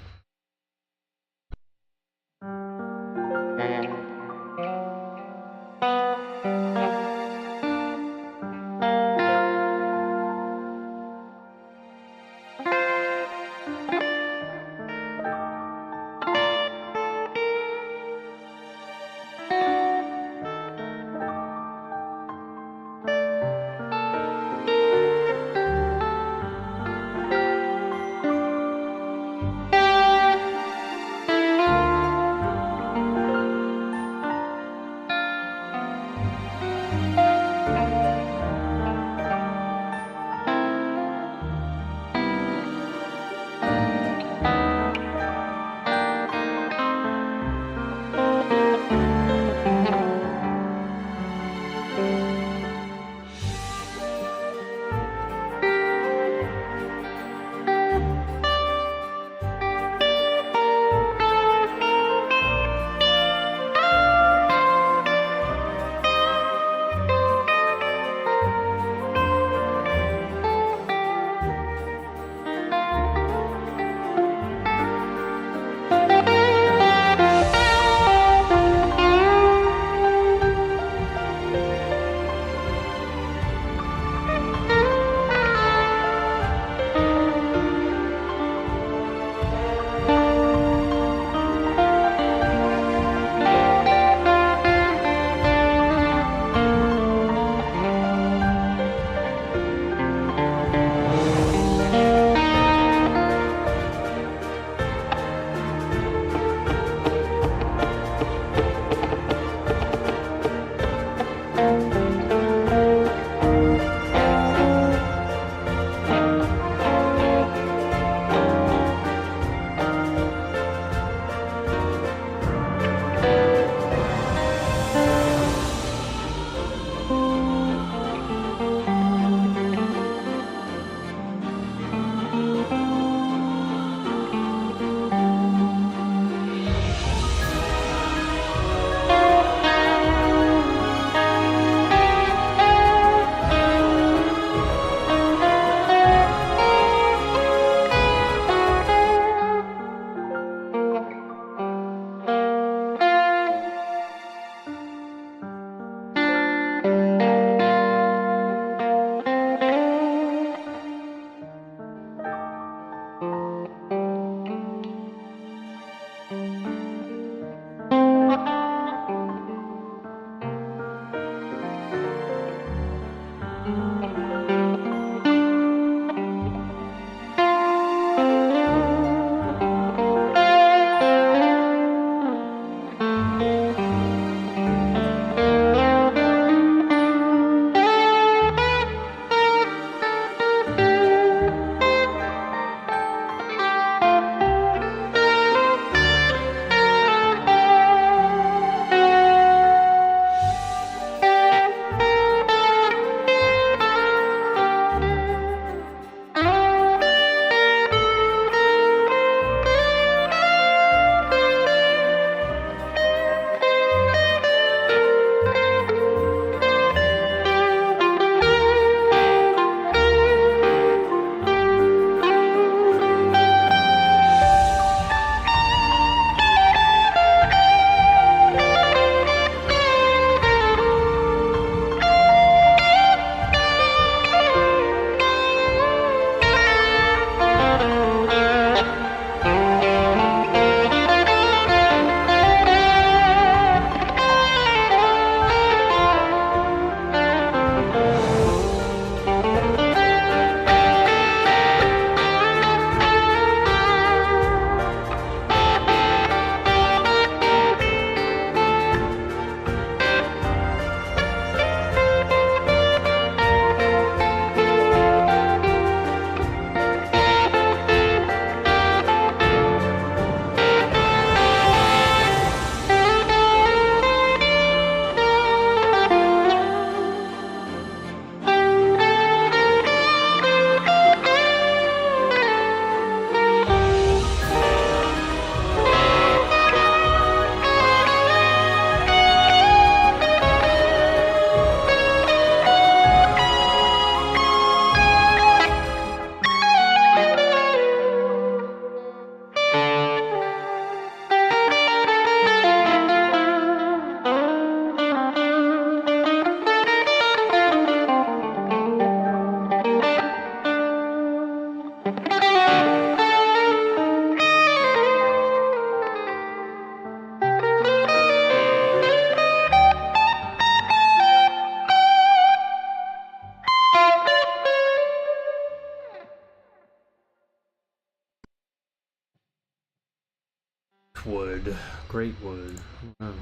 Wood. Great wood. Oh,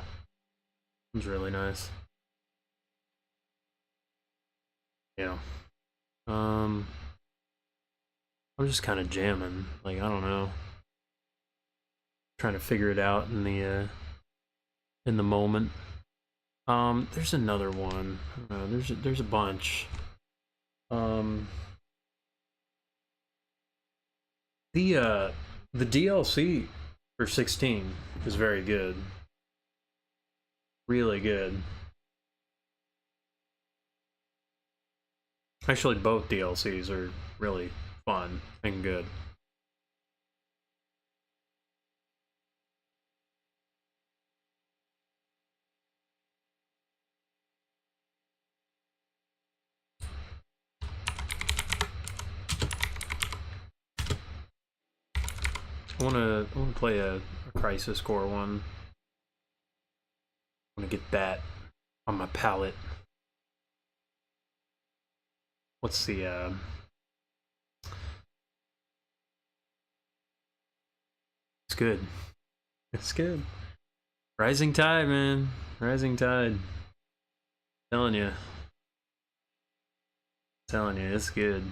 it's really nice. Yeah. I'm just kind of jamming. Like, I don't know. Trying to figure it out in the moment. There's another one. There's a bunch. The DLC for 16 is very good. Really good. Actually, both DLCs are really fun and good. I wanna play a Crisis Core one. I wanna get that on my palette. What's the It's good. It's good. Rising Tide, man. Rising Tide. Telling you. Telling you, it's good.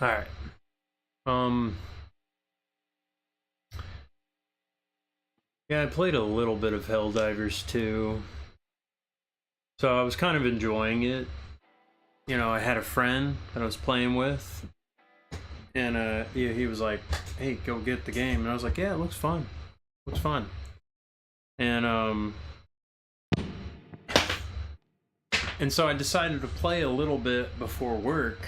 Alright. Yeah, I played a little bit of Helldivers 2. So I was kind of enjoying it. You know, I had a friend that I was playing with. And he was like, hey, go get the game. And I was like, yeah, it looks fun. Looks fun. And so I decided to play a little bit before work.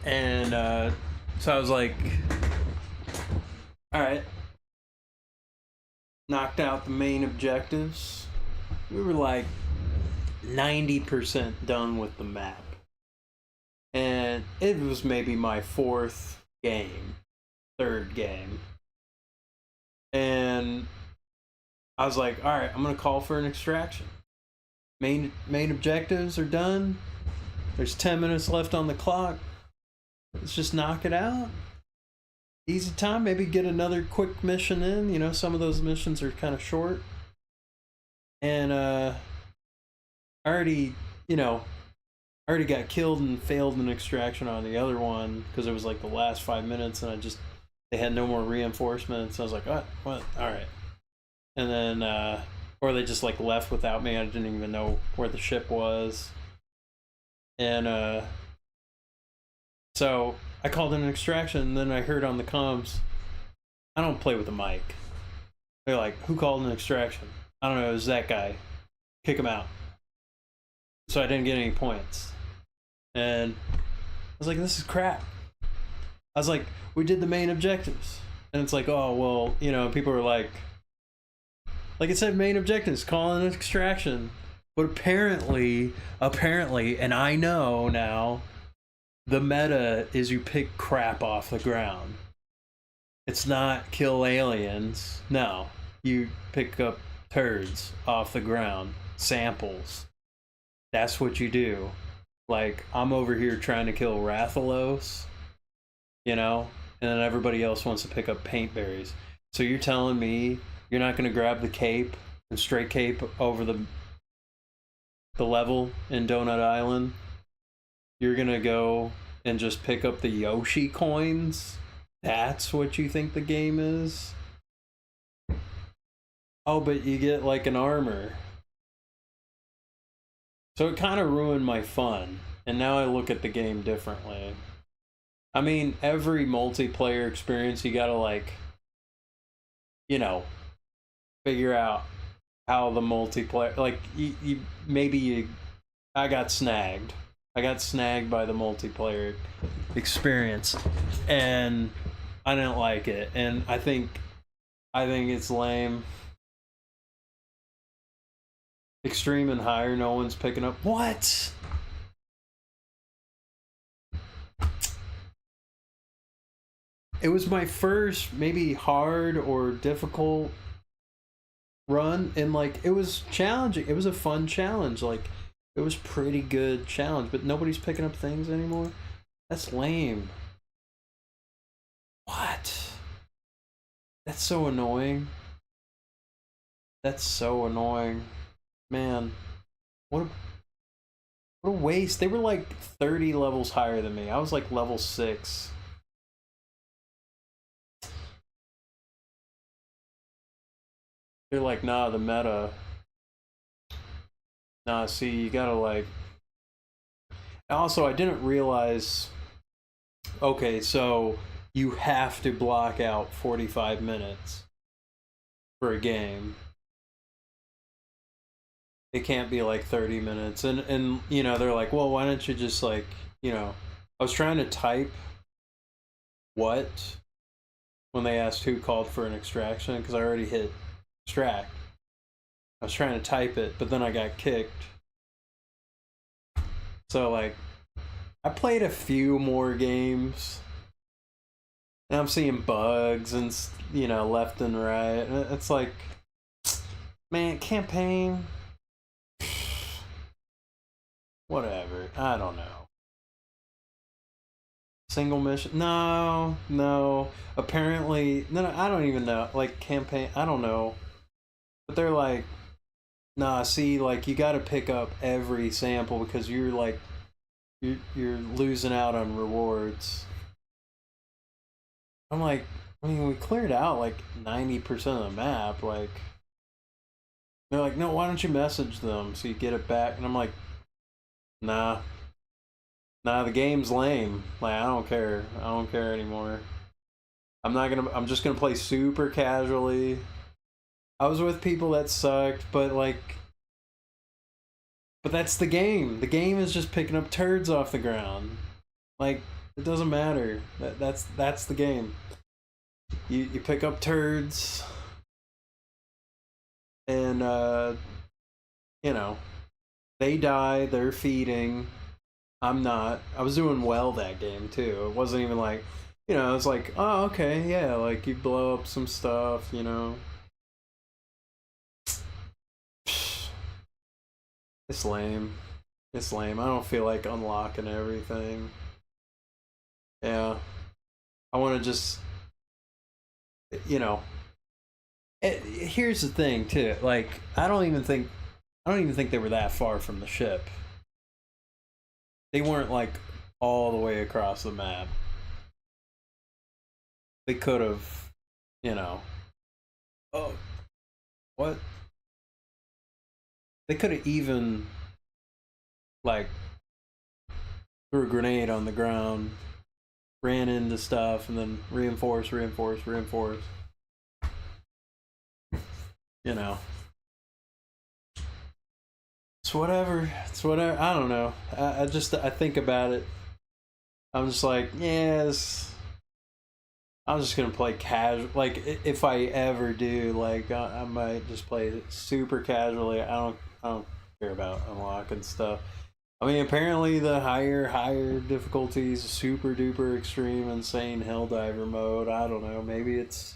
And so I was like, all right, knocked out the main objectives. We were like 90% done with the map. And it was maybe my third game. And I was like, all right, I'm going to call for an extraction. Main objectives are done. There's 10 minutes left on the clock. Let's just knock it out. Easy time, maybe get another quick mission in. You know, some of those missions are kind of short. And I already got killed and failed an extraction on the other one because it was like the last 5 minutes and they had no more reinforcements. I was like, what? All right. And then, or they just like left without me. I didn't even know where the ship was. And, so I called in an extraction, and then I heard on the comms, I don't play with the mic. They're like, who called an extraction? I don't know, it was that guy. Kick him out. So I didn't get any points. And I was like, this is crap. I was like, we did the main objectives. And it's like, oh, well, you know, people were like it said main objectives, call an extraction. But apparently, and I know now, the meta is you pick crap off the ground. It's not kill aliens. No, you pick up turds off the ground, samples. That's what you do. Like, I'm over here trying to kill Rathalos, you know, and then everybody else wants to pick up paint berries. So you're telling me you're not going to grab the cape and straight cape over the level in Donut Island? You're going to go and just pick up the Yoshi coins? That's what you think the game is? Oh, but you get like an armor. So it kind of ruined my fun, and now I look at the game differently. I mean, every multiplayer experience, you gotta like, you know, figure out how the multiplayer, like, I got snagged. I got snagged by the multiplayer experience, and I didn't like it, and I think it's lame. Extreme and higher, no one's picking up. What? It was my first, maybe hard or difficult run, and like it was challenging. It was a fun challenge. Like it was pretty good challenge, but nobody's picking up things anymore. That's lame. What? That's so annoying. That's so annoying. Man, what a, what a waste. They were like 30 levels higher than me. I was like level 6. They're like, nah, the meta. Nah, see, you gotta like. Also, I didn't realize. Okay, so you have to block out 45 minutes for a game. It can't be like 30 minutes. And you know, they're like, well, why don't you just like, you know, I was trying to type what when they asked who called for an extraction because I already hit extract. I was trying to type it, but then I got kicked. So like I played a few more games. And I'm seeing bugs and you know left and right. It's like, man, campaign. Whatever. I don't know. Single mission? No, no. Apparently, no, I don't even know. Like campaign, I don't know. But they're like, nah. See, like you got to pick up every sample because you're like, you're losing out on rewards. I'm like, I mean, we cleared out like 90% of the map. Like, they're like, no, why don't you message them so you get it back? And I'm like, nah. Nah, the game's lame. Like, I don't care. I don't care anymore. I'm just gonna play super casually. I was with people that sucked, but like, but that's the game. The game is just picking up turds off the ground. Like, it doesn't matter. That's the game. You pick up turds, and you know, they die. They're feeding. I'm not. I was doing well that game too. It wasn't even like, you know, it's like, oh, okay, yeah, like you blow up some stuff, you know. It's lame. It's lame. I don't feel like unlocking everything. Yeah. I want to just, you know. Here's the thing too. Like, I don't even think they were that far from the ship. They weren't like all the way across the map. They could have, you know. Oh, what? They could have even like threw a grenade on the ground, ran into stuff, and then reinforce. You know. It's whatever. It's whatever. I don't know. I think about it. I'm just like, yes. I'm just gonna play casual. Like, if I ever do, like, I might just play it super casually. I don't care about unlocking stuff. I mean, apparently the higher difficulties, super duper extreme, insane helldiver mode. I don't know. Maybe it's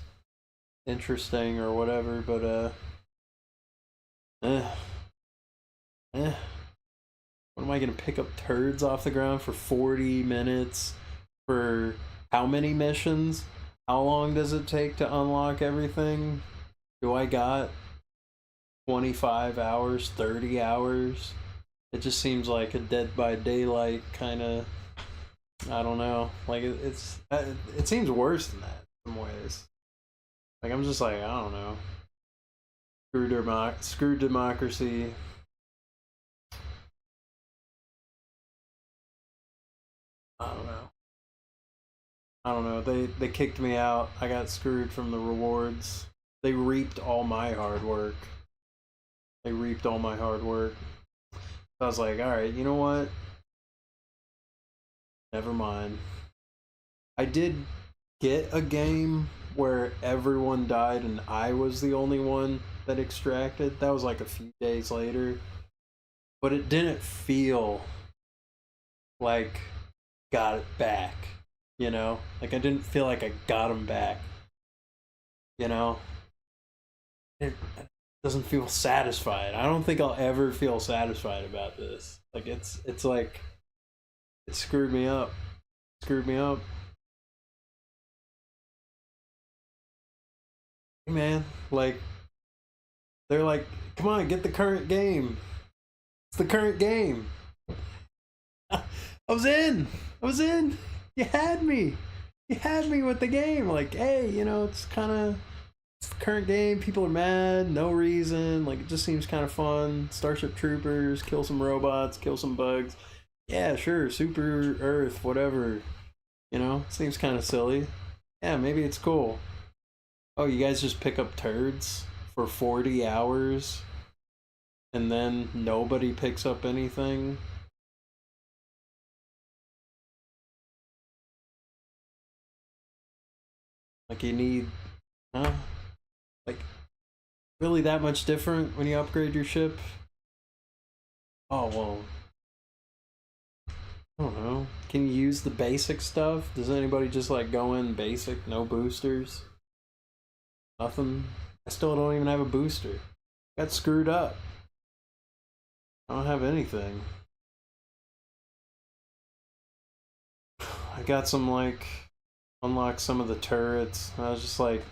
interesting or whatever, but what am I gonna pick up turds off the ground for 40 minutes for how many missions? How long does it take to unlock everything? Do I got 25 hours, 30 hours? It just seems like a Dead by Daylight kind of, I don't know. Like it seems worse than that in some ways. Like I'm just like, I don't know. Screw democracy. I don't know. I don't know. They kicked me out. I got screwed from the rewards. They reaped all my hard work. They reaped all my hard work. So I was like, all right, you know what? Never mind. I did get a game where everyone died and I was the only one that extracted. That was like a few days later. But it didn't feel like got it back, you know? Like I didn't feel like I got him back, you know? It doesn't feel satisfied. I don't think I'll ever feel satisfied about this. Like it's like it screwed me up. Screwed me up. Hey man, like they're like, come on, get the current game. It's the current game. I was in. I was in. You had me. You had me with the game. Like, hey, you know, it's kind of it's the current game. People are mad, no reason. Like, it just seems kind of fun. Starship Troopers, kill some robots, kill some bugs. Yeah, sure. Super Earth, whatever. You know, seems kind of silly. Yeah, maybe it's cool. Oh, you guys just pick up turds for 40 hours and then nobody picks up anything? Like, you need, huh? Like, really that much different when you upgrade your ship? Oh, well, I don't know. Can you use the basic stuff? Does anybody just like go in basic, no boosters? Nothing? I still don't even have a booster. Got screwed up. I don't have anything. I got some like unlock some of the turrets. I was just like,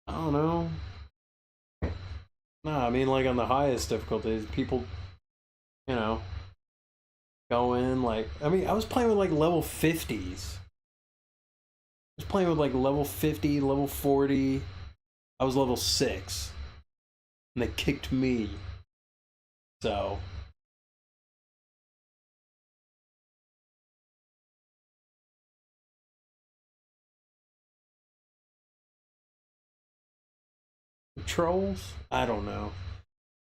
I don't know. No, I mean like on the highest difficulties, people, you know, go in like I mean I was playing with like level 50s. I was playing with like level 50, level 40. I was level 6. And they kicked me. So trolls? I don't know.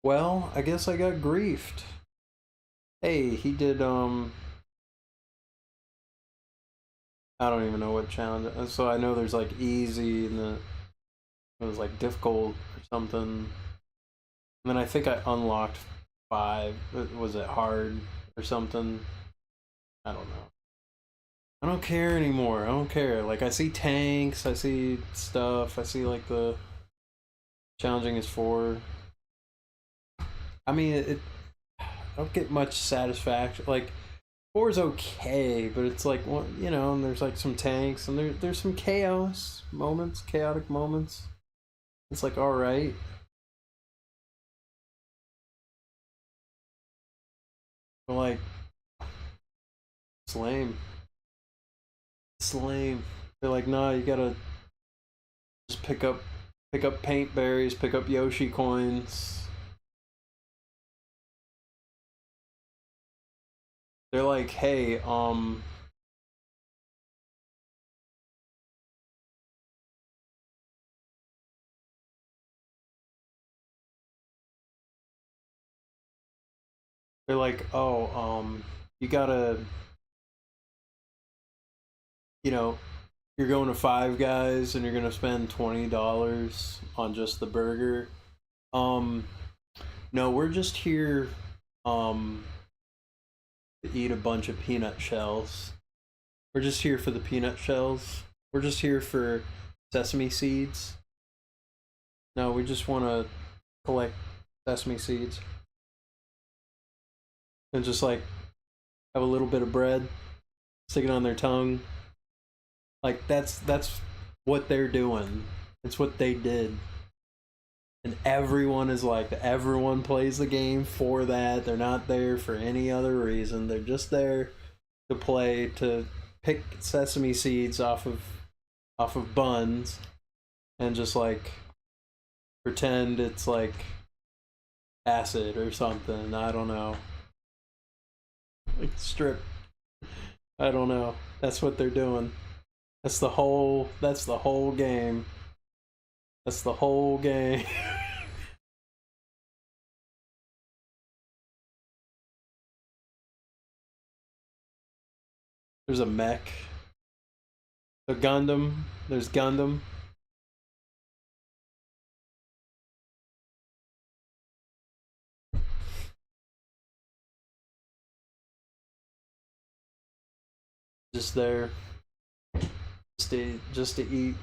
Well, I guess I got griefed. Hey, he did I don't even know what challenge. So I know there's like easy and then it was like difficult or something. And then I think I unlocked 5. Was it hard or something? I don't know. I don't care anymore. I don't care. Like I see tanks, I see stuff, I see like the challenging is 4. I mean, I don't get much satisfaction. Like 4 is okay, but it's like well, you know, and there's like some tanks and there's some chaos moments, chaotic moments. It's like all right, but like it's lame. It's lame. They're like, nah, you gotta just pick up paint berries, pick up Yoshi coins. They're like, hey, they're like, oh, you gotta, you know, you're going to Five Guys and you're gonna spend $20 on just the burger. Um, no, we're just here, um, to eat a bunch of peanut shells. We're just here for the peanut shells. We're just here for sesame seeds. No, we just want to collect sesame seeds and just like have a little bit of bread, stick it on their tongue. Like that's what they're doing. It's what they did. And everyone is like everyone plays the game for that. They're not there for any other reason. They're just there to play to pick sesame seeds off of buns and just like pretend it's like acid or something. I don't know. Like strip. I don't know. That's what they're doing. That's the whole game. That's the whole game. There's a mech. The Gundam. There's Gundam. Just there. Just to eat.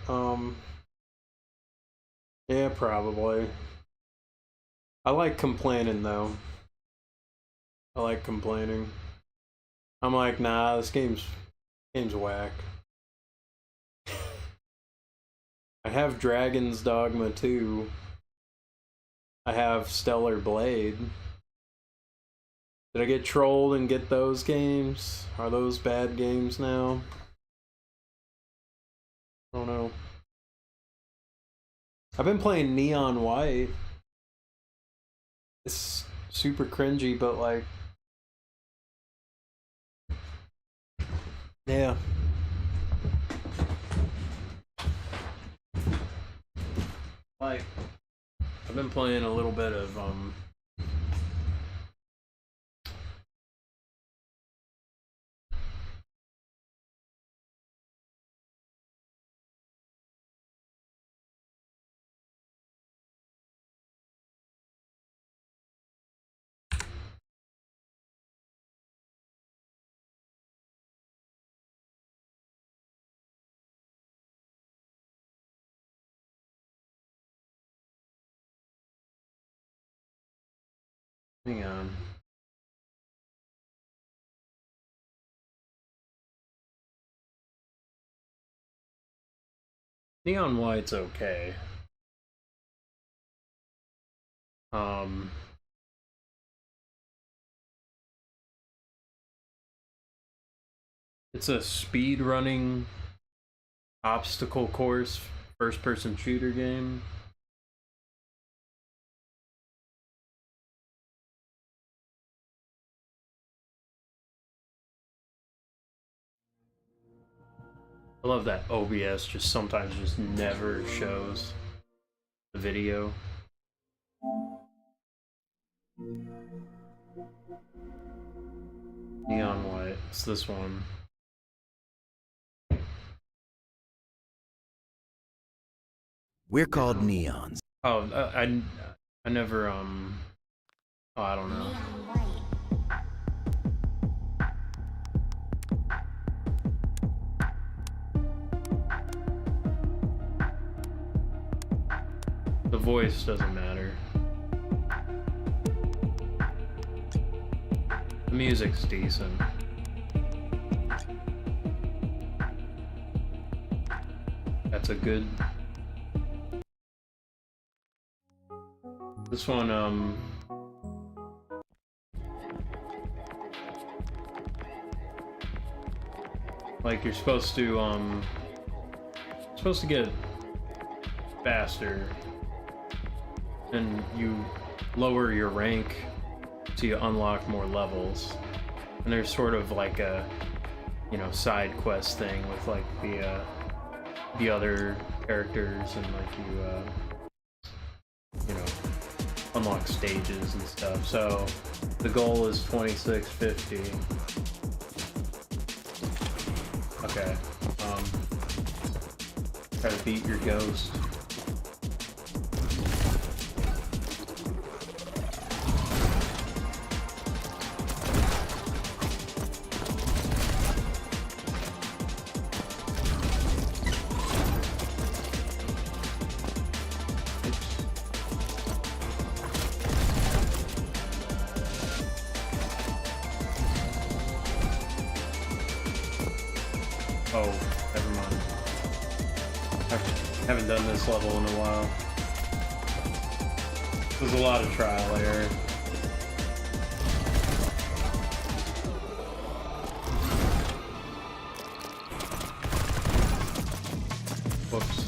Yeah, probably. I like complaining though. I like complaining. I'm like, nah, this game's whack. I have Dragon's Dogma 2. I have Stellar Blade. Did I get trolled and get those games? Are those bad games now? I don't know. I've been playing Neon White. It's super cringy, but like, yeah. Like, I've been playing a little bit of hang on. Neon White's okay. It's a speed running obstacle course first person shooter game. I love that OBS just sometimes just never shows the video. Neon White, it's this one. We're called Neons. Oh, I never, oh, I don't know. The voice doesn't matter. The music's decent. That's a good... This one, like you're supposed to get faster, and you lower your rank so you unlock more levels. And there's sort of like a, you know, side quest thing with like the other characters, and like you know, unlock stages and stuff. So the goal is 2650. Okay. Try to beat your ghost. Oh, never mind. I haven't done this level in a while. There's a lot of trial error. Whoops.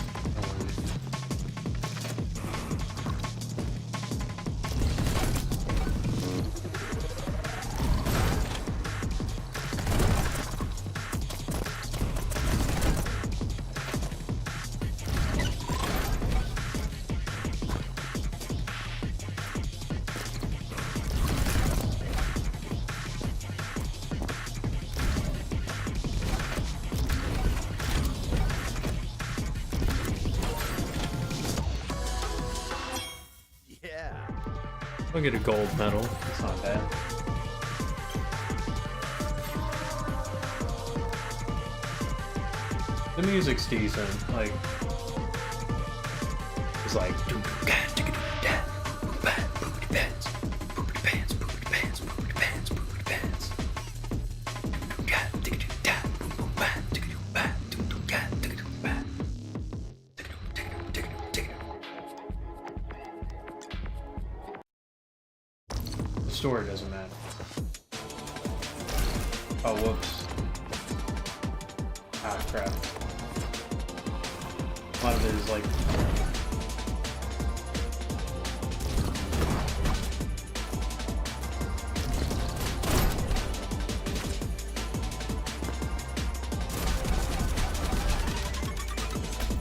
I'll get a gold medal. It's not bad. The music's decent. Like, it's like. The story doesn't matter. Oh, whoops. Ah, crap. A lot of it is like...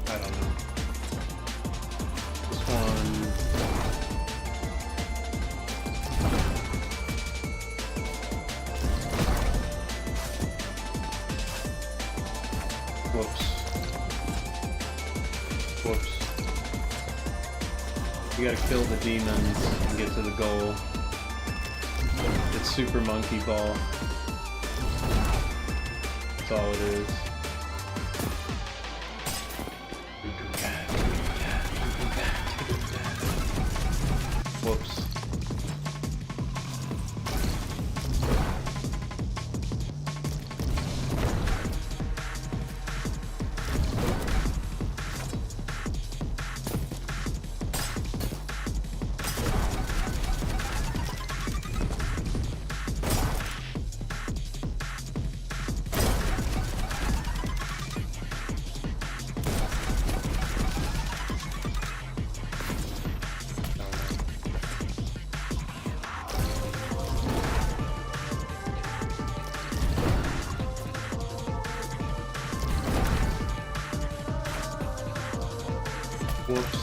I don't know. This one... Whoops. Whoops. You gotta kill the demons and get to the goal. It's Super Monkey Ball. That's all it is. Whoops. Whoops.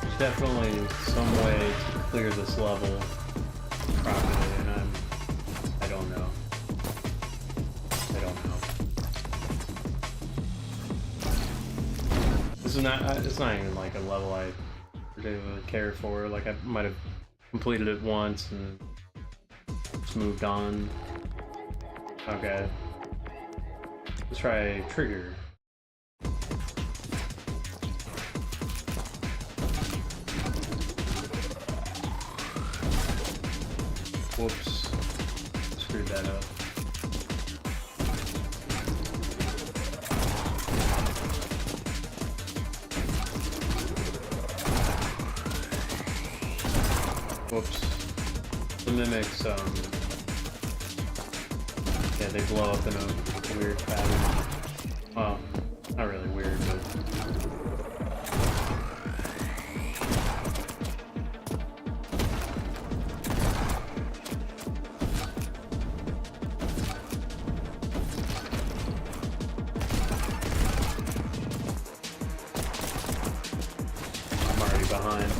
There's definitely some way to clear this level properly, and I don't know. I don't know. This is not, it's not even like a level I particularly care for. Like, I might have completed it once and just moved on. Okay. Let's try Trigger. Whoops. Screwed that up. Whoops. The mimics, yeah, they blow up in a weird pattern. Well, not really weird, but... I'm already behind.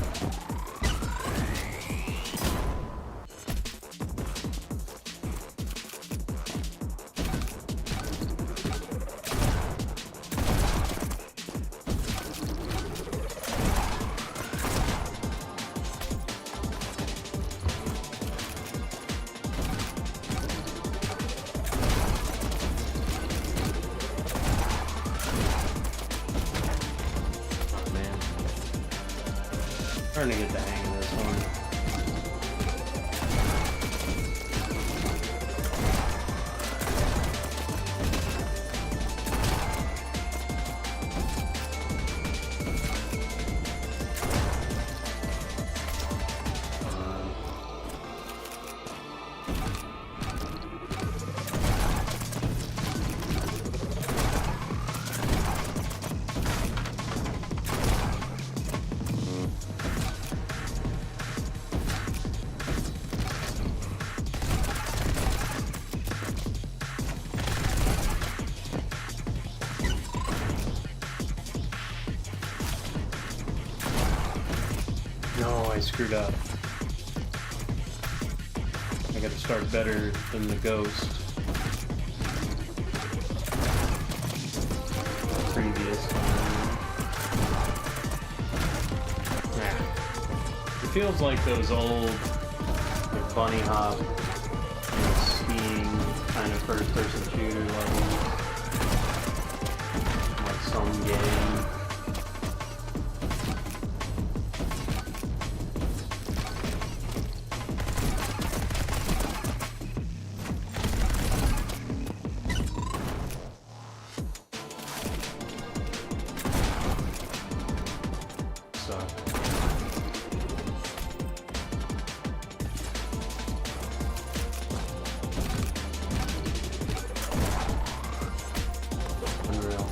Starting to get the hang of this one. No, I screwed up. I gotta start better than the ghost. Previous time. feels like those old, like, bunny hop, you know, skiing kind of first-person shooter levels. Like some game. Unreal.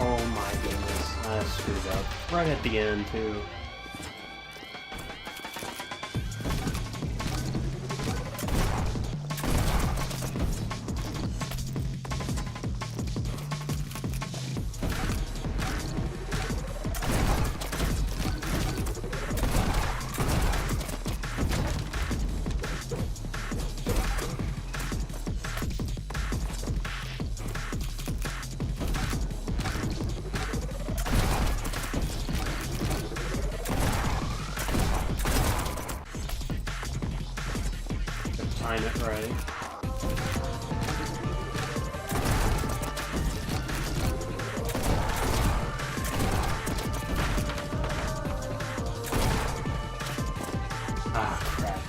Oh my goodness, I screwed up. Right at the end, too. Time it right. Ah, crap.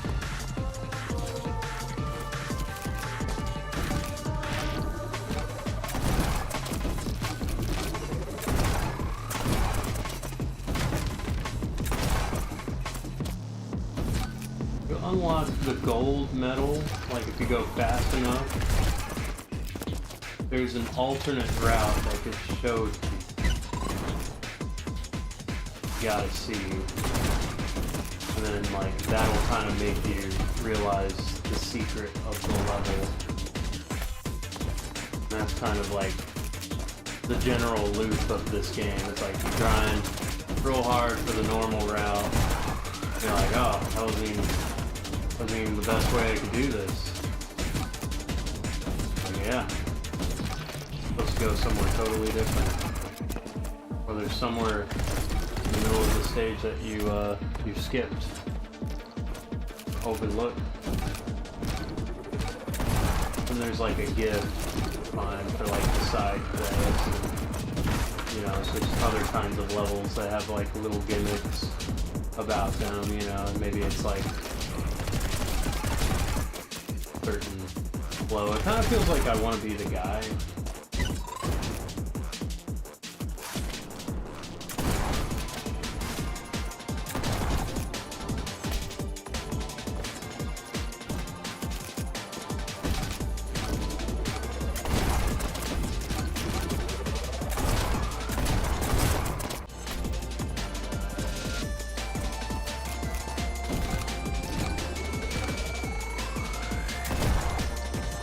You unlock the gold medal, like if you go fast enough, there's an alternate route that gets showed to you. You gotta see. And then like that'll kind of make you realize the secret of the level. And that's kind of like the general loop of this game. It's like you grind real hard for the normal route. You're like, oh, that wasn't even the best way I could do this. Like, yeah. Supposed to go somewhere totally different. Or there's somewhere in the middle of the stage that you skipped. Overlooked. And there's like a gift fine for like the side quests. You know, so there's other kinds of levels that have like little gimmicks about them, you know, and maybe it's like certain flow. It kind of feels like I want to be the guy.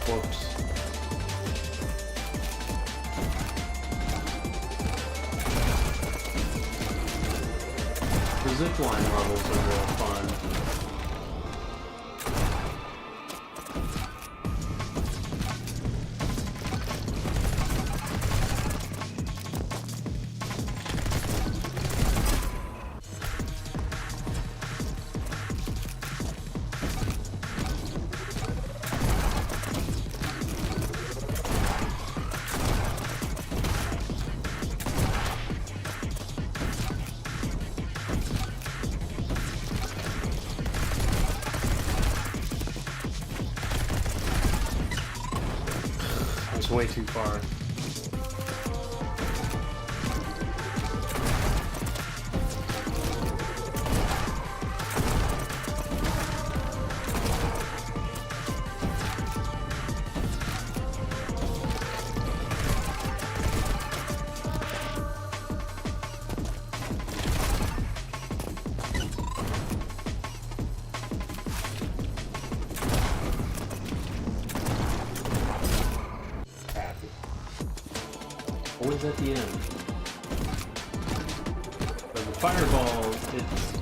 Whoops. The zipline levels are real fun. It's way too far. always at the end. But the fireball,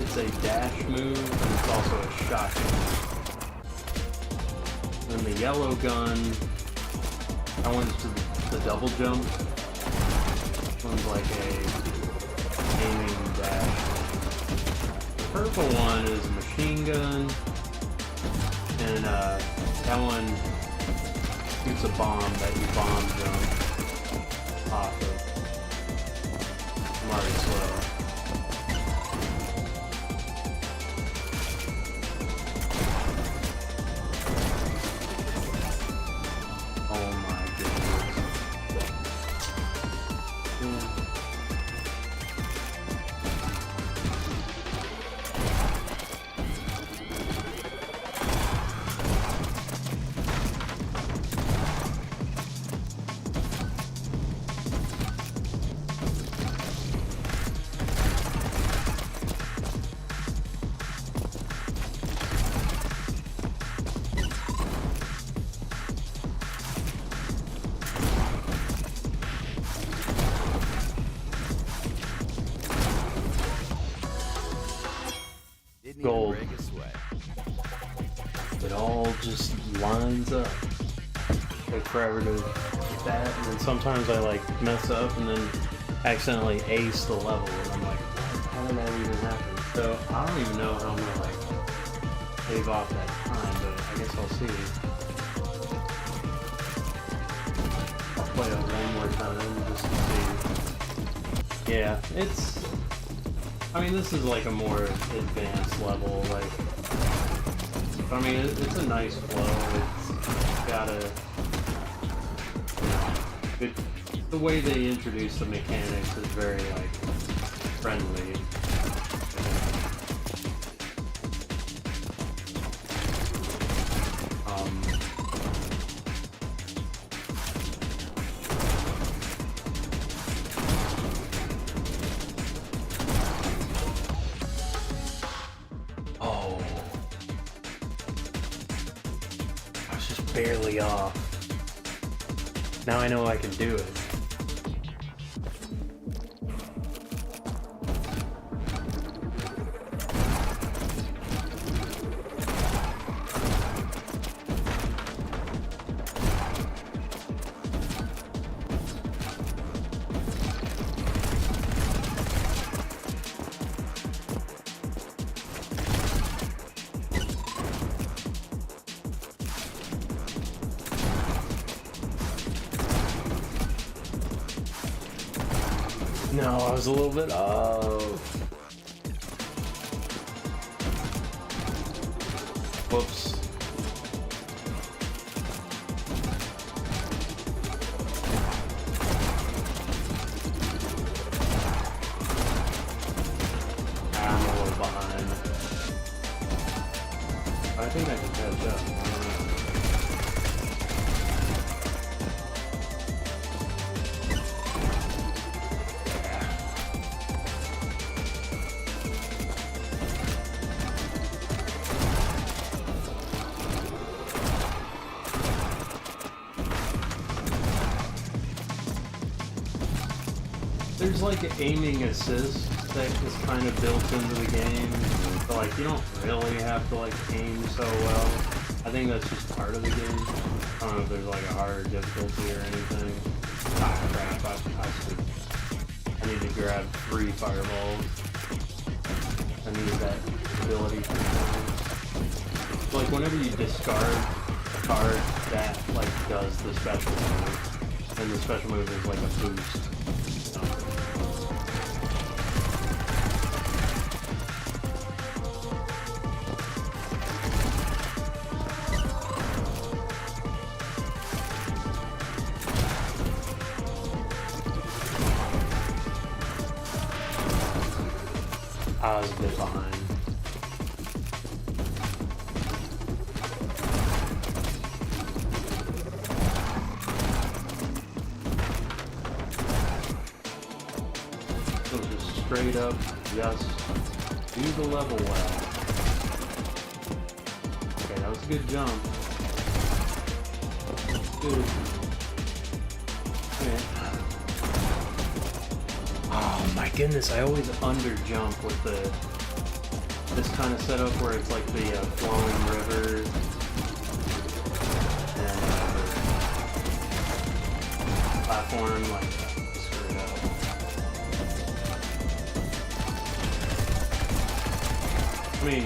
it's a dash move, and it's also a shot. And the yellow gun, that one's the double jump. This one's like a aiming dash. The purple one is a machine gun, and that one shoots a bomb that you bomb jump off of. I'm already slow. Oh my goodness. Didn't Gold. even break a sweat. It all just lines up. Take forever to get that, and then sometimes I like mess up and then accidentally ace the level, and I'm like, how did that even happen? So I don't even know how I'm gonna like save off that time, but I guess I'll see. I'll play it one more time just to see. Yeah, it's. I mean, this is like a more advanced level, like. I mean, it's a nice flow. It's got a. The way they introduce the mechanics is very like friendly. Oh, I was just barely off. Now I know I can do it. No, I was a little bit off. Whoops. I'm a little behind. I think I can catch up. I don't know. There's like an aiming assist that is kind of built into the game, so like you don't really have to like aim so well. I think that's just part of the game. I don't know if there's like a harder difficulty or anything. Ah crap, I need to grab 3 fireballs. I need that ability for like whenever you discard a card, that like does the special move. And the special move is like a boost. I was a bit behind. So just straight up, just do the level well. Okay, that was a good jump. Good. Okay. goodness, I always under jump with this kind of setup where it's like the flowing river. And platform, like, screw it up. I mean,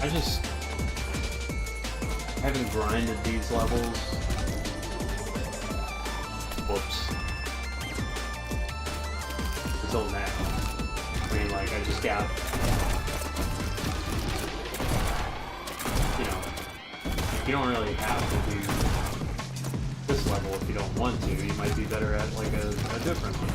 I haven't grinded these levels. Whoops. Until now. I mean, like, I just got, you know, you don't really have to do this level if you don't want to. You might be better at, like, a different one.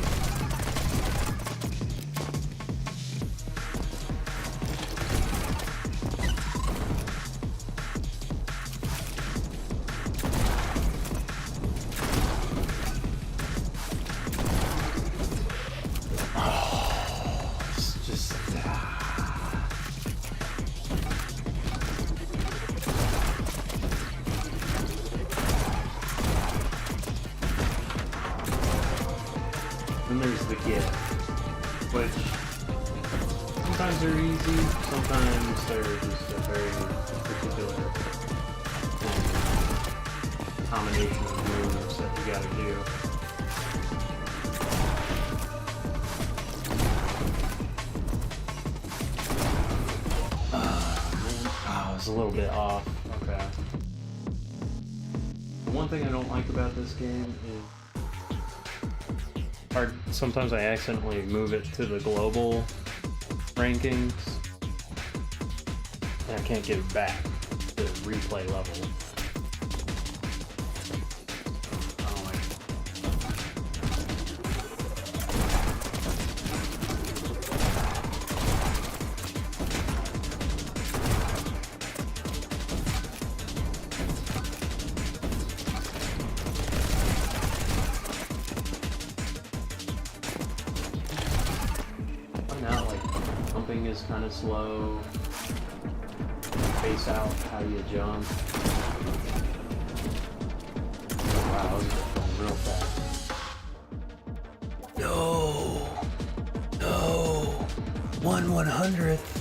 Then there's the gift, which sometimes they're easy, sometimes they're just a very particular combination of moves that you gotta do. Oh, I was a little bit off. Okay. The one thing I don't like about this game is sometimes I accidentally move it to the global rankings and I can't get it back to the replay level. Oh my. Out, like, jumping is kind of slow. Face out how you jump. Oh, wow, this is going real fast. No. No. 1/100th.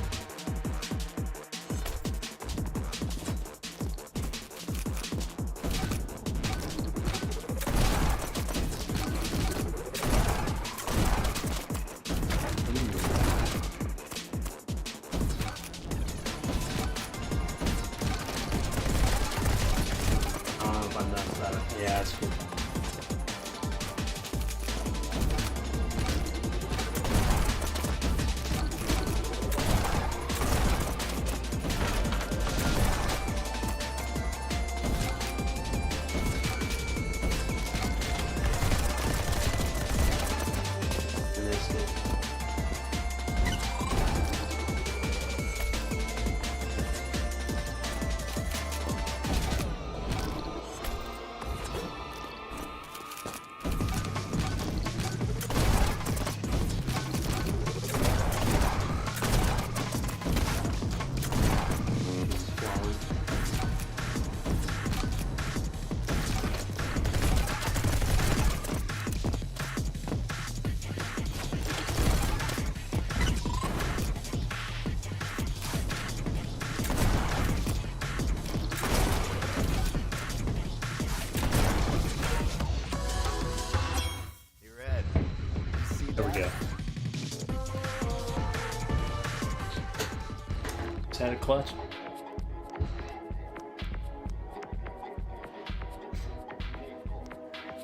Yeah, it's cool. Missed it. There we go. Is that a clutch?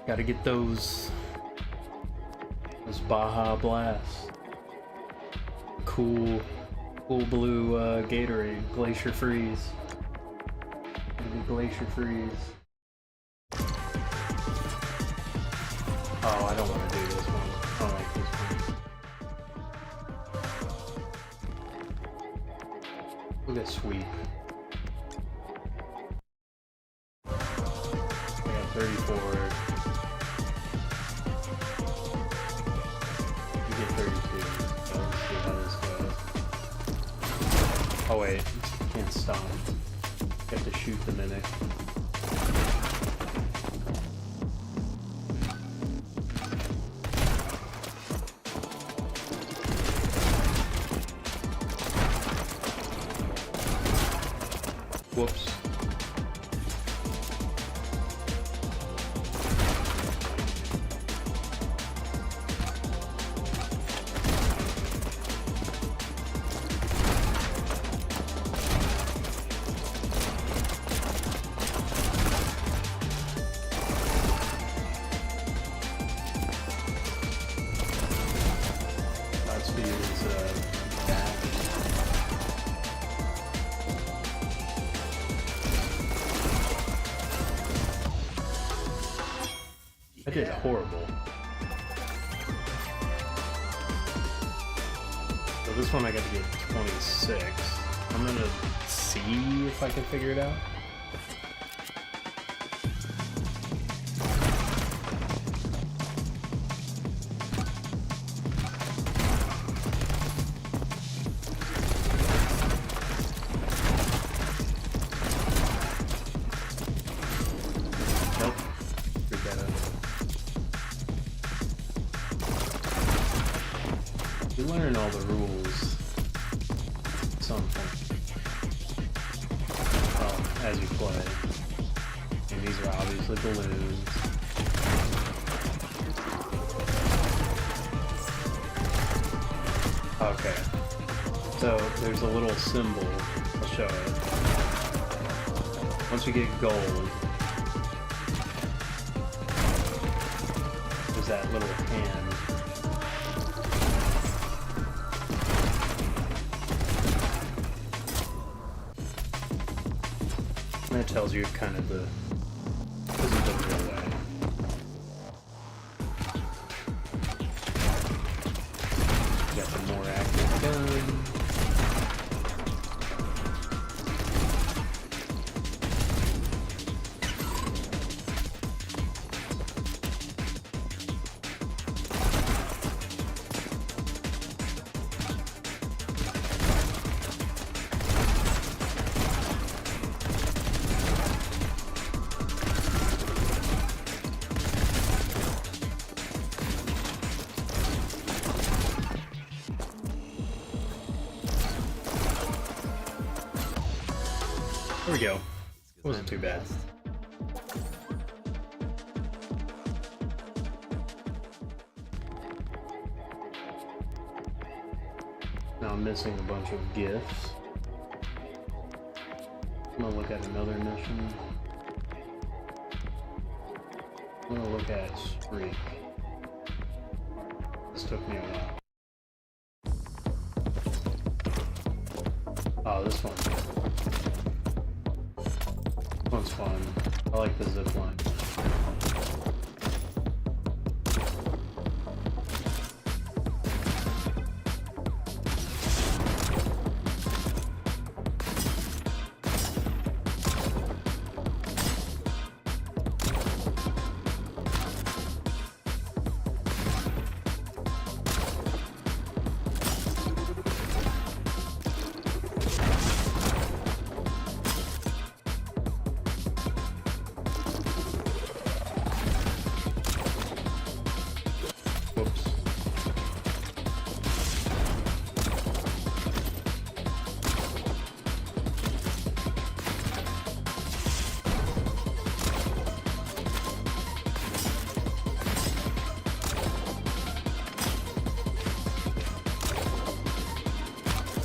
Gotta get those Baja Blasts. Cool blue Gatorade, Glacier Freeze. Maybe Glacier Freeze. Oh, I don't want to do this one. I don't like this one. Look at sweep. I got 34. You get 32. So let's see how this goes. Oh wait, can't stop. You have to shoot the mimic. Whoops. Godspeed is back. I did horrible. So this one I got to get 26. I'm gonna see if I can figure it out. Nope. Screwed that up. You learn all the rules at some point. Well, as you play. And these are obviously balloons. Okay. So there's a little symbol. I'll show it. Once you get gold, there's that little hand. And that tells you kind of the, this is the real way. Got the more active gun. There we go. Wasn't too bad. Now I'm missing a bunch of gifts. I'm gonna look at another mission. I'm gonna look at Streak. This took me a while. Oh, this one. This one's fun. I like the zip line. Whoops.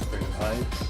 Bring pipes.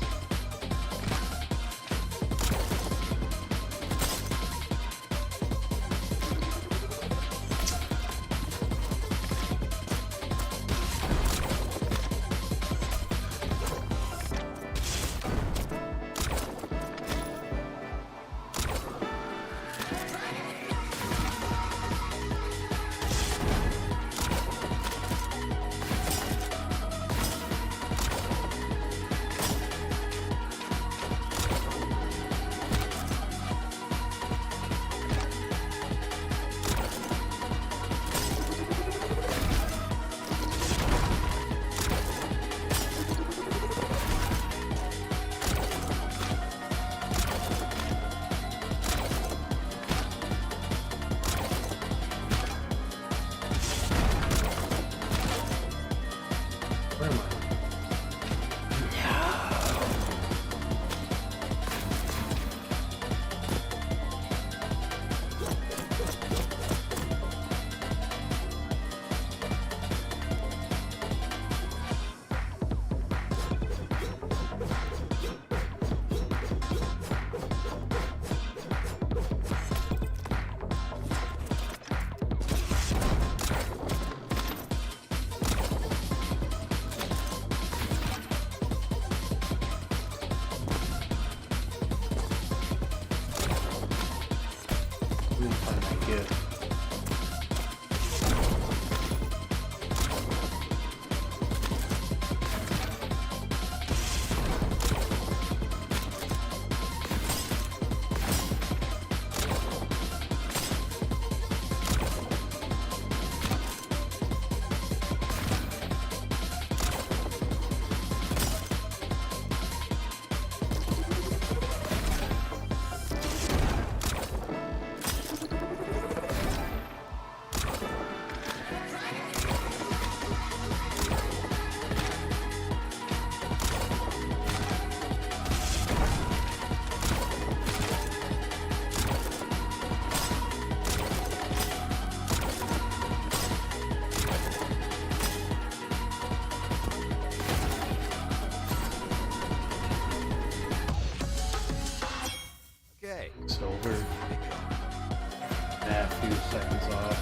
seconds off.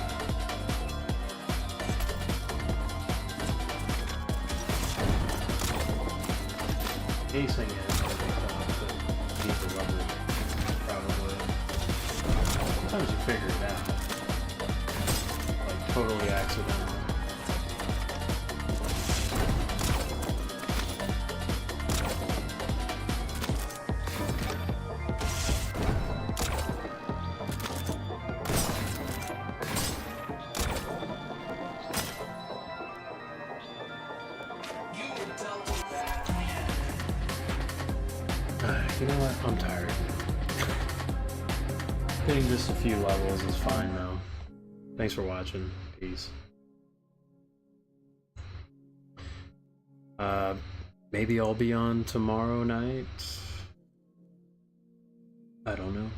Casing it takes off, but need the rubber, probably. Sometimes you figure it out. Like, totally accidental. You know what? I'm tired. Hitting just a few levels is fine now. Thanks for watching. Peace. Maybe I'll be on tomorrow night. I don't know.